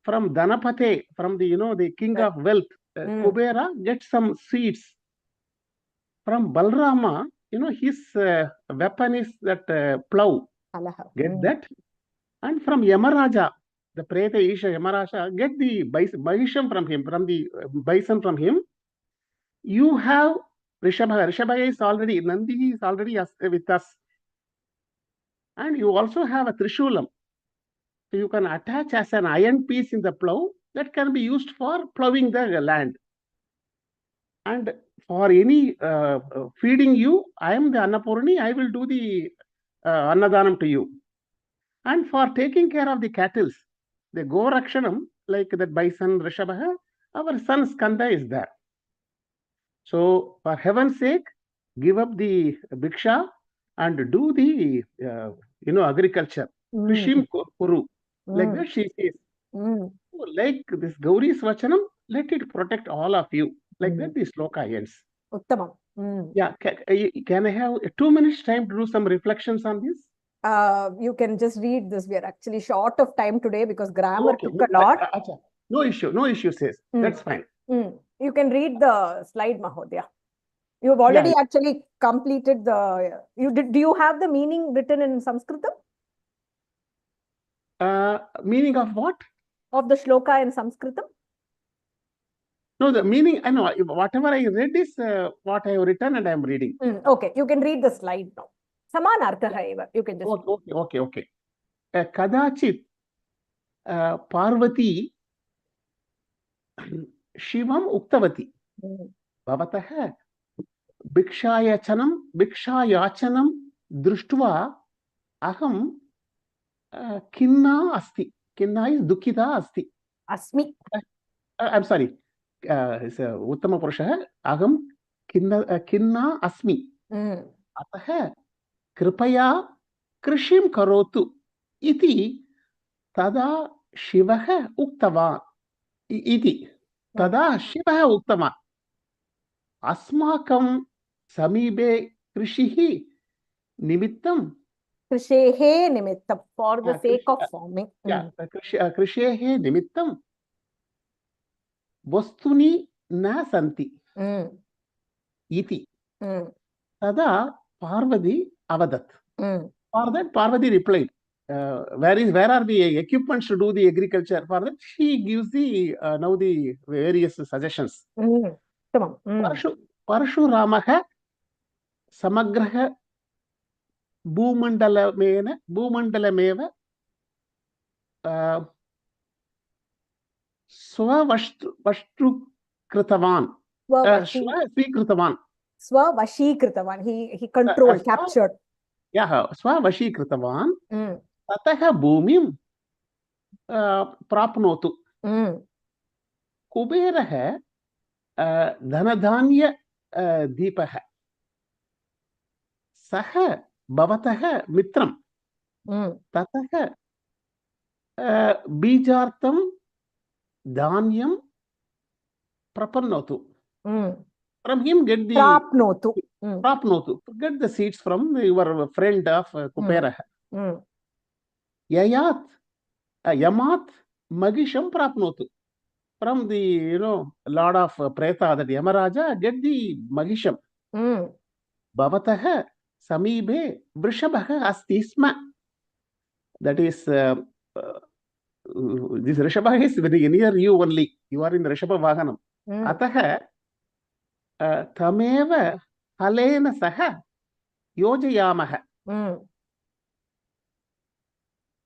from Dhanapate, from the king of wealth, Kubera, get some seeds. From Balrama, his weapon is that plow. Get that. And from Yamaraja, the Preta Isha Yamaraja, get the bison from him, bison from him. You have Rishabha. Rishabha is already, Nandi is already with us. And you also have a Trishulam. So you can attach as an iron piece in the plow that can be used for plowing the land. And for any feeding you, I am the Annapurni, I will do the Annadanam to you. And for taking care of the cattle, the Gorakshanam, like that bison, Rishabha, our son Skanda is there. So for heaven's sake, give up the Bhiksha and do the, agriculture. Krishim Kuru. Like that she says. So like this Gauri's Vachanam, let it protect all of you. Like that the sloka ends. Uttamam. Yeah, can I have 2 minutes time to do some reflections on this? You can just read this. We are actually short of time today because grammar took a lot. No issue, says. That's fine. You can read the slide, Mahodaya. You have already actually completed the... Do you have the meaning written in Samskritam? Meaning of what? Of the shloka in Samskritam? No, the meaning, I know, whatever I read is what I have written and I am reading. Okay, you can read the slide now. Samanarthaha eva. You can just... Okay. Kadachit Parvati Shivam Uktavati. Bhavatah Bhikshayachanam Društva Aham Kinna Asti. Kinna is Dukkita Asti. Asmi. I'm sorry. It's Uttama Purusha. Aham Kinna Asmi. Atah Kripaya Krishim Karotu. Iti Tada Shivaha Uktavan. Iti Tada Shivaha Uktavan. Asmakam Samibe Krishihi Nimittam. Krishehe Nimittam, for the sake of forming. Krishehe Nimittam. Vastuni na santi. Iti. Tada Parvati avadat. For that, Parvati replied, where are the equipments to do the agriculture? For that, she gives the various suggestions. Parashuramaha Samagraha Bhumandalameva Swavashtrutavan. Swavashikritavan. He controlled, captured. Yeah, Swavashikritavan. Tataha Bhumim Prapnotu. Kuberaha Dhanadhanya Deepaha. Saha Bhavataha Mitram. Tataha Bijartam Dhanyam Prapannotu. From him get the Prapnotu. Get the seeds from your friend of Kuperaha. Yamat Magisham Prapnotu. From the Lord of Preta, that Yamaraja, get the Magisham. Bhavataha Samibe Vrishabhaha Astisma. That is this Rishabha is very near you only. You are in the Rishabha Vahanam. Ataha Tameva Halena Saha Yojayamaha.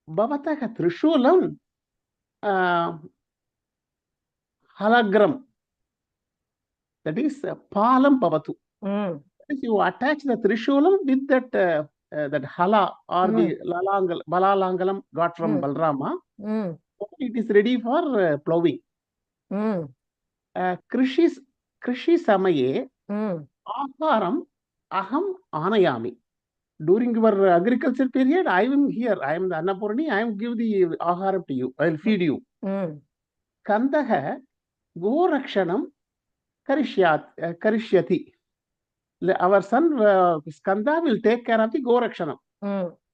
Bhavataha Trishulam Halagram. That is Palam Bhavatu. You attach the Trishulam with that that hala or the balalangalam got from Balrama, it is ready for plowing. Krishi samaye aharam aham anayami. During your agriculture period, I am here. I am the Annapurni. I am give the aharam to you. I will feed you. Kandaha go rakshanam karishyati. Our son Skanda will take care of the go rakshanam.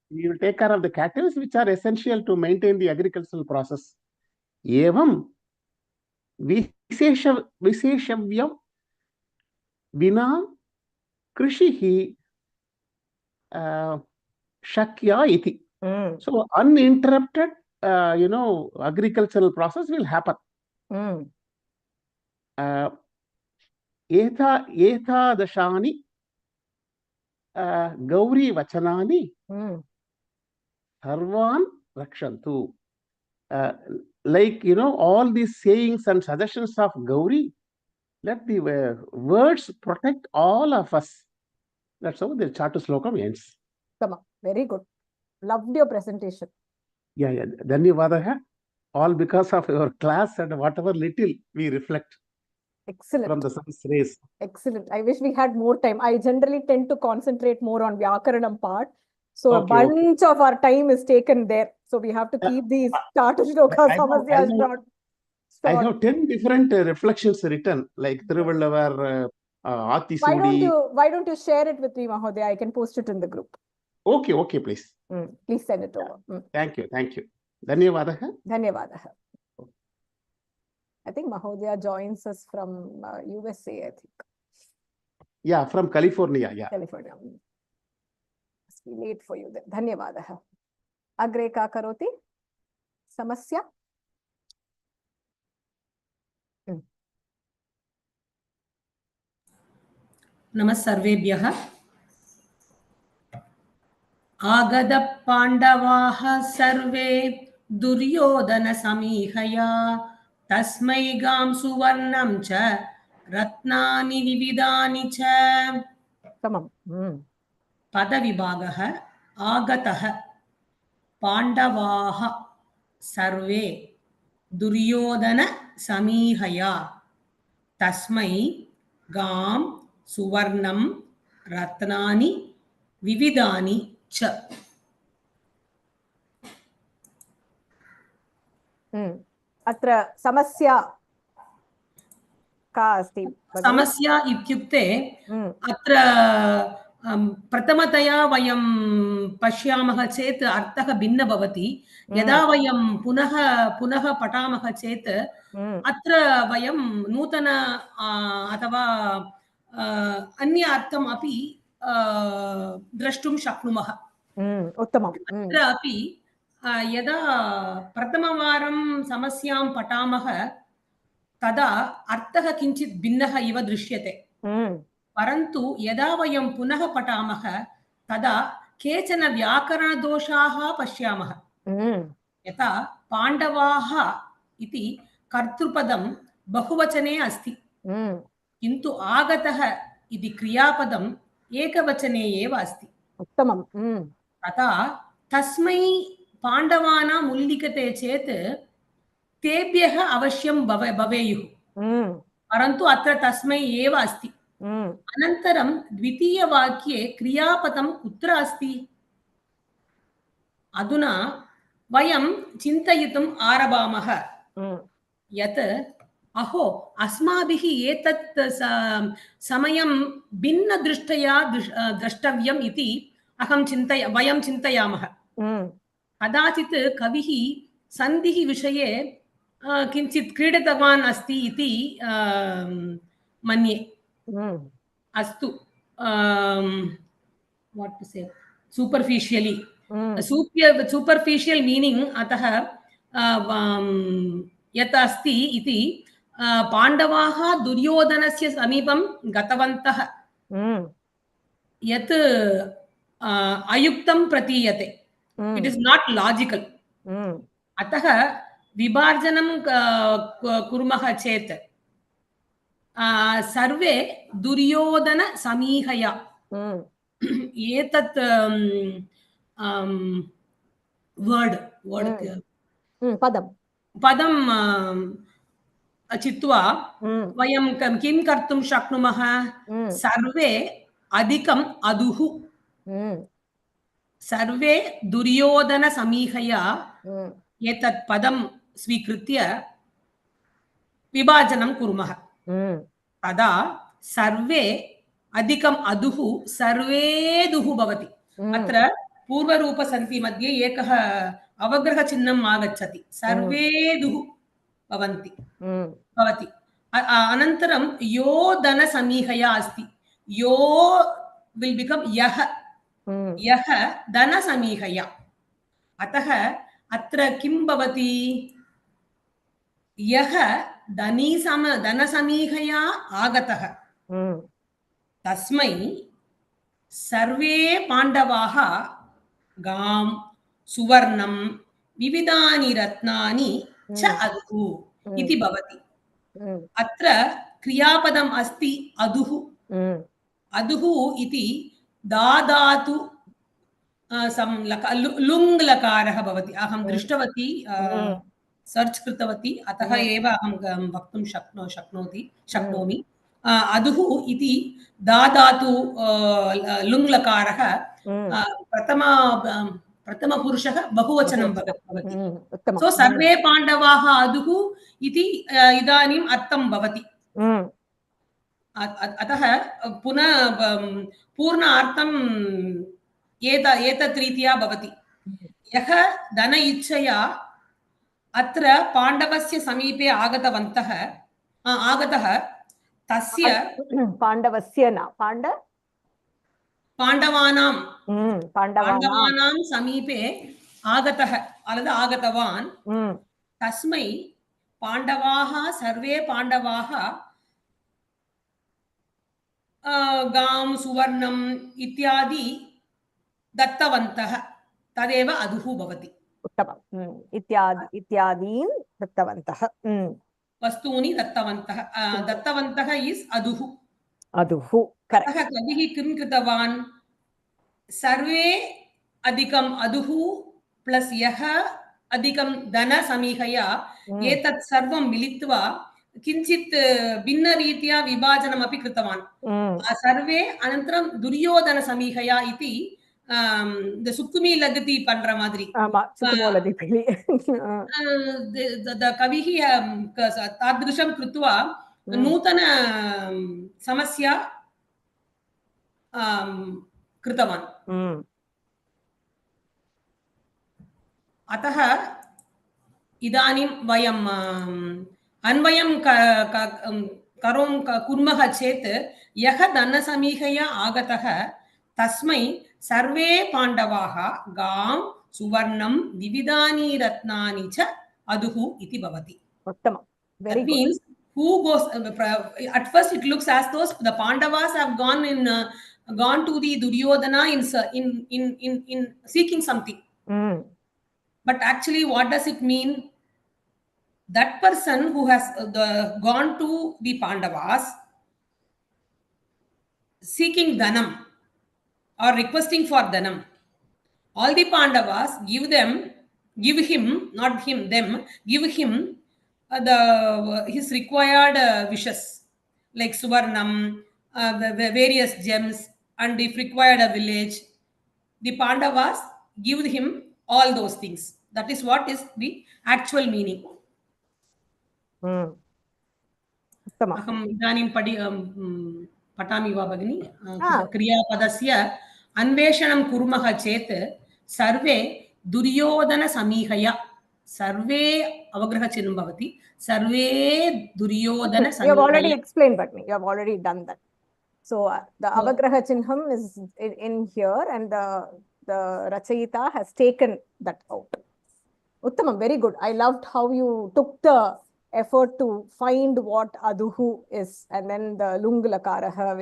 He will take care of the cattle, which are essential to maintain the agricultural process. Evam Visheshavyam Vina Krishihi Shakya iti. So uninterrupted, agricultural process will happen. Etha dashani Gauri vachanani Sarvan rakshantu. Like, all these sayings and suggestions of Gauri, let the words protect all of us. That's how the Chatu Slokam ends. Come on, very good. Loved your presentation. Yeah. Dhanyavadaha. All because of your class and whatever little we reflect. Excellent. From the sun's rays. Excellent. I wish we had more time. I generally tend to concentrate more on Vyakaranam part. So a bunch of our time is taken there. So we have to keep these Tatu Shloka Samasyas short. I have 10 different reflections written, like Thiruvallavar, Atisudi. Why don't you share it with me, Mahodaya? I can post it in the group. Okay, please. Please send it over. Thank you. Dhanyavadaha. Dhanyavadaha. I think Mahodaya joins us from USA, I think. Yeah, from California. Yeah. California. Must be late for you then. Dhanyavadaha. Agre ka karoti? Samasya? नमस्सर्वेभ्यः आगतः पाण्डवाः सर्वे दुर्योधनसमीहया तस्मै गां सुवर्णं च रत्नानि विविधानि च पदविभागः आगतः पाण्डवाः सर्वे दुर्योधनसमीहया तस्मै गां सुवर्णं रत्नानि विविधानि च. अत्र समस्या का अस्ति? समस्या इत्युक्ते अत्र प्रथमतया वयं पश्यामः चेत् अर्थः भिन्न भवति. यदा वयं पुनः पठामः चेत् अत्र वयं नूतन अथवा अन्य अर्थम् अपि द्रष्टुं शक्नुमः. उत्तमम्. अत्र अपि यदा प्रथमवारं समस्यां पठामः तदा अर्थः किञ्चित् भिन्नः इव दृश्यते. परन्तु यदा वयं पुनः पठामः तदा केचन व्याकरणदोषाः पश्यामः. यथा पाण्डवाः इति कर्तृपदं बहुवचने अस्ति, किन्तु आगतः इति क्रियापदम् एकवचने एव अस्ति. उत्तमम्. तथा तस्मै पाण्डवानाम् उल्लिखते चेत् तेभ्यः अवश्यं भवेयुः, परन्तु अत्र तस्मै एव अस्ति. अनन्तरं द्वितीयवाक्ये क्रियापदं कुत्र अस्ति? अधुना वयं चिन्तयितुम् आरभामः यत् अहो अस्माभिः एतत् समयं भिन्नदृष्ट्या द्रष्टव्यम् इति वयं चिन्तयामः. कदाचित् कविः सन्धिः विषये किञ्चित् क्रीडितवान् अस्ति इति मन्ये. अस्तु, what to say, superficially, superficial meaning अतः यत् अस्ति इति पाण्डवाः दुर्योधनस्य समीपं गतवन्तः यत् अयुक्तं प्रतीयते. It is not logical. अतः विभाजनं कुर्मः चेत् सर्वे दुर्योधन समीहया एतत् वर्ड् पदं चित्वा वयं किं कर्तुं शक्नुमः? सर्वे अधिकम् अधुः, सर्वे दुर्योधनसमीहया एतत् पदं स्वीकृत्य विभाजनं कुर्मः। तदा सर्वे अधिकम् अधुः सर्वेदुः भवति। अत्र पूर्वरूपसन्धि मध्ये एकः अवग्रहचिह्नम् आगच्छति, सर्वेदुः भवन्ति भवति। अनन्तरं यो धनसमीहया अस्ति, यो विल् बिकम् यः, यः धनसमीहया। अतः अत्र किं भवति? यः धनसमीहया आगतः तस्मै सर्वे पाण्डवाः गां सुवर्णं विविधानि रत्नानि च अदुः इति भवति। अत्र क्रियापदम् अस्ति अदुः। अदुः इति दादातु लुङ् लकारः भवति। अहं दृष्टवती, सर्च कृतवती, अतः एव अहं वक्तुं शक्नोमि। अदुः इति दादातु लुङ् लकारः प्रथमपुरुषः बहुवचनं भवति। सो सर्वे पाण्डवाः अदुः इति इदानीम् अर्थं भवति। अतः पुनः पूर्ण अर्थं एतत् रीत्या भवति। यः धन इच्छया अत्र पाण्डवस्य समीपे आगतः तस्य पाण्डवस्य न पाण्डवानां समीपे आगतः अथवा आगतवान्, तस्मै पाण्डवाः सर्वे पाण्डवाः गां सुवर्णम् इत्यादि दत्तवन्तः, तदेव अदुः भवति। उत्तमम्। इत्यादीन् दत्तवन्तः, वस्तूनि दत्तवन्तः इस् अदुः। कविः किं कृतवान्? सर्वे अधिकम् अदुः प्लस् यः अधिकं धनसमीहया एतत् सर्वं मिलित्वा किञ्चित् भिन्नरीत्या विभाजनमपि कृतवान्। सर्वे अनन्तरं दुर्योधनसमीहया इति सुकुमी लगति पण्र मादिरि कविः तादृशं कृत्वा नूतन समस्या कृतवान्। अतः इदानीं वयं अन्वयं कुर्मः चेत् यः धनसमीहया आगतः तस्मै सर्वे पाण्डवाः गां सुवर्णं विविधानि रत्नानि च अदुः इति भवति। उत्तमं। That means who goes at first it looks as though the Pandavas have gone to the Duryodhana in seeking something. But actually what does it mean? That person who has gone to the Pandavas seeking dhanam or requesting for dhanam, all the Pandavas give him his required wishes like suvarnam, various gems, and if required a village, the Pandavas give him all those things. That is what is the actual meaning. अहम् इदानीं पठामि वा भगिनि? क्रियापदस्य अन्वेषणं कुर्मः चेत् सर्वे दुर्योधनसमीहया, सर्वे अवग्रहचिह्नं भवति, सर्वे दुर्योधनसमीहया. You have already explained, but you have already done that. So the avagraha chinham is in here, and the Rachayita has taken that out. Uttamam, very good. I loved how you took the effort to find what aduhu is, and then the lung lakaraha,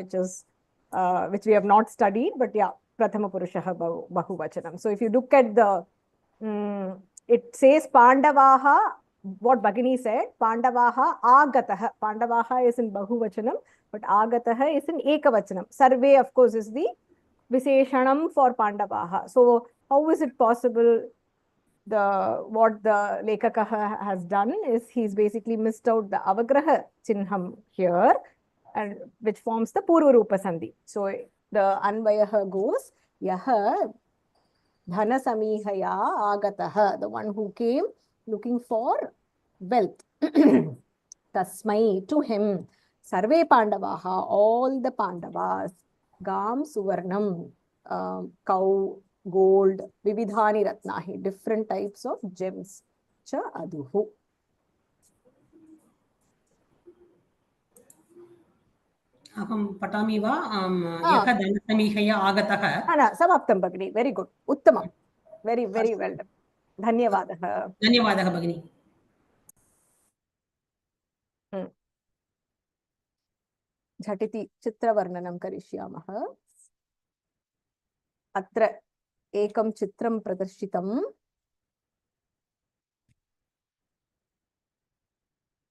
which we have not studied, but yeah, prathama purushaha bahuvachanam. So if you look at the it says pandavaha, what Bhagini said, pandavaha agataha. Pandavaha is in bahuvachanam, but agataha is in ekavachanam. Sarve, of course, is the Visheshanam for Pandavaha. So how is it possible? What the Lekaka has done is he's basically missed out the Avagraha Chinham here, and which forms the Purva Rupa Sandhi. So the Anvayaha goes Yaha Dhana Samihaya Agataha, the one who came looking for wealth. Tasmai, to him, Sarve Pandavaha, all the Pandavas, Gam Suvarnam, cow, gold, Vividhani Ratnahi, different types of gems. Cha Aduhu. अहं पठामि वा यः धनसमीहया आगतः समाप्तं भगिनि very good उत्तमं very very well done धन्यवादः भगिनि झटिति चित्रवर्णनं करिष्यामः अत्र एकं चित्रं प्रदर्शितं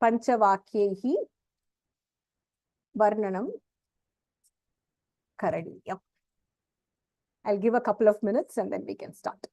पञ्चवाक्यैः वर्णनं करणीयम् I'll give a couple of minutes and then we can start.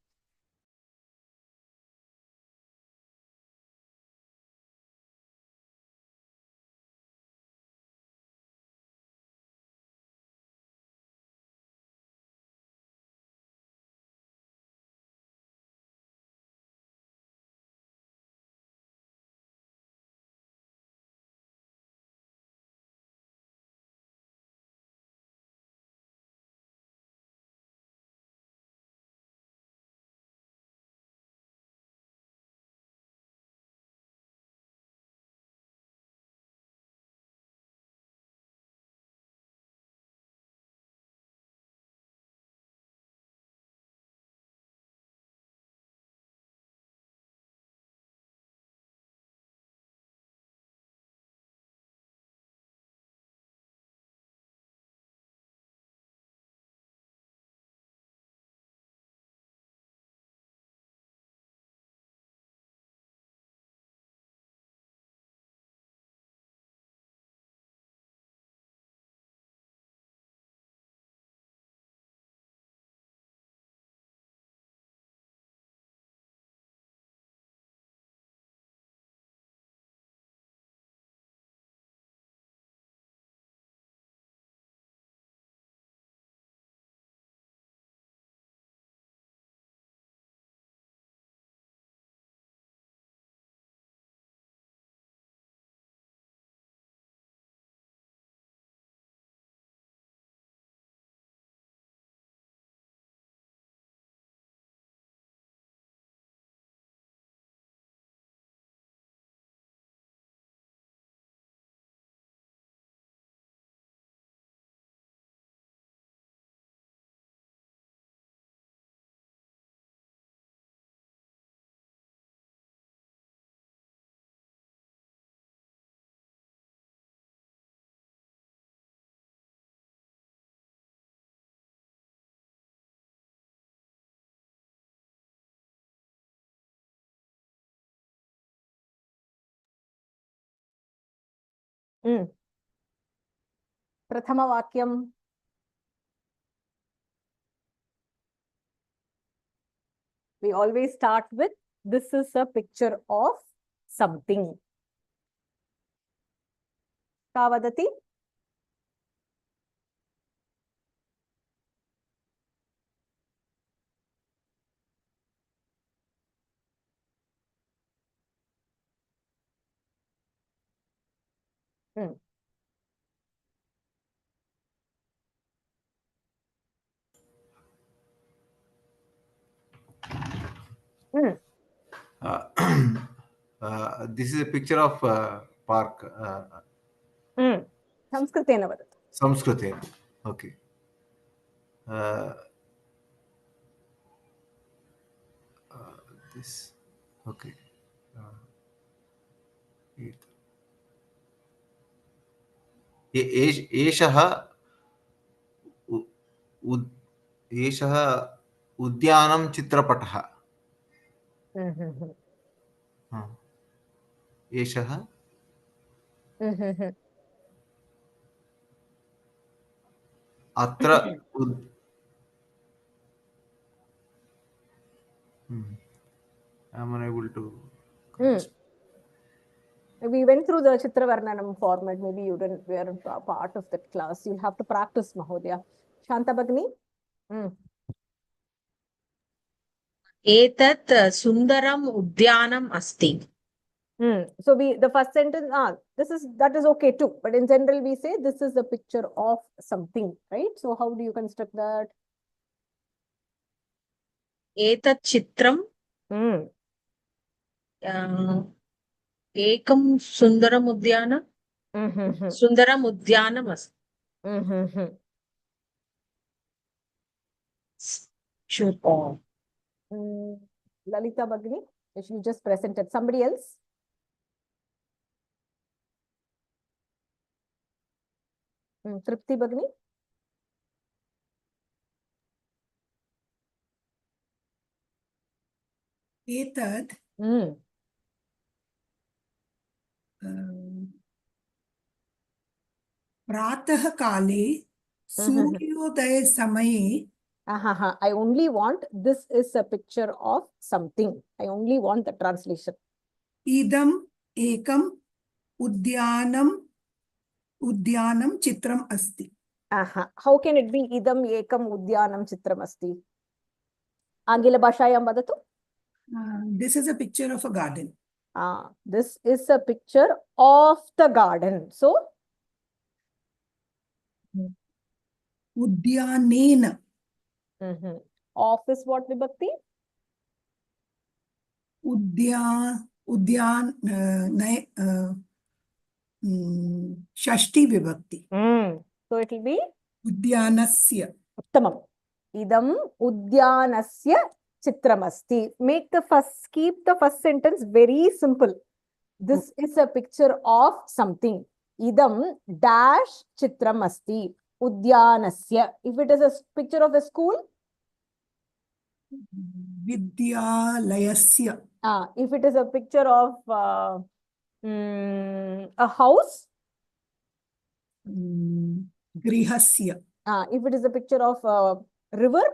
प्रथमवाक्यं we always start with this is a picture of something. का वदति? This is a picture of park. संस्कृतेन वदतु. संस्कृतेन. Okay. This. Okay. एषः एषः उद्यानं चित्रपटः. एषः अत्र I'm unable to. We went through the Chitra Varnanam format. Maybe you didn't were part of that class. You'll have to practice, Mahodaya. Shanta Bagni? एतत् सुन्दरम् उद्यानम् अस्ति. So the first sentence, that is okay too. But in general, we say this is a picture of something, right? So how do you construct that? एतत् चित्रं एकं सुन्दरम् उद्यानं सुन्दरम् उद्यानम् अस्ति. Lalita Bagni, if you just presented somebody else. Tripti Bagni. एतत् प्रातःकाले सूर्योदयसमये. I only want, this is a picture of something. I only want the translation. इदम् एकम् उद्यानं चित्रम् अस्ति. How can it be idam ekam udyanam chitram asti? Angila bhashayam vadatu? This is a picture of a garden. This is a picture of the garden. So? Udyanena. Of is what vibhakti? Shashti vibhakti. So it will be? Udyanasya. Uttamam. Idam udyanasya chitramasthi. Keep the first sentence very simple. This is a picture of something. Idam dash chitramasthi. Udyanasya. If it is a picture of a school? Vidyalayasya. If it is a picture of a house? Grihasya. If it is a picture of a river?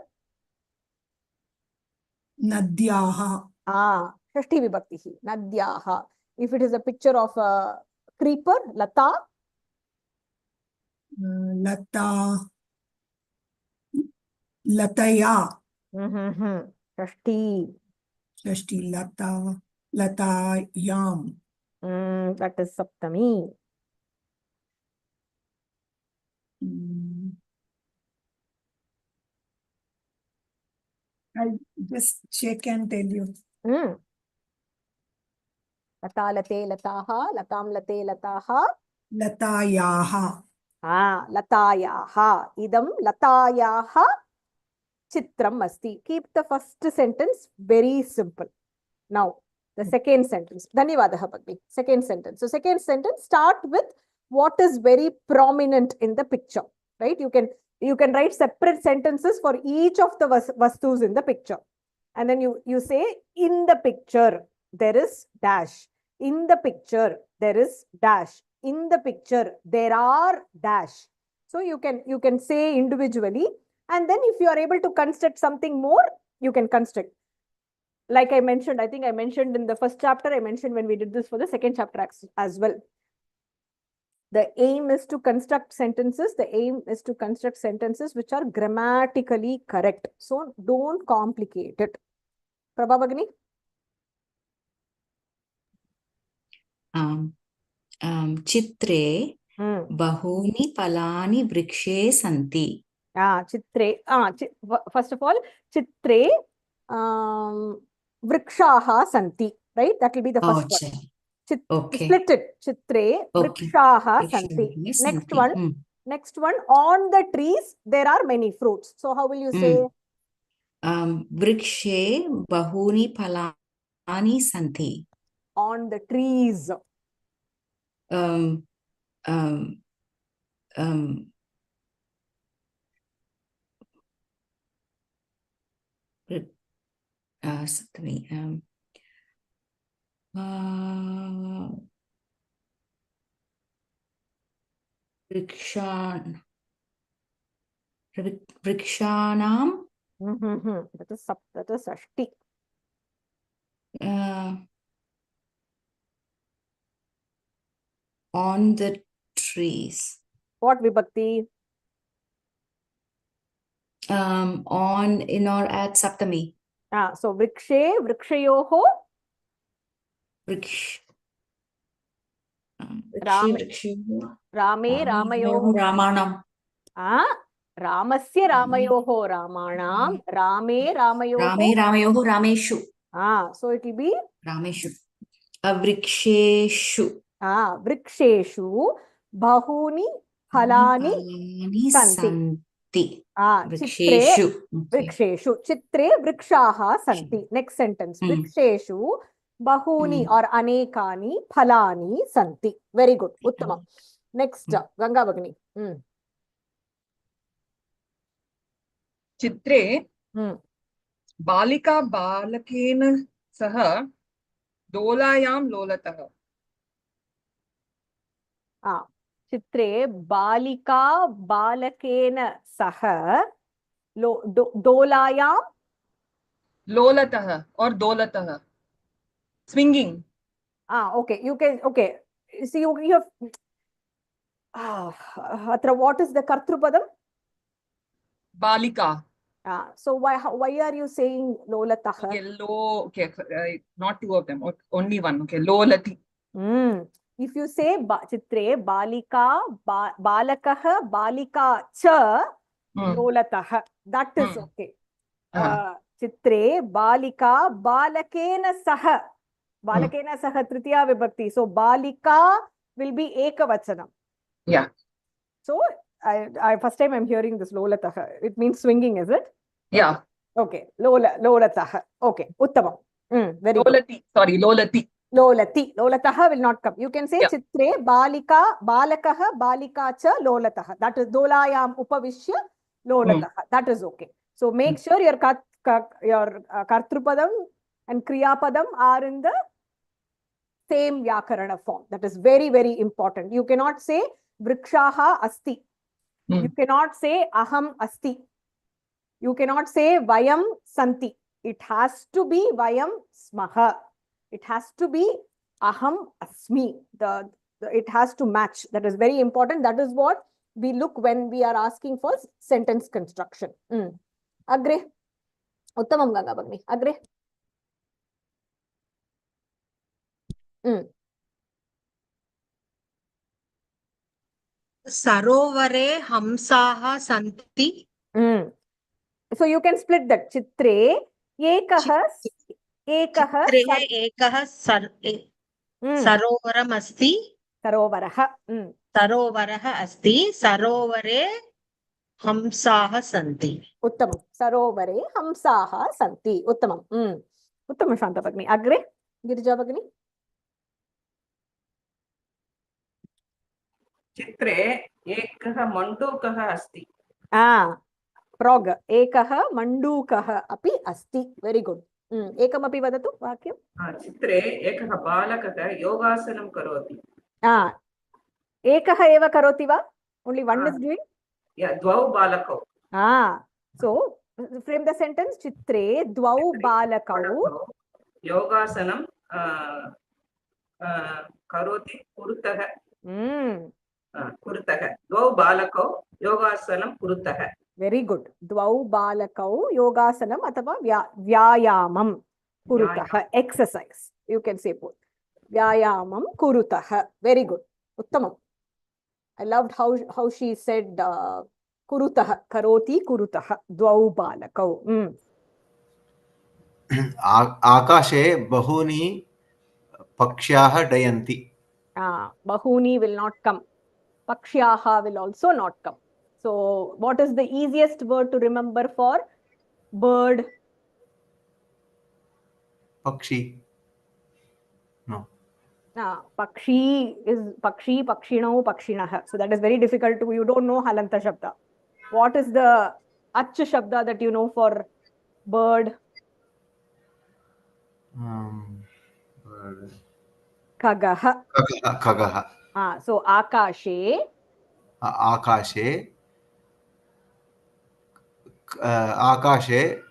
Nadyaha. Shashti vibhakti. Nadyaha. If it is a picture of a creeper, lata? Lataya. Shashti. Shashti. Latayam. That is Saptami. I'll just check and tell you. Lata late lataha, latam late lataha. Latayaha. Latayaha. Idam latayaha chitram asti. Keep the first sentence very simple. Now, the second sentence. Dhanyavadaha Bhagni. Second sentence. So, second sentence, start with what is very prominent in the picture, right? You can write separate sentences for each of the vastus in the picture. And then you say, in the picture, there is dash. In the picture, there is dash. In the picture, there are dash. So you can say individually. And then if you are able to construct something more, you can construct. Like I mentioned, I think I mentioned in the first chapter, I mentioned when we did this for the second chapter as well. The aim is to construct sentences. The aim is to construct sentences which are grammatically correct. So don't complicate it. Prabha Bhagini? Chitre bahuni palani vrikshe santi. Chitre. First of all, Chitre vrikshaha santi. Right? That will be the first one. Split it. Chitre vrikshaha santi. Next one. On the trees, there are many fruits. So how will you say? Vrikshe bahuni palani santi. On the trees. Vrikshanam. That is Ashti. On the trees. What vibhakti? On, in or at Saptami. So vrikshe, vrikshayoho. Vriksh. Rame, Ramayoho. Ramanam. Ramasya Ramayoho Ramanam. Rame, Ramayoho. Rame, Ramayoho, Rameshu. So it will be Rameshu. Vriksheshu. Vriksheshu bahuni phalani santi. Vriksheshu. Vriksheshu. Chitre vrikshaha santi. Next sentence. Vriksheshu bahuni or anekani phalani santi. Very good. Uttamam. Next, Ganga Bhagini. चित्रे बालिका बालकेन सह दोलायां लोलतः. चित्रे बालिका बालकेन सह दोलायां लोलतः or दोलतः. Swinging. Okay. You can, okay. See, you have, what is the Kartrupadam? Balika. So why are you saying lolatah? Okay, okay, not two of them, only one. Okay, lolati. If you say chitre balika balakah balika cha lolatah, that is okay. Chitre balika balakena saha. Balakena saha tritiya vibhakti. So balika will be ekavachanam. Yeah. So I first time I'm hearing this lolatah. It means swinging, is it? Yeah. Okay. Lolatah. Okay. Uttamam. Very lolati. Good. Sorry, lolati. Lolati. Lolataha will not come. You can say chitre balika balakaha balika cha lolatah. That is dolayam upavishya lolatah. That is okay. So make sure your kartrupadam and kriyapadam are in the same vyakarana form. That is very, very important. You cannot say vrikshaha asti. You cannot say aham asti. You cannot say vayam santi. It has to be vayam smaha. It has to be aham asmi. It has to match. That is very important. That is what we look when we are asking for sentence construction. Agre. Uttamam Ganga Bhagini. Agre. Sarovare hamsaha santi. So you can split that. Chitre ekah sarovaram asti. Sarovarah asti. Sarovare hamsaha santi. Uttamam. Sarovare hamsaha santi. Uttamam. Uttamam Shanta Bhagini. Agre. Girija Bhagini. चित्रे एकः मण्डूकः अस्ति. Frog. Ekah mandukah api asti. Very good. Ekamapi vadatu vakyam. चित्रे एकः बालकः योगासनं करोति. Ekah eva karoti va? Only one is doing? Yeah, द्वौ बालकौ. So frame the sentence. Chitre dvau balakau योगासनं करोति कुरुतः. कुरुतः. द्वौ बालकौ योगासनं कुरुतः. Very good. Dvau balakau yogasanam athava vyayamam kurutah. Exercise. You can say both. Vyayamam kurutah. Very good. Uttamam. I loved how she said kurutah. Karoti kurutah. Dvau balakau. आकाशे बहूनि पक्ष्याः डयन्ति. Bahuni will not come. Paksyaha will also not come. So what is the easiest word to remember for bird? Pakshi. No. Pakshi is pakshi, pakshino, pakshinah. So that is very difficult to, you don't know halanta shabda. What is the ach shabda that you know for bird? Bird. Khagaha. Khagaha. So akashe. Akashe. Akashe.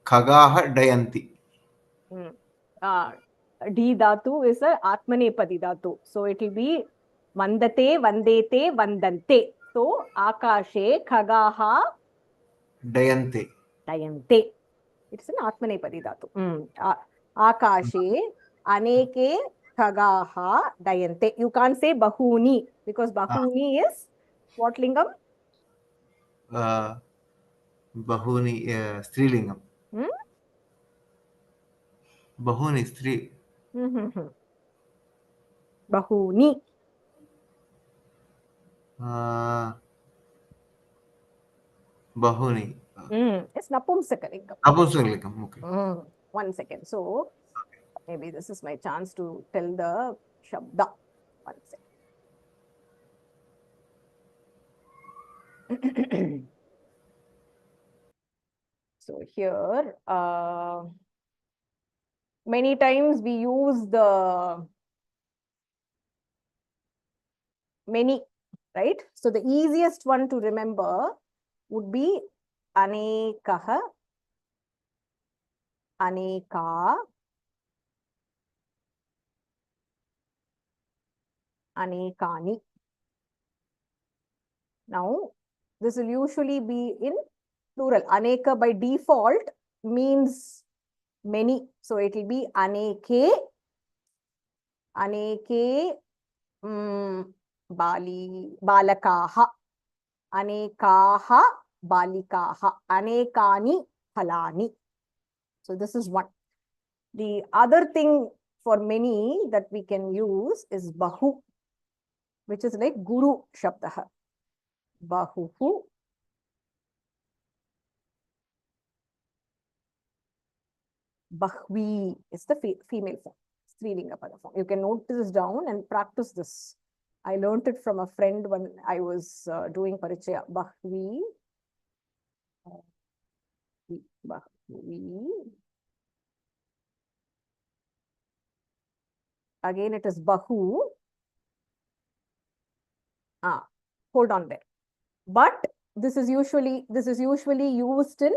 Khagaha dayanti. D dhatu is a Atmanepadi dhatu. So it will be Vandate, Vandete, Vandante. So Akashe, Khagaha, Dayante. Dayante. It's an Atmanepadi dhatu. Akashe, Aneke, Khagaha, Dayante. You can't say Bahuni because Bahuni is what lingam? Bahuni, Strilingam. Bahuni, Stri. Bahuni. Bahuni. It's Napumsakalingam. Napumsakalingam, okay. 1 second. So maybe this is my chance to tell the Shabda. 1 second. So here, many times we use the many, right? So the easiest one to remember would be Anekaha, Aneka, Anekani. Now, this will usually be in plural. Aneka by default means many. So it will be Aneke, Aneke, Balakaha, Anekaha, Balikaha, Anekani, Phalani. So this is one. The other thing for many that we can use is Bahu, which is like Guru Shabdaha. Bahuhu. Bahvi is the female form, Strilinga pada form. You can note this down and practice this. I learned it from a friend when I was doing Parichaya. Bahvi. Bahvi. Again, it is Bahu. Hold on there. But this is usually used in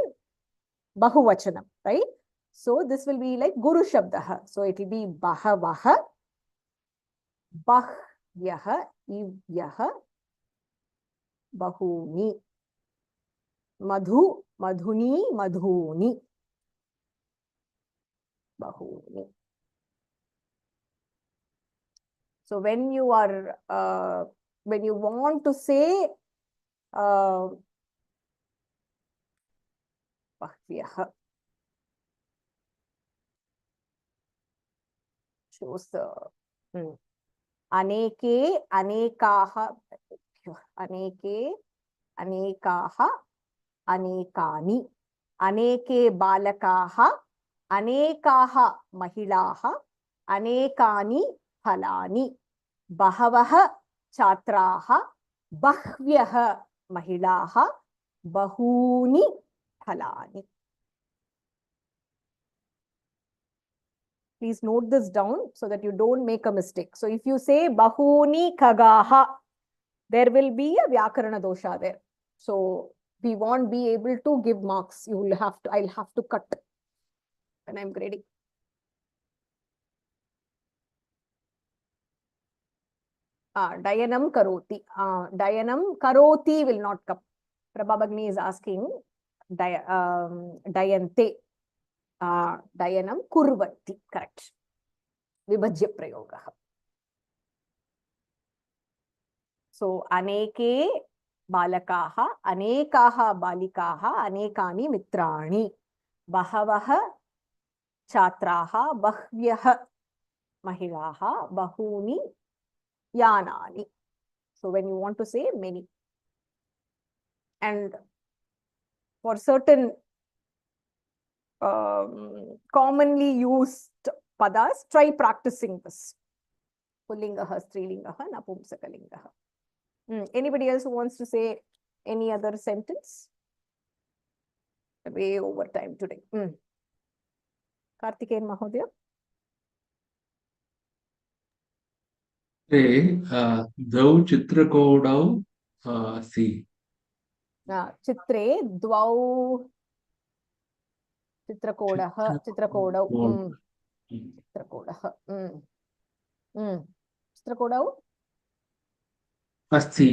Bahuvachanam, right? So this will be like Guru Shabdaha. So it will be Bahavaha, Bahyaha, Ivyaha, Bahuni, Madhu, Madhuni, Madhuni, Bahuni. So when you are, when you want to say Bahyaha, shows the Aneke, Anekaha, Aneke, Anekaha, Anekani, Aneke Balakaha, Anekaha Mahilaha, Anekani Phalani, Bahavaha Chatraha, Bahvyaha Mahilaha, Bahuni Phalani. Please note this down so that you don't make a mistake. So if you say Bahuni Khagaha, there will be a Vyakarana dosha there. So we won't be able to give marks. You will have to, I'll have to cut when I'm grading. Dayanam Karoti. Dayanam Karoti will not come. Prabhabagni is asking Dayante. Dayanam Kurvati. Correct. Vibhajya Prayoga. So Aneke Balakaha, Anekaha Balikaha, Anekani Mitrani, Bahavaha Chatraha, Bahvyaha Mahilaha, Bahuni Yanani. So when you want to say many. And for certain commonly used padas, try practicing this. Pullingaha, Strilingaha, Napumsakalingaha. Anybody else who wants to say any other sentence? Way over time today. Karthikeyan Mahodaya. Dau Chitrakodau si. Chitre Dwau Chitrakodaha Chitrakodau. चित्रकूटः चित्रकूटौ अस्ति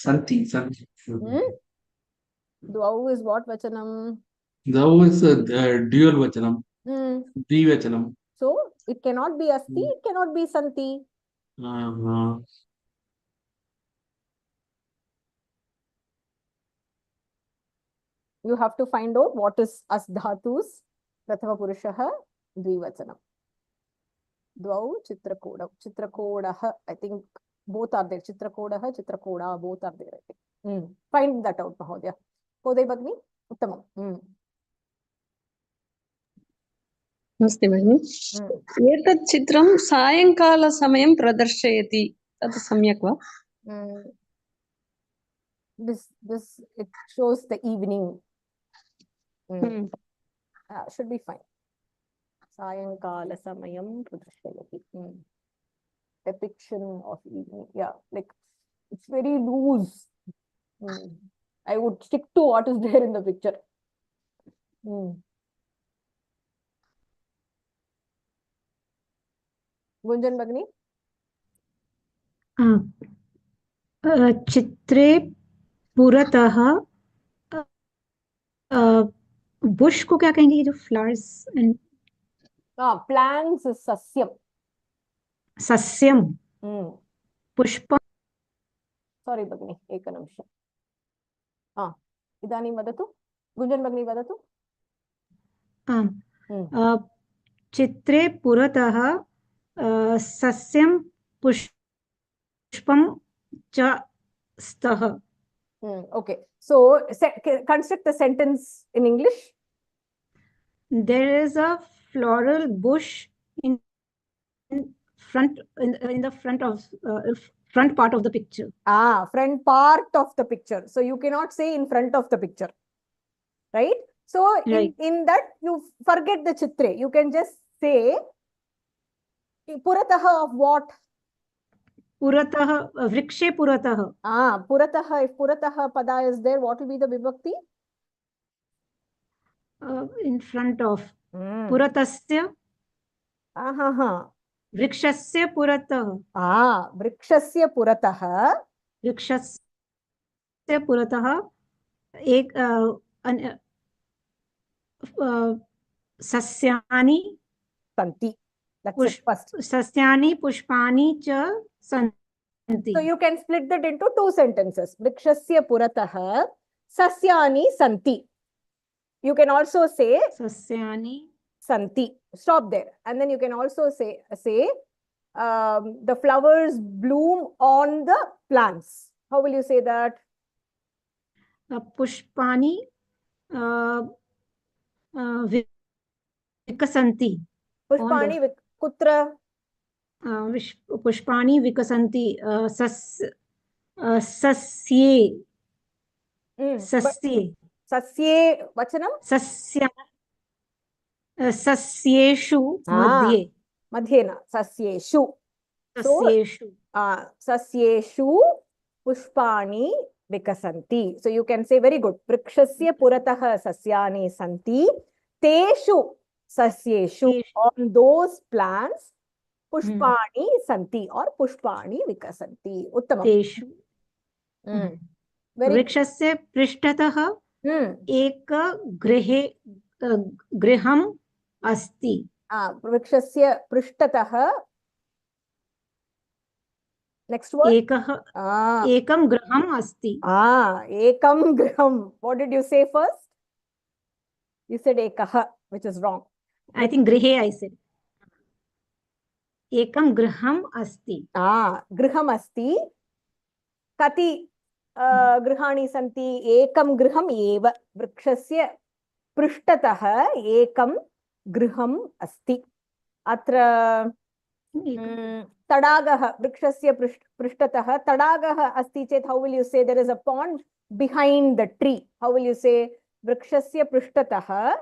सन्ति सन्ति द्वौ is what vachanam? द्वौ is dual vachanam, द्विवचनम. So it cannot be asti, it cannot be santi. You have to find out what is as dhatus prathama purushah dvivachanam. Dvau chitrakodam. Chitrakodah, I think both are there. Chitrakodah, chitrakoda, both are there, I think. Find that out, Mahodaya. Kodai Bagni, uttamam. नमस्ते भगिनि एतत् चित्रं सायंकालसमयं प्रदर्शयति तत् सम्यक् वा This it shows the evening. Should be fine. Sayankalasamayam pradarshayati. Depiction of evening. Yeah, like it's very loose. I would stick to what is there in the picture. Gunjan Bagni? चित्रे पुरतः Bush को क्या कहेंगे ये जो flowers and plants सस्यम सस्यम पुष्प sorry भगिनी एक निमिषम् इदानीं वदतु गुञ्जन भगिनी वदतु चित्रे पुरतः सस्यं पुष्पं च स्तः. Okay, so construct the sentence in English. There is a floral bush in front in the front of front part of the picture. Front part of the picture. So you cannot say in front of the picture, right? So right. In that you forget the chitre. You can just say puratah of what? Puratah, vrikshe puratah. Puratah, if puratah pada is there, what will be the vibhakti? In front of. Puratasya. Vrikshasya puratah. Vrikshasya puratah. Vrikshasya puratah. Ek sasyani santi. That's first. Sasyani pushpani cha santi. So you can split that into two sentences. Vrikshasya puratah sasyani santi. You can also say sasyani santi. Stop there. And then you can also say the flowers bloom on the plants. How will you say that? Pushpani vikasanti. Pushpani kutra? Pushpani vikasanti sasye. Sasye. Sasye vachanam? Sasya. Sasyeshu madhye. Madhyena. Sasyeshu. Sasyeshu. Sasyeshu pushpani vikasanti. So you can say very good. Vrikshasya puratah sasyani santi. Teshu sasyeshu. On those plants pushpani santi or pushpani vikasanti. Uttamam. Teshu. Vrikshasya prishtatah ek griham asti. Vrikshasya prishtatah. Next word. Ekam griham asti. Ekam griham. What did you say first? You said ekah, which is wrong. I think grihe I said. Ekam griham asti. Griham asti. Kati grihani santi. Ekam griham eva. Vrikshasya prishtatah ekam griham asti. Atra tadagah. Vrikshasya prishtatah tadagah asti chet. How will you say there is a pond behind the tree? How will you say vrikshasya prishtatah?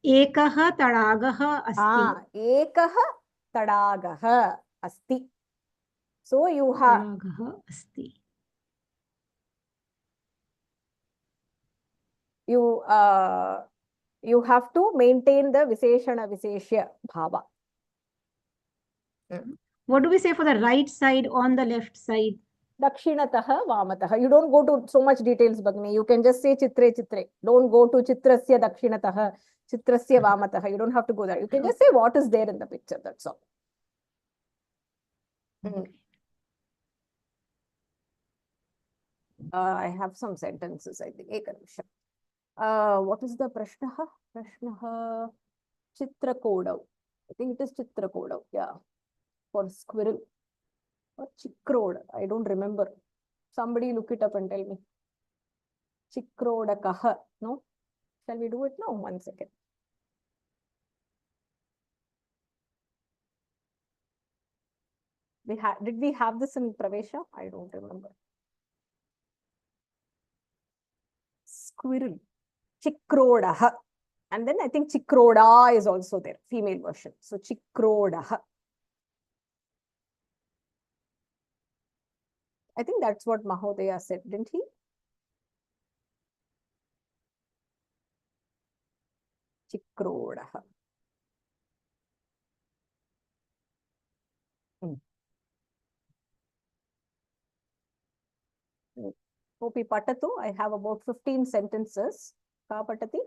Ekah tadagah asti. Ekah tadagah asti. So you have tadagah asti. you have to maintain the Visheshana Visheshya Bhava. What do we say for the right side on the left side? Dakshinataha Vamataha. You don't go to so much details, Bhagini. You can just say Chitre Chitre. Don't go to Chitrasya Dakshinataha, Chitrasya Vamataha. You don't have to go there. You can just say what is there in the picture. That's all. I have some sentences, I think. What is the Prashnaha? Prashnaha Chitrakodau. I think it is Chitrakodau. Yeah. For squirrel. Or Chikrod. I don't remember. Somebody look it up and tell me. Chikrodakaha. No? Shall we do it now? 1 second. Did we have this in Pravesha? I don't remember. Squirrel. Chikrodaha. And then I think Chikroda is also there. Female version. So Chikrodaha. I think that's what Mahodaya said, didn't he? Chikrodaha. Kopi Patatu. I have about 15 sentences. Ka Patati?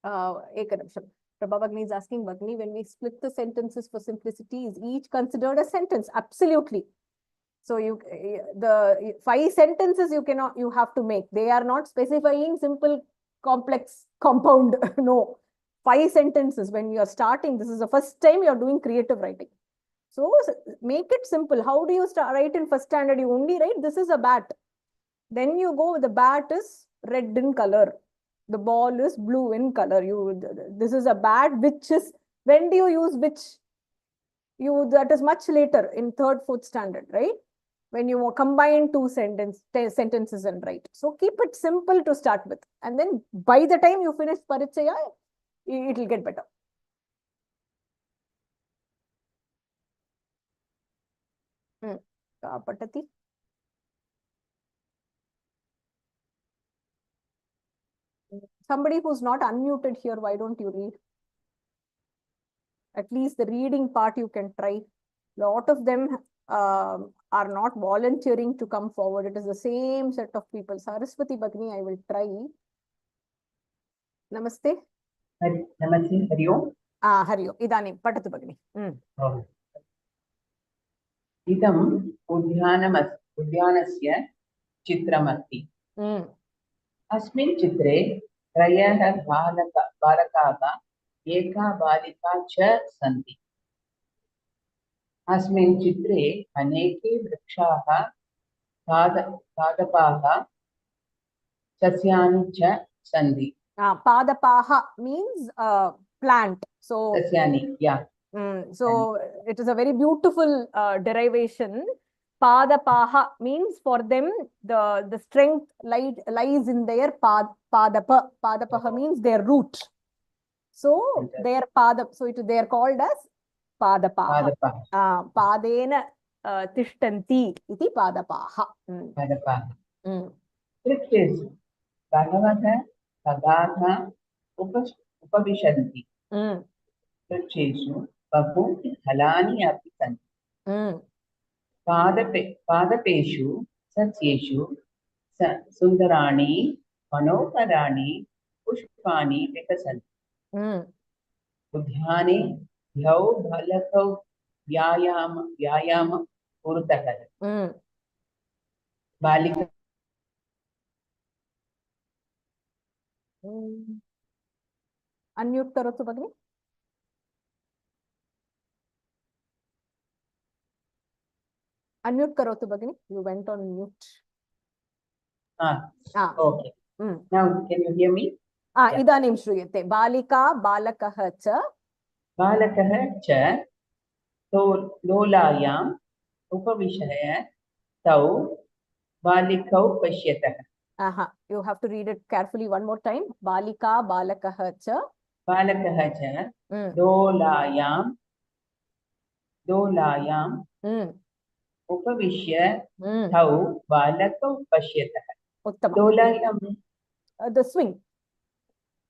Ekanamsham. Prabhavagni is asking, Bhagni, when we split the sentences for simplicity, is each considered a sentence? Absolutely. So the 5 sentences you have to make. They are not specifying simple, complex, compound. No. 5 sentences. When you are starting, this is the first time you are doing creative writing. So make it simple. How do you write in first standard? You only write, this is a bat. Then you go, the bat is red in color. The ball is blue in color. This is a bat, which is, when do you use which? That is much later in 3rd, 4th standard, right? When you combine 2 sentences and write. So keep it simple to start with. And then by the time you finish Parichaya, it will get better. Patati. Somebody who's not unmuted here, why don't you read? At least the reading part you can try. A lot of them are not volunteering to come forward. It is the same set of people. Saraswati Bhagini, I will try. Namaste. Namaste. Hari Om. Hari Om. Idanim. Patatu Bhagini. Idam udyanasya chitramasti. Asmin chitre त्रयः बालकाः एका बालिका च सन्ति. अस्मिन् चित्रे अनेके वृक्षाः पादपाः सस्यानि च सन्ति. Padapaha means plant. So sasyani, yeah. So it is a very beautiful derivation. Padapaha means for them the strength lies in their padapa. Padapaha means their root. So their padap. So they are called as padapaha. Padena tishtanti iti padapaha. Padapaha. Wriksheshu bhagavata sadaha upavishanti. Wriksheshu bahuni phalani api santi. पादपेषु सस्येषु सुन्दराणि मनोहराणि पुष्पाणि विकसन्ति. उद्याने द्वौ बालकौ व्यायाम कुरुतः. बालिका unmute करो तो भगिनी. Unmute karotu Bhagini. You went on mute. Okay. Now can you hear me? Idanim shruyate. Balika balakah cha. Balakah cha. Lolayam upavishaya tau balikau pashyatah. You have to read it carefully one more time. Balika balakah cha. Balakah cha. Lolayam दोलायाम् उपविश्य तौ बालकौ पश्यतः। उत्तमम्। दोलायां The swing.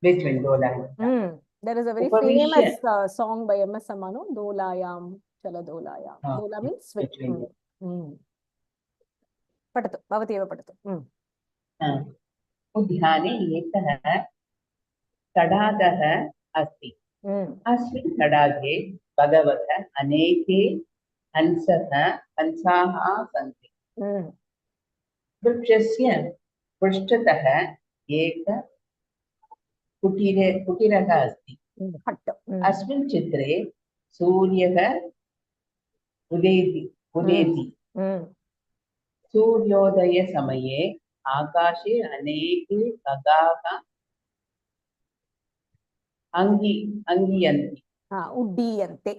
which one dolayam? There is a very उपविश्य famous song by M.S. Samano, Dolayam, Chala Dolayam. Dola means swing. Patatu, bhavati eva patatu. उद्याने एकः तडागः अस्ति। अस्मिन् तडागे भगवतः अनेके हंसाः सन्ति। वृक्षस्य पृष्ठतः एक कुटीरः अस्ति। अस्मिन् चित्रे सूर्यः उदेति। सूर्योदयसमये आकाशे अनेके खगाः अंगियन्ति। Uddiyante.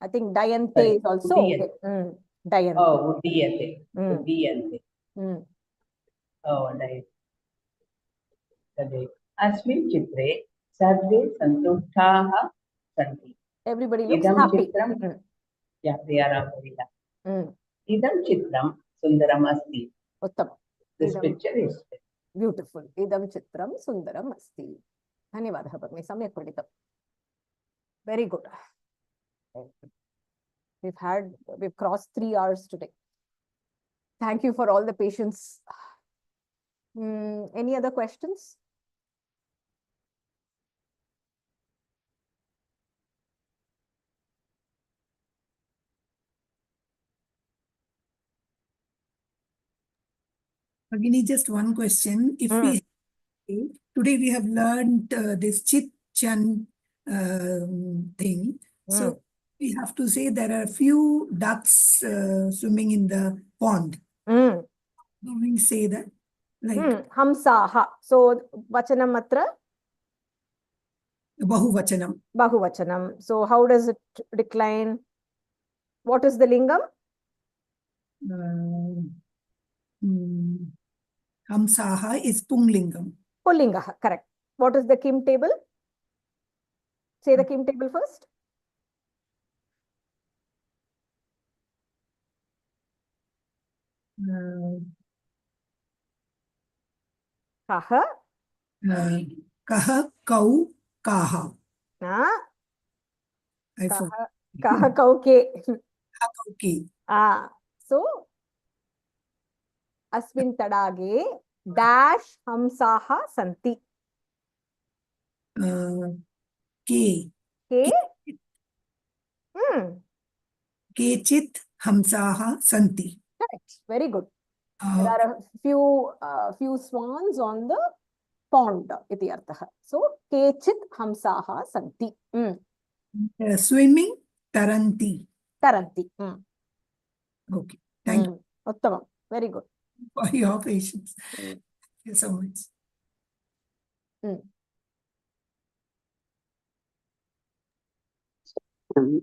I think Dayante is also okay. Dayante. Oh, Uddiyante. Uddiyante. Oh, Dayante. अस्मिन् चित्रे सर्वे सन्तुष्टाः सन्ति। Everybody looks इदं happy. चित्रं इदं चित्रं सुन्दरम् अस्ति। उत्तमम्। This picture is beautiful. Idam chitram sundaram asti. धन्यवादः भगिनी, सम्यक् पठितम्. Very good. We've crossed 3 hours today. Thank you for all the patience. Any other questions? Bhagini, just one question. If we today we have learned this chit chan thing. So we have to say there are a few ducks swimming in the pond. Do we say that? Like Hamsaha. So vachanam atra? Bahuvachanam. Bahuvachanam. So how does it decline? What is the lingam? Hamsaha is Punglingam. Pullingaha, correct. What is the Kim table? Say the Kim table first. Kaha. Kaha, kau, kaha. Kaha, kau, ke. So, अस्मिन् तडागे dash hamsaha santi. Ke. Kechit hamsaha santi. Correct. Very good. There are a few swans on the pond. Iti arthaha. So, kechit hamsaha santi. Swimming taranti. Taranti. Okay. Thank you. Uttamam. Very good. For your patience. Thank you so much.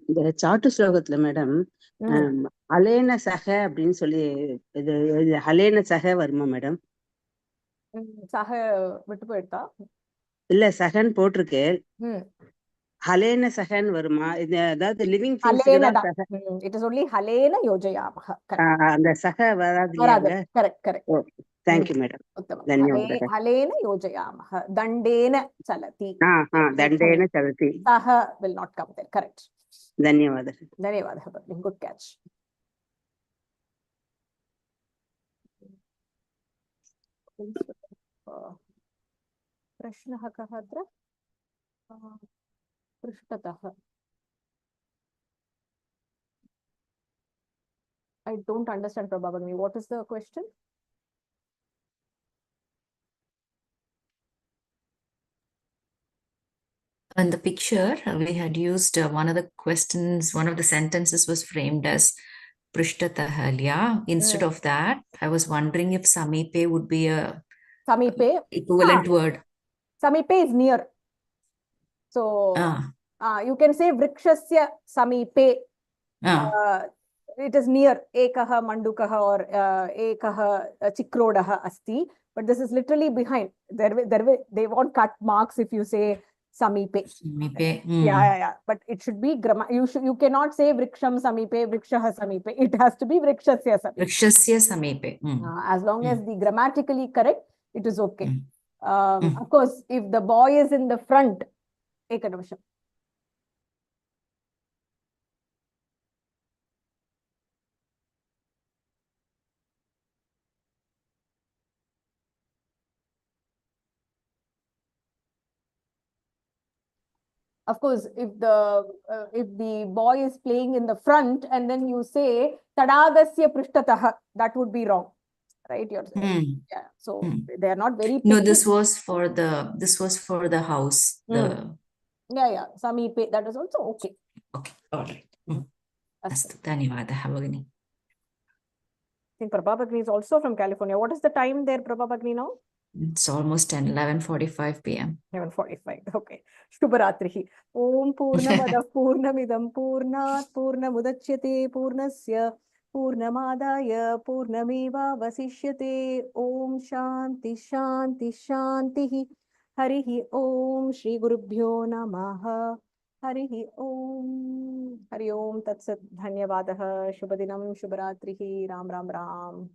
இந்த சாட்டு ஸ்லோகத்துல madam அலேன சக அப்படின்னு சொல்லி இது அலேன சக வருமா madam? சக விட்டு போயிட்டா? இல்ல சகன் போட்டிருக்கு. ஹலேன சகன் வருமா? இது அதாவது living things. It is only ஹலேன யோஜயாமஹ. அந்த சக வராது. Correct correct. Thank you madam. धन्यवादः. हलेन योजयामः. दण्डेन चलति. दण्डेन चलति. सः will not come there. Correct. धन्यवादः. धन्यवादः. Good catch. प्रश्नः कः अत्र? पृष्ठतः. I don't understand, Prabhavani. What is the question? In the picture, we had used one of the questions, one of the sentences was framed as Prishtatahalya. Instead of that, I was wondering if Samipe would be a equivalent word. Samipe is near. So you can say Vrikshasya Samipe. It is near. Ekaha Mandukaha or Ekaha Chikrodaha Asti. But this is literally behind. They won't cut marks if you say samipe. Samipe. Yeah. But it should be grammar. You cannot say vriksham samipe, vrikshah samipe. It has to be vrikshasya samipe. Vrikshasya samipe. As long as the grammatically correct, it is okay. Of course, if the boy is in the front, ekanamasham. Of course, if the boy is playing in the front and then you say tadagasya prishtatah, that would be wrong, right? Yeah. So they are not very picky. No, this was for the house. Yeah. Samipe, that is also okay. Okay, all right. Astu, dhanyavadah bhagini. I think Prabha Bhagini is also from California. What is the time there, Prabha Bhagini, now? It's almost 11:45 p.m. 11:45. Okay. Shubharatrihi. Om Purnamadav Purnamidam Purnat Purnamudachyate Purnasya Purnamadaya Purnameva Vasishyate. Om Shanti Shanti Shantihi. Harihi Om Shri Gurubhyo Namaha. Harihi Om. Hari Om Tatsat. Dhanyavadah. Shubhadinam Shubharatrihi. Ram Ram Ram.